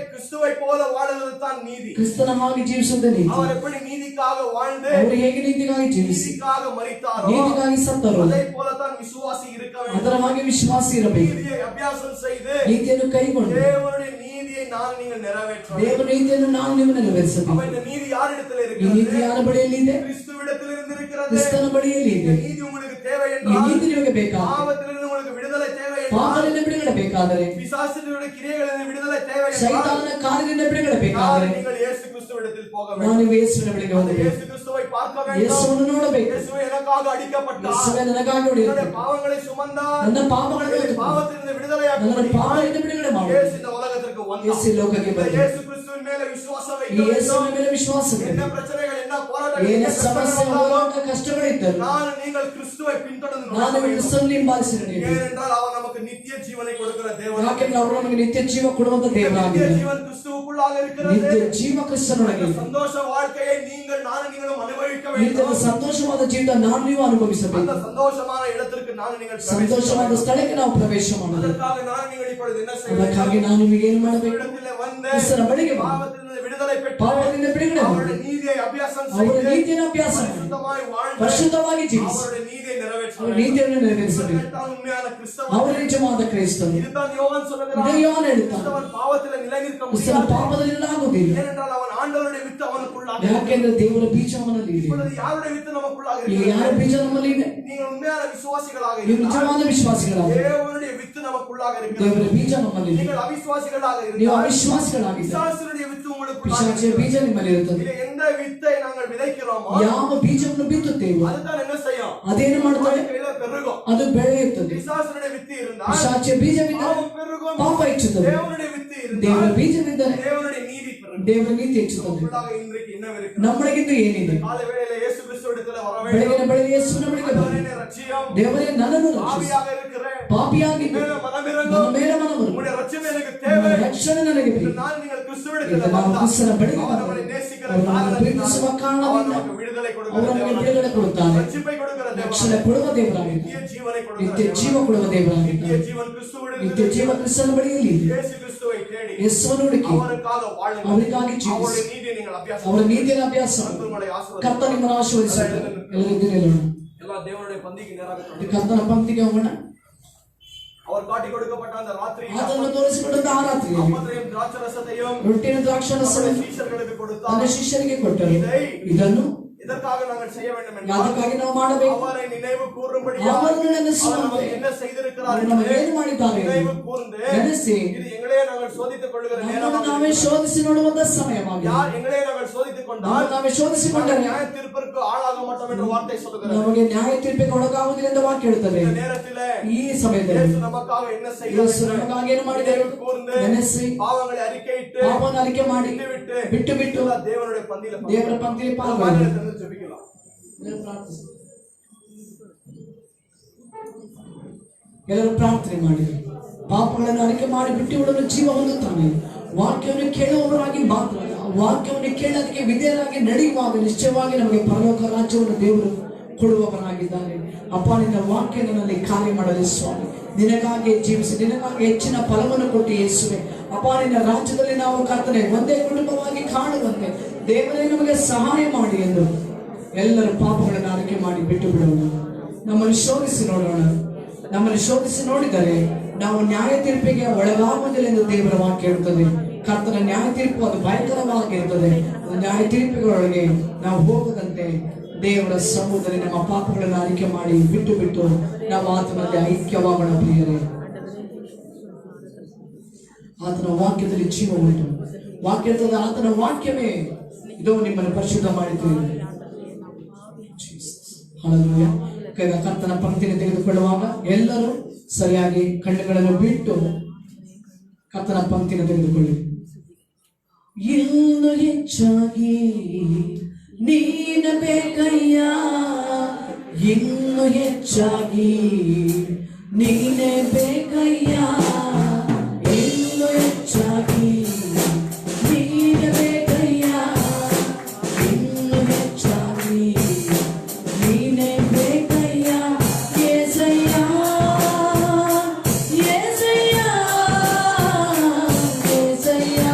கிறிஸ்துவை போல வாழுவது தான் நீதி. ಕ್ರಿಸ್ತನ ಹಾಗೆ ಜೀವಿಸುವುದೇ ನೀತಿ. அவர் எப்படி நீதிக்காக வாழ்ந்து ಅವರು ಹೇಗೆ ನೀತಿಗಾಗಿ ಜೀವಿಸಿ நீதிக்காக மரித்தாரோ ನೀತಿಗಾಗಿ ಸತ್ತರೋ அதே போல தான் விசுவாசி இருக்க வேண்டும். ಅದರ ಹಾಗೆ ವಿಶ್ವಾಸಿ ಇರಬೇಕು. நீதியை அபியாசம் செய்து ನೀತಿಯನ್ನು ಕೈಗೊಂಡು தேவனுடைய நீதியை நான் நீங்கள் நிறைவேற்ற வேண்டும். ದೇವರ ನೀತಿಯನ್ನು ನಾವು ನೀವು ನೆರವೇರಿಸಬೇಕು. அப்ப இந்த நீதி யாரிடத்தில் ಈ ನೀತಿ இருக்கிறது? ಯಾರ ಬಳಿಯಲ್ಲಿ ಇದೆ? கிறிஸ்துவிடத்தில் இருக்கிறது. ಕ್ರಿಸ್ತನ ಬಳಿಯಲ್ಲಿ இந்த ಇದೆ. நீதி உங்களுக்கு தேவை ಈ என்றால் ನೀತಿ ನಿಮಗೆ ಬೇಕಾ? பாவத்திலிருந்து உங்களுக்கு விடுதலை தேவை என்றால் ಪಾಪದಿಂದ ಬಿಡುಗಡೆ ಬೇಕಾದರೆ பிசாசினுடைய கிரியைகளிலிருந்து விடுதலை தேவை என்றால் ಸೈತಾನನ ಕಾರ್ಯದಿಂದ ಬಿಡುಗಡೆ ಬೇಕಾದರೆ நீங்கள் இயேசு கிறிஸ்துவிடத்தில் போக வேண்டும். ನಾನು ಯೇಸುವಿನ ಬಳಿಗೆ அந்த ಹೋಗಬೇಕು. இயேசு கிறிஸ்துவை பார்க்க வேண்டும். ಯೇಸುವನ್ನು ನೋಡಬೇಕು. இயேசுவை எனக்காக அடிக்கப்பட்டார். ಯೇಸುವೆ ನನಗಾಗಿ என்னுடைய ಹೊಡೆಯಲ್ಪಟ್ಟನು. பாவங்களை சுமந்தார். ನನ್ನ ಪಾಪಗಳನ್ನು என்னுடைய ಹೊತ್ತನು. பாவத்திலிருந்து ನನ್ನ விடுதலையாக்கும்படி ಪಾಪದಿಂದ ಬಿಡುಗಡೆ ಮಾಡು. இயேசு இந்த உலகத்திற்கு ಯೇಸು வந்தார். ಲೋಕಕ್ಕೆ இந்த ಬಂದ. இயேசு கிறிஸ்துவின் மேல விசுவாசம் ಈ வைக்க ಯೇಸುವಿನ வேண்டும். ಮೇಲೆ ವಿಶ್ವಾಸ என்ன ಬೇಕು. பிரச்சனைகள் என்ன போராட்டங்கள் ಏನೇ என்ன ಸಮಸ್ಯೆ கஷ்டங்கள் ಹೋರಾಟ வந்தாலும் ಕಷ್ಟಗಳಿದ್ದರು நான் நீங்கள் கிறிஸ்துவை பின்தொடர்ந்து ನಾನು நடக்க வேண்டும். ಕ್ರಿಸ್ತನಲ್ಲಿ ಹಿಂಬಾಲಿಸಿ ನಡೆಯಬೇಕು. ஏனென்றால் அவர் நமக்கு நித்திய ஜீவனை கொடுக்கிற தேவன். ಯಾಕೆಂದ್ರೆ ಅವರು ನಮಗೆ ನಿತ್ಯ ಜೀವ ಕೊಡುವಂತ நித்திய ದೇವರಾಗಿದ್ದಾರೆ. ஜீவன் கிறிஸ்துவுக்குள்ளாக இருக்கிறது. ನಿತ್ಯ ಜೀವ ಕ್ರಿಸ್ತನೊಳಗೆ இந்த ಇದೆ. சந்தோஷ வாழ்க்கையை நீங்களும் அனுபவிக்க ನಿತ್ಯದ வேண்டும். ಸಂತೋಷವಾದ ಜೀವಿತ ನಾನು ನೀವು ಅನುಭವಿಸಬೇಕು. அந்த சந்தோஷமான இடத்திற்கு நீங்கள் ಸಂತೋಷವಾದ ಸ್ಥಳಕ್ಕೆ ನಾವು ಪ್ರವೇಶ ಮಾಡಬೇಕು. அதற்காக நீங்கள் இப்பொழுது என்ன செய்ய ಅದಕ್ಕಾಗಿ வேண்டும்? ನಾನು ನಿಮಗೆ ಏನು ಮಾಡಬೇಕು? இடத்திலே வந்து ಕ್ರಿಸ್ತನ ಬಳಿಗೆ ಬಾ. பாவத்திலிருந்து விடுதலை பெற்று ಪಾಪದಿಂದ ಬಿಡುಗಡೆ ಮಾಡು. அவருடைய நீதியை அபியாசம் ಅವರ செய்து ನೀತಿಯನ್ನು ಅಭ್ಯಾಸ ಮಾಡು. பரிசுத்தமாய் வாழ்ந்து ಪರಿಶುದ್ಧವಾಗಿ ಜೀವಿಸಿ அவருடைய நீதியை நிறைவேற்ற ಅವರ வேண்டும். ನೀತಿಯನ್ನು ನೆರವೇರಿಸಬೇಕು. இதுதான் உண்மையான கிறிஸ்தவன். ಅವರು ನಿಜವಾದ ಕ್ರೈಸ್ತರು. இதுதான் யோவான் ಇದೇ சொல்லுகிறார். ಯೋಹಾನ ಹೇಳ್ತಾನೆ. கிறிஸ்தவன் பாவத்தில் நிலைநிற்க ಕ್ರಿಸ್ತನ முடியாது. ಪಾಪದಲ್ಲಿ ಆಗುವುದಿಲ್ಲ. ஏனென்றால் அவன் ஆண்டவருடைய வித்து அவனுக்குள்ளாக ಯಾಕೆಂದ್ರೆ ದೇವರ ಬೀಜ ಅವನಲ್ಲಿ ಇದೆ. இப்பொழுது யாருடைய வித்து நமக்குள்ளாக ಈಗ ಯಾರ இருக்கிறது? ಬೀಜ ನಮ್ಮಲ್ಲಿ ಇದೆ? நீங்கள் உண்மையான விசுவாசிகளாக ನೀವು இருந்தால் ನಿಜವಾದ ವಿಶ್ವಾಸಿಗಳಾಗಿ தேவனுடைய வித்து நமக்குள்ளாக இருக்கிறது. ದೇವರ ಬೀಜ ನಮ್ಮಲ್ಲಿ ಇದೆ. நீங்கள் ಅವಿಶ್ವಾಸಿகளாக ನೀವು இருந்தால் ಅವಿಶ್ವಾಸಿಗಳಾಗಿದ್ದರೆ பிசாசுடைய வித்து உங்களுக்குள்ளாக ಪಿಶಾಚಿಯ இருக்கிறது. ಬೀಜ ನಿಮ್ಮಲ್ಲಿ ಇರುತ್ತದೆ. இல்லை, எந்த வித்தை நாங்கள் விதைக்கிறோமோ ಯಾವ ಬೀಜವನ್ನು ಬಿತ್ತುತ್ತೇವೋ அதுதான் என்ன செய்யும்? ಅದೇನು ಮಾಡುತ್ತದೆ? வாழ்க்கையில பெருகும். ಅದು ಬೆಳೆಯುತ್ತದೆ. பிசாசுடைய வித்து இருந்தால் ಪಿಶಾಚಿಯ ಬೀಜವಿದ್ದರೆ பாவம் பெருகும். ಪಾಪ ಹೆಚ್ಚುತ್ತದೆ. தேவனுடைய வித்து ದೇವರ இருந்தால் ಬೀಜವಿದ್ದರೆ தேவனுடைய நீதி பெருகும். ದೇವರ ನೀತಿ ಹೆಚ್ಚುತ್ತದೆ. நமக்குள்ளாக இன்றைக்கு என்ன இருக்கிறது? ನಮ್ಮೊಳಗಿಂದು ಏನಿದೆ? காலை வேளையில இயேசு கிறிஸ்துவிடத்தில் வர ಬೆಳಗಿನ வேண்டும். ಬೆಳಗ್ಗೆ ಯೇಸುವಿನ ಬಳಿಗೆ ಬನ್ನಿ. ஆண்டவரே, என்னை ரட்சியும். ದೇವರೇ ನನ್ನನ್ನು ರಕ್ಷಿಸು. பாவியாக இருக்கிறேன். ಪಾಪಿಯಾಗಿದ್ದು மேல மனமிரங்கும். ನನ್ನ ಮೇಲೆ ಮನವರು. உம்முடைய ரட்சணை எனக்கு தேவை. ರಕ್ಷಣೆ ನನಗೆ ಬೇಕು. நான் நீங்கள் ಈಗ கிறிஸ்துவிடத்தில் ನಾವು வந்தால் ಕ್ರಿಸ್ತನ ಬಳಿಗೆ அவர் நம்மை ಬಂದರೆ நேசிக்கிற ಅವರು ನಮ್ಮನ್ನು ಪ್ರೀತಿಸುವ காரணத்தினால் அவர் ಕಾರಣದಿಂದ நமக்கு விடுதலை ಅವರು கொடுக்கிற ನಮಗೆ தேவன். ಬಿಡುಗಡೆ ಕೊಡುತ್ತಾನೆ. ரட்சிப்பை கொடுக்கிற ರಕ್ಷಣೆ தேவன். ಕೊಡುವ ದೇವರಾಗಿದ್ದಾನೆ. நித்திய ஜீவனை கொடுக்கிற ನಿತ್ಯ தேவன். ಜೀವ ಕೊಡುವ நித்திய ದೇವರಾಗಿದ್ದಾನೆ. ஜீவன் கிறிஸ்துவிடத்தில் ನಿತ್ಯ ಜೀವ இருக்கிறது. ಕ್ರಿಸ್ತನ ಬಳಿಯಲ್ಲಿ ಇದೆ. இயேசு கிறிஸ்துவை தேடி ಯೇಸುವನ್ನು ಹುಡುಕಿ அவருக்காக வாழுங்கள். ಅವರಿಗಾಗಿ ಜೀವಿಸಿ அவருடைய நீதியை நீங்கள் அபியாசம் ಅವರ ನೀತಿಯನ್ನು ಅಭ್ಯಾಸ கர்த்தர் ಮಾಡಿ. உங்களை ಕರ್ತ ஆசீர்வதிப்பார். ನಿಮ್ಮನ್ನು ಆಶೀರ್ವದಿಸುತ್ತಾನೆ. ಎಲ್ಲರೂ ಎದ್ದು ನಿಲ್ಲೋಣ. எல்லா தேவனுடைய பந்திக்கு நேராக ಈ தொடருங்கள். ಕರ್ತನ ಪಂಕ್ತಿಗೆ ಹೋಗೋಣ. அவர் காட்டி கொடுக்கப்பட்ட அந்த ராத்திரியில் ಆತನು ತೋರಿಸಿಕೊಟ್ಟಂತ ಆ ರಾತ್ರಿಯಲ್ಲಿ அப்பத்தையும் திராட்சரசத்தையும் ರೊಟ್ಟಿನ ದ್ರಾಕ್ಷಾರಸವನ್ನು அவருடைய சீஷர்களுக்கு கொடுத்தார். ತನ್ನ ಶಿಷ್ಯರಿಗೆ ಕೊಟ್ಟರು. ಇದನ್ನು இதற்காக நாங்கள் செய்ய வேண்டும் என்றால் ಯಾತಕ್ಕಾಗಿ ನಾವು ಮಾಡಬೇಕು? அவரை நினைவு கூறும்படி ಅವರನ್ನು அவர் ನೆನೆಸುವಂತೆ நமக்கு என்ன செய்திருக்கிறார் ಅವರು ನಮಗೆ என்பதை ಏನು ಮಾಡಿದ್ದಾರೆ நினைவு கூர்ந்து ನೆನೆಸಿ இது எங்களே நாங்கள் சோதித்துக் கொள்ளுகிற ನಮ್ಮನ್ನು நேரமாக ನಾವೇ ಶೋಧಿಸಿ ನೋಡುವಂತ ಸಮಯವಾಗಿದೆ. யார் எங்களே நாங்கள் சோதித்துக் கொண்டால் ನಮ್ಮನ್ನು ನಾವೇ ಶೋಧಿಸಿಕೊಂಡರೆ நியாய தீர்ப்பிற்கு ஆளாக மாட்டோம் என்ற வார்த்தை சொல்லுகிறது. ನಮಗೆ ನ್ಯಾಯ ತೀರ್ಪಿಗೆ ಒಳಗಾಗುವುದಿಲ್ಲ ಎಂದು ವಾಕ್ಯ ಹೇಳುತ್ತದೆ. இந்த நேரத்திலே ಈ ಸಮಯದಲ್ಲಿ இயேசு நமக்காக என்ன ಯೇಸು செய்தார் ನಮಗಾಗಿ ಏನು ಮಾಡಿದರು? நினைவு கூர்ந்து ನೆನೆಸಿ பாவங்களை அறிக்கையிட்டு ಪಾಪವನ್ನು ಅರಿಕೆ ಮಾಡಿ ಬಿಟ್ಟು ಬಿಟ್ಟು எல்லா தேவனுடைய பந்தியில ದೇವರ ಪಂಕ್ತಿಯಲ್ಲಿ ಪಾಲ್ಗೊಳ್ಳಿ. ஜெபிக்கலாம். ಎಲ್ಲರೂ ಪ್ರಾರ್ಥನೆ ಮಾಡಿ ಪಾಪಗಳನ್ನು ಅರಿಕೆ ಮಾಡಿ ಬಿಟ್ಟು ಬಿಡಲು ಜೀವ ಹೊಂದುತ್ತಾನೆ. ವಾಕ್ಯವನ್ನು ಕೇಳುವವರಾಗಿ ಮಾತ್ರ ವಾಕ್ಯವನ್ನು ಕೇಳೋದಕ್ಕೆ ವಿಧೇಯರಾಗಿ ನಡೆಯುವಾಗ ನಿಶ್ಚಯವಾಗಿ ನಮಗೆ ಪರಲೋಕ ರಾಜ್ಯವನ್ನು ದೇವರು ಕೊಡುವವರಾಗಿದ್ದಾರೆ. ಅಪ್ಪ, ನಿನ್ನ ವಾಕ್ಯ ನನ್ನಲ್ಲಿ ಕಾರ್ಯ ಮಾಡಲಿ ಸ್ವಾಮಿ. ನಿನಗಾಗಿ ಜೀವಿಸಿ ನಿನಗಾಗಿ ಹೆಚ್ಚಿನ ಫಲವನ್ನು ಕೊಟ್ಟು ಯೇಸುವೆ ಅಪ್ಪ, ನಿನ್ನ ರಾಜ್ಯದಲ್ಲಿ ನಾವು ಕರ್ತನೆ ಒಂದೇ ಕುಟುಂಬವಾಗಿ ಕಾಣುವಂತೆ ದೇವರೇ ನಮಗೆ ಸಹಾಯ ಮಾಡಿ ಎಂದು ಎಲ್ಲರೂ ಪಾಪಗಳನ್ನು ಅರಿಕೆ ಮಾಡಿ ಬಿಟ್ಟು ಬಿಡೋಣ. ನಮ್ಮನ್ನು ಶೋಧಿಸಿ ನೋಡೋಣ. ನಮ್ಮನ್ನು ಶೋಧಿಸಿ ನೋಡಿದರೆ ನಾವು ನ್ಯಾಯ ತೀರ್ಪಿಗೆ ಒಳಗಾಗುವುದಿಲ್ಲ ಎಂದು ದೇವರ ವಾಕ್ಯ ಹೇಳುತ್ತದೆ. ಕರ್ತನ ನ್ಯಾಯ ತೀರ್ಪು ಅದು ಭಯಂಕರವಾಗಿರುತ್ತದೆ. ಅದು ನ್ಯಾಯ ತೀರ್ಪಿಗಳೊಳಗೆ ನಾವು ಹೋಗದಂತೆ ದೇವರ ಸಮ್ಮುಖದಲ್ಲಿ ನಮ್ಮ ಪಾಪಗಳನ್ನು ಅರಿಕೆ ಮಾಡಿ ಬಿಟ್ಟು ಬಿಟ್ಟು ನಾವು ಆತನಲ್ಲಿ ಐಕ್ಯವಾಗೋಣ. ಪ್ರಿಯರೇ, ಆತನ ವಾಕ್ಯದಲ್ಲಿ ಜೀವ ಉಂಟು. ವಾಕ್ಯ ಇರ್ತದೆ. ಆತನ ವಾಕ್ಯವೇ ಇದು ನಿಮ್ಮನ್ನು ಪರಿಶುದ್ಧ ಮಾಡಿದ್ದೀವಿ. ಹಲ್ಲೆಲೂಯಾ. ಕರ್ತನ ಪಂಕ್ತಿಯನ್ನು ತೆಗೆದುಕೊಳ್ಳುವಾಗ ಎಲ್ಲರೂ ಸರಿಯಾಗಿ ಕಣ್ಣುಗಳನ್ನು ಬಿಟ್ಟು ಕರ್ತನ ಪಂಕ್ತಿಯನ್ನು ತೆಗೆದುಕೊಳ್ಳಿ. ಇನ್ನು ಹೆಚ್ಚಾಗಿ ನೀನ ಬೇಕಯ್ಯ, ಇನ್ನು ಹೆಚ್ಚಾಗಿ ನೀನೇ ಬೇಕಯ್ಯ, ಇನ್ನು ಹೆಚ್ಚಾಗಿ ನೀನೇ ಬೇಕಯ್ಯ, ಇನ್ನು ಹೆಚ್ಚಾಗಿ ನೀನೇ ಬೇಕಯ್ಯ. ಏಸಯ್ಯ, ಏಸಯ್ಯ, ಏಸಯ್ಯ,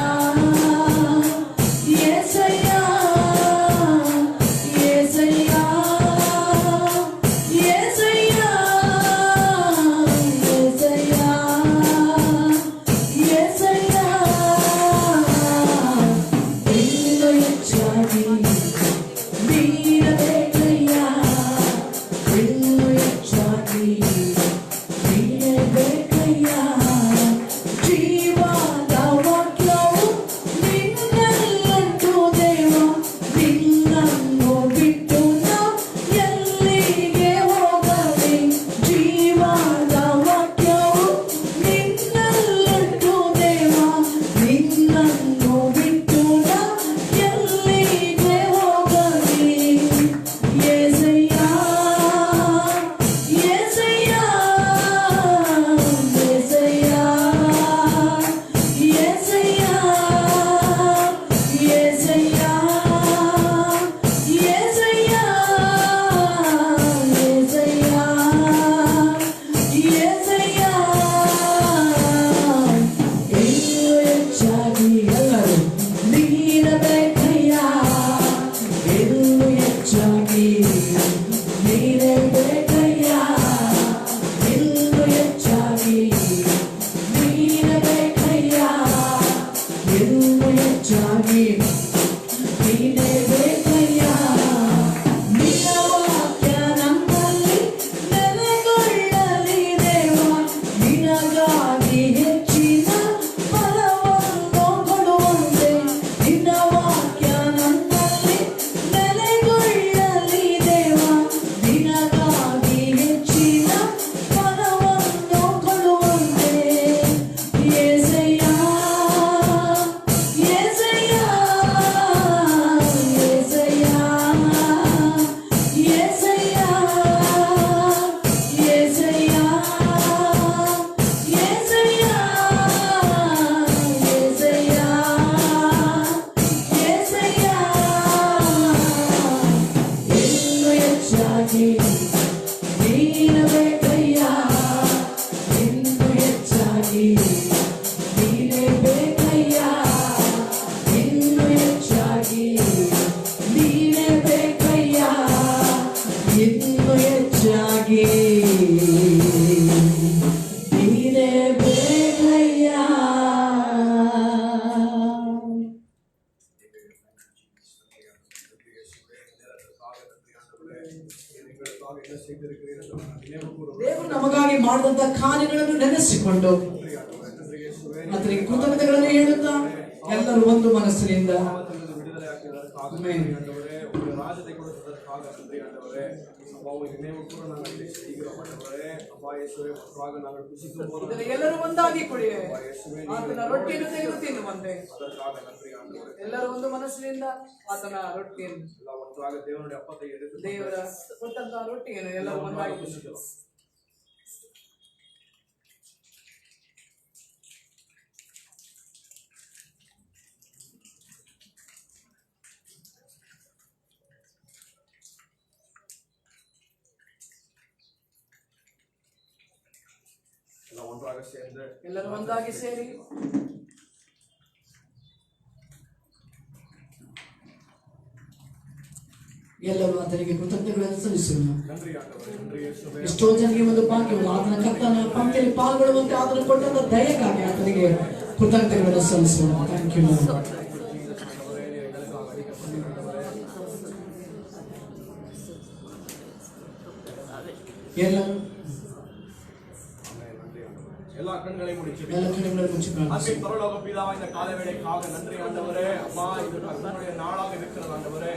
ಇನ್ನೂ ಹೆಚ್ಚಾಗಿ ನೀನೇ ಬೇಕಯ್ಯ. ಜೀವದ ವಾಕ್ಯವು ನಿನ್ನಲ್ಲುಂಟು ದೇವ, ನಿನ್ನನ್ನು ಬಿಟ್ಟು ನಾ ಎಲ್ಲಿಗೆ ಹೋಗಲಿ. ಜೀವದ ವಾಕ್ಯವು ನಿನ್ನಲ್ಲುಂಟು ದೇವ, ನಿನ್ನನ್ನು ಬಿಟ್ಟು ನಾ ಎಲ್ಲಿಗೆ ಹೋಗಲಿ. యేసయ్య యేసయ్య యేసయ్య యేసయ్య యేసయ్య యేసయ్య యేసయ్య ಇನ್ನೂ ಹೆಚ್ಚಾಗಿ ಎಲ್ಲರೂ ನೀಡಬೇಕಯ್ಯ. ಇನ್ನೂ ಹೆಚ್ಚಾಗಿ ನೀನೇ ಬೇಕಯ್ಯ. ಇನ್ನೂ ಹೆಚ್ಚಾಗಿ ನೀನೇ ಬೇಕಯ್ಯ. ಇನ್ನೂ ಹೆಚ್ಚಾಗಿ ನೀನೇ ಬೇಕಯ್ಯ. ನಿನ್ನ ವಾಕ್ಯ ನಮ್ಮಲ್ಲಿ ನೆಲೆಗೊಳ್ಳಲಿ ದೇವ, ನಿನಗಾಗಿ ಹೆಚ್ಚಿನ ಫಲವನ್ನು ಕೊಡುವಂತೆ. ನಿನ್ನ ವಾಕ್ಯ ನಮ್ಮಲ್ಲಿ ನೆಲೆಗೊಳ್ಳಲಿ ದೇವ, ನಿನಗಾಗಿ ಹೆಚ್ಚಿನ ಫಲವನ್ನು ಕೊಡುವಂತೆ. యేసయ్య యేసయ్య యేసయ్య యేసయ్య యేసయ్య యేసయ్య యేసయ్య యేసయ్య ಇನ್ನೂ ಹೆಚ್ಚಾಗಿ ನೀನೇ ಬೇಕಯ್ಯ. ಇನ್ನೂ ಹೆಚ್ಚಾಗಿ ನೀನೇ ಬೇಕಯ್ಯ. ಇನ್ನೂ ಹೆಚ್ಚಾಗಿ ನೀನೇ ಬೇಕಯ್ಯ. ಇನ್ನೂ ಹೆಚ್ಚಾಗಿ ನೀನೇ ಬೇಕಯ್ಯ. ದೇವರು ನಮಗಾಗಿ ಮಾಡಿದಂತ ಕಾರ್ಯಗಳನ್ನು ನೆನೆಸಿಕೊಂಡು ಆತನಿಗೆ ಕೃತಜ್ಞತೆಗಳನ್ನು ಹೇಳುತ್ತಾ ಎಲ್ಲರೂ ಒಂದು ಮನಸ್ಸಿನಿಂದ ಆಮೆನ್. ராஜத்தை கொடுத்ததற்காக நன்றி ஆண்டவரே. அப்பாவை நினைவு கூட நாங்கள் இதை செய்கிறோம் ஆண்டவரே. அப்பா இயேசுவே, முற்றாக நாங்கள் புசிக்கும் போது ಇದನ್ನು ಎಲ್ಲರೂ ಒಂದಾಗಿ ಕುಡಿ. ಆತನ ರೊಟ್ಟಿಯನ್ನು ತೆಗೆದು ತಿನ್ನುವಂತೆ அதற்காக நன்றி ஆண்டவரே. ಎಲ್ಲರೂ ಒಂದು ಮನಸ್ಸಿನಿಂದ ಆತನ ರೊಟ್ಟಿಯನ್ನು, ಎಲ್ಲ ஒன்றாக தேவனுடைய அப்பத்தை எடுத்து ದೇವರ ಕೊಟ್ಟಂತಹ ರೊಟ್ಟಿಯನ್ನು ಎಲ್ಲರೂ ಒಂದಾಗಿ புசிக்கிறோம். எல்லாம் ஒன்றாக சேர்ந்து ಎಲ್ಲರೂ ಒಂದಾಗಿ ಸೇರಿ ಎಲ್ಲರೂ ಆತನಿಗೆ ಕೃತಜ್ಞತೆಗಳನ್ನು ಸಲ್ಲಿಸೋಣ. நன்றி ஆண்டவரே. நன்றி இயேசுவே. ಎಷ್ಟೋ ಜನರಿಗೆ ಒಂದು ಭಾಗ್ಯವನ್ನು ಆತನ ಕರ್ತನ ಪಂಕ್ತಿಯಲ್ಲಿ ಪಾಲ್ಗೊಳ್ಳುವಂತೆ ಆತನು ಕೊಟ್ಟಂತ ದಯೆಗಾಗಿ ಆತನಿಗೆ ಕೃತಜ್ಞತೆಗಳನ್ನು ಸಲ್ಲಿಸೋಣ. Thank you. ಎಲ್ಲರೂ எல்லா கண்களையும் முடிச்சு ಎಲ್ಲ ಕಡೆಗಳನ್ನು ಮುಚ್ಚಿಕೊಳ್ಳೋಣ. அன்பின் பரலோக பிதாவா, இந்த காலை வேளைக்காக நன்றி ஆண்டவரே. அப்பா, இது உங்களுடைய நாளாக இருக்கிறது ஆண்டவரே.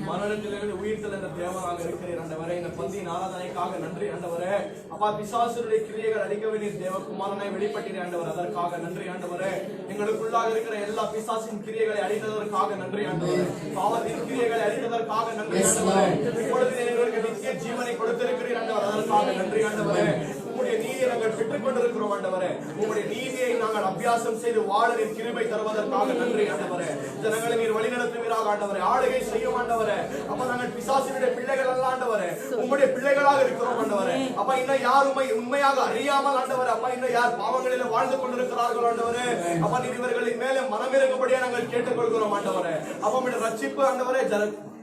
மரணத்திலிருந்து உயிர்த்தல் என்ற தேவனாக இருக்கிறீர் ஆண்டவரே. இந்த பந்தியின் ஆராதனைக்காக நன்றி ஆண்டவரே. அப்பா, பிசாசுடைய கிரியைகள் அழிக்கவே நீர் தேவகுமாரனை வெளிப்பட்டீர் ஆண்டவர். அதற்காக நன்றி ஆண்டவரே. எங்களுக்குள்ளாக இருக்கிற எல்லா பிசாசின் கிரியைகளை அழித்ததற்காக நன்றி ஆண்டவரே. பாவத்தின் கிரியைகளை அழித்ததற்காக நன்றி ஆண்டவரே. இப்பொழுது எங்களுக்கு நித்திய ஜீவனை கொடுத்திருக்கிறீர் ஆண்டவர். அதற்காக நன்றி ஆண்டவரே. உம்முடைய நீதியை நாங்கள் பெற்றுக் கொண்டிருக்கிறோம் ஆண்டவரே. உம்முடைய நீதியை நாங்கள் அபியாசம் செய்து வாழ நீர் கிருபை தருவதற்காக நன்றி ஆண்டவரே. ஜனங்களை நீர் வழிநடத்துவீராக ஆண்டவரே. ஆளுகை செய்யும் ஆண்டவரே. அப்ப நாங்கள் பிசாசினுடைய பிள்ளைகள் அல்ல ஆண்டவரே, உம்முடைய பிள்ளைகளாக இருக்கிறோம் ஆண்டவரே. அப்ப இன்னும் யார் உண்மையாக அறியாமல் ஆண்டவரே, அப்ப இன்னும் யார் பாவங்களில் வாழ்ந்து கொண்டிருக்கிறார்கள் ஆண்டவரே. அப்ப நீர் இவர்களின் மேலே மனமிறங்கும்படியா நாங்கள் கேட்டுக்கொள்கிறோம் ஆண்டவரே. அப்ப உம்முடைய ரட்சிப்பு ஆண்டவரே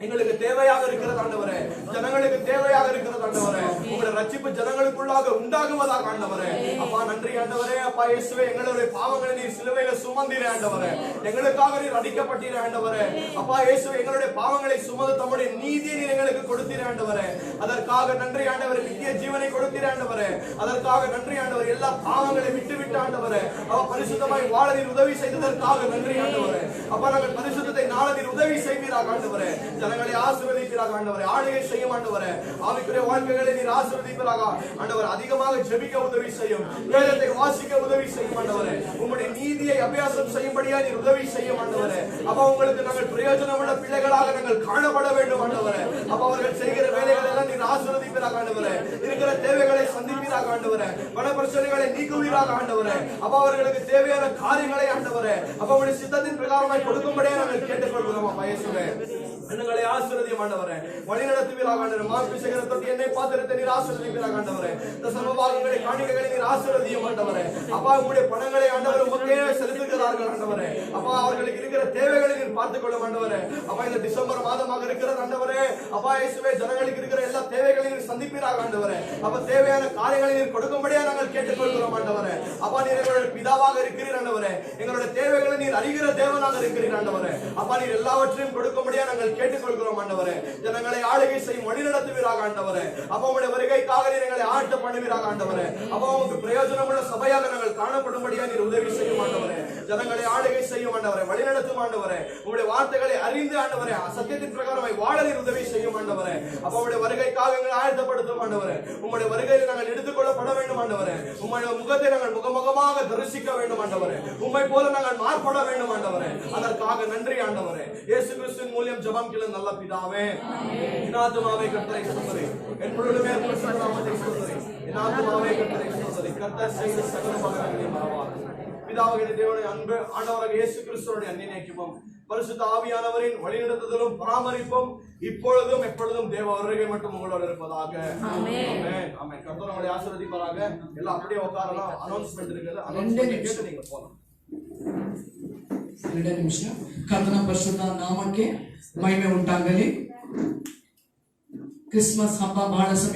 எங்களுக்கு தேவையாக இருக்கிறது ஆண்டவரே. ஜனங்களுக்கு தேவையாக இருக்கிறது ஆண்டவரே. உம்முடைய ரட்சிப்பு ஜனங்களுக்குள்ளாக உண்டாகுவதாக ஆண்டவரே. அப்பா நன்றி ஆண்டவரே. அப்பா இயேசுவே, எங்களுடைய பாவங்களை நீர் சிலுவையில சுமந்தீரே ஆண்டவரே. எங்களுக்காக நீர் அடிக்கப்பட்டீரே ஆண்டவரே. அப்பா இயேசுவே, எங்களுடைய பாவங்களை சுமந்து தம்முடைய நீதியை நீர் எங்களுக்கு கொடுத்தீரே ஆண்டவரே. அதற்காக நன்றி ஆண்டவரே. நித்திய ஜீவனை கொடுத்தீரே ஆண்டவரே. அதற்காக நன்றி ஆண்டவரே. எல்லா பாவங்களை விட்டு ஆண்டவரே அவ பரிசுத்தமாய் வாழ நீர் உதவி செய்ததற்காக நன்றி ஆண்டவரே. அப்பா நாங்கள் பரிசுத்தத்தை நாள நீர் உதவி செய்வீராக ஆண்டவரே. ஜனங்களை ஆசீர்வதிப்பீராக ஆண்டவரே. ஆளுகை செய்யும் ஆண்டவரே. ஆவிக்குரிய வாழ்க்கைகளை நீர் ஆசீர்வதிப்பீராக ஆண்டவரே. அதிகமாக ஜெபிக்க உதவி செய்யும். வேதத்தை வாசிக்க உதவி செய்யும் ஆண்டவரே. உம்முடைய நீதியை அபியாசம் செய்யும்படியா நீர் உதவி செய்யும் ஆண்டவரே. அப்ப உங்களுக்கு நாங்கள் பிரயோஜனமுள்ள பிள்ளைகளாக நாங்கள் காணப்பட வேண்டும் ஆண்டவரே. அப்ப அவர்கள் செய்கிற வேலைகளை எல்லாம் நீர் ஆசீர்வதிப்பீராக ஆண்டவரே. இருக்கிற தேவைகளை சந்திப்பீராக ஆண்டவரே. பண பிரச்சனைகளை நீக்குவீராக ஆண்டவரே. அப்ப அவர்களுக்கு தேவையான காரியங்களை ஆண்டவரே அப்ப உடைய சித்தத்தின் பிரகாரமாய் கொடுக்கும்படியா நாங்கள் கேட்டுக்கொள்கிறோம். அப்பா இயேசுவே, எங்களை ஆசீர்வதியும் ஆண்டவரே. வழி நடத்துவீராக ஆண்டவரே. மார்க்கு சேகர தொட்டி எண்ணெய் பாத்திரத்தை நீர் ஆசீர்வதிப்பீராக ஆண்டவரே. தசம பாகங்களை காணிக்கைகளை நீர் ஆசீர்வதியும் ஆண்டவரே. அப்பா உம்முடைய பணங்களை ஆண்டவரே உமக்கே செலுத்துகிறார்கள் ஆண்டவரே. அப்பா அவர்களுக்கு இருக்கிற தேவைகளை நீர் பார்த்துக் கொள்ளும் ஆண்டவரே. அப்பா இந்த டிசம்பர் மாதமாக இருக்கிறது ஆண்டவரே. அப்பா இயேசுவே, ஜனங்களுக்கு இருக்கிற எல்லா தேவைகளையும் நீர் சந்திப்பீராக ஆண்டவரே. அப்ப தேவையான காரியங்களை நீர் கொடுக்கும்படியா நாங்கள் கேட்டுக்கொள்கிறோம் ஆண்டவரே. அப்பா நீர் எங்களுடைய பிதாவாக இருக்கிறீர் ஆண்டவரே. எங்களுடைய தேவைகளை நீர் அறிகிற தேவனாக இருக்கிறீர் ஆண்டவரே. அப்பா நீர் எல்லாவற்றையும் கொடுக்கும்படியா நாங்கள் கேட்டுக்கொள்கிறோம் ஆண்டவரே. ஜனங்களை ஆளுகை செய்யும் வழி நடத்துவீராக ஆண்டவரே. அப்ப உம்முடைய வருகைக்காக நீர் எங்களை ஆயத்த பண்ணுவீராக ஆண்டவரே. அப்ப உமக்கு பிரயோஜனமுள்ள சபையாக நாங்கள் காணப்படும்படியா நீர் உதவி செய்யும் ஆண்டவரே. ஜனங்களை ஆளுகை செய்யும் ஆண்டவரே. வழி நடத்தும் ஆண்டவரே. உம்முடைய வார்த்தைகளை அறிந்து ஆண்டவரே சத்தியத்தின் பிரகாரமாய் வாழ நீர் உதவி செய்யும் ஆண்டவரே. அப்ப உம்முடைய வருகைக்காக எங்களை ஆயத்தப்படுத்தும் ஆண்டவரே. உம்முடைய வருகையில் நாங்கள் எடுத்துக்கொள்ளப்பட வேண்டும் ஆண்டவரே. உம்முடைய முகத்தை நாங்கள் முகமுகமாக தரிசிக்க வேண்டும் ஆண்டவரே. உம்மை போல நாங்கள் மாறுபட வேண்டும் ஆண்டவரே. அதற்காக நன்றி ஆண்டவரே. இயேசு கிறிஸ்துவின் மூலம் ஜெபம் கேளும் நல்ல பிதாவே. என் ஆத்துமாவே கர்த்தரை ஸ்தோத்திரி. என் முழுமே பரிசுத்த நாமத்தை ஸ்தோத்திரி. என் ஆத்துமாவே கர்த்தரை ஸ்தோத்திரி. கர்த்தர் செய்த சகல உபகாரங்களை மறவாதே. பிதாவாகிய தேவனுடைய அன்பு, ஆண்டவராக இயேசு கிறிஸ்துவினுடைய அன்பின் பரிசுத்த ஆவியானவரின் வழிநடத்துதலும் பராமரிப்பும் இப்பொழுதும் எப்பொழுதும் தேவ வருகை மட்டும் உங்களோடு இருப்பதாக. ஆமென். ஆமென். கர்த்தர் உங்களை ஆசீர்வதிப்பாராக. எல்லாம் அப்படியே உட்காரலாம். அனௌன்ஸ்மென்ட் இருக்குது. அனௌன்ஸ்மென்ட் கேட்டு நீங்க போலாம். 2 ನಿಮಿಷ. ಕರ್ತನ ಪರಿಶುದ್ಧ ನಾಮಕ್ಕೆ ಮಹಿಮೆ ಉಂಟಾಗಲಿ. ಕ್ರಿಸ್ಮಸ್ ಹಬ್ಬ ಬಹಳ ಸಮಯ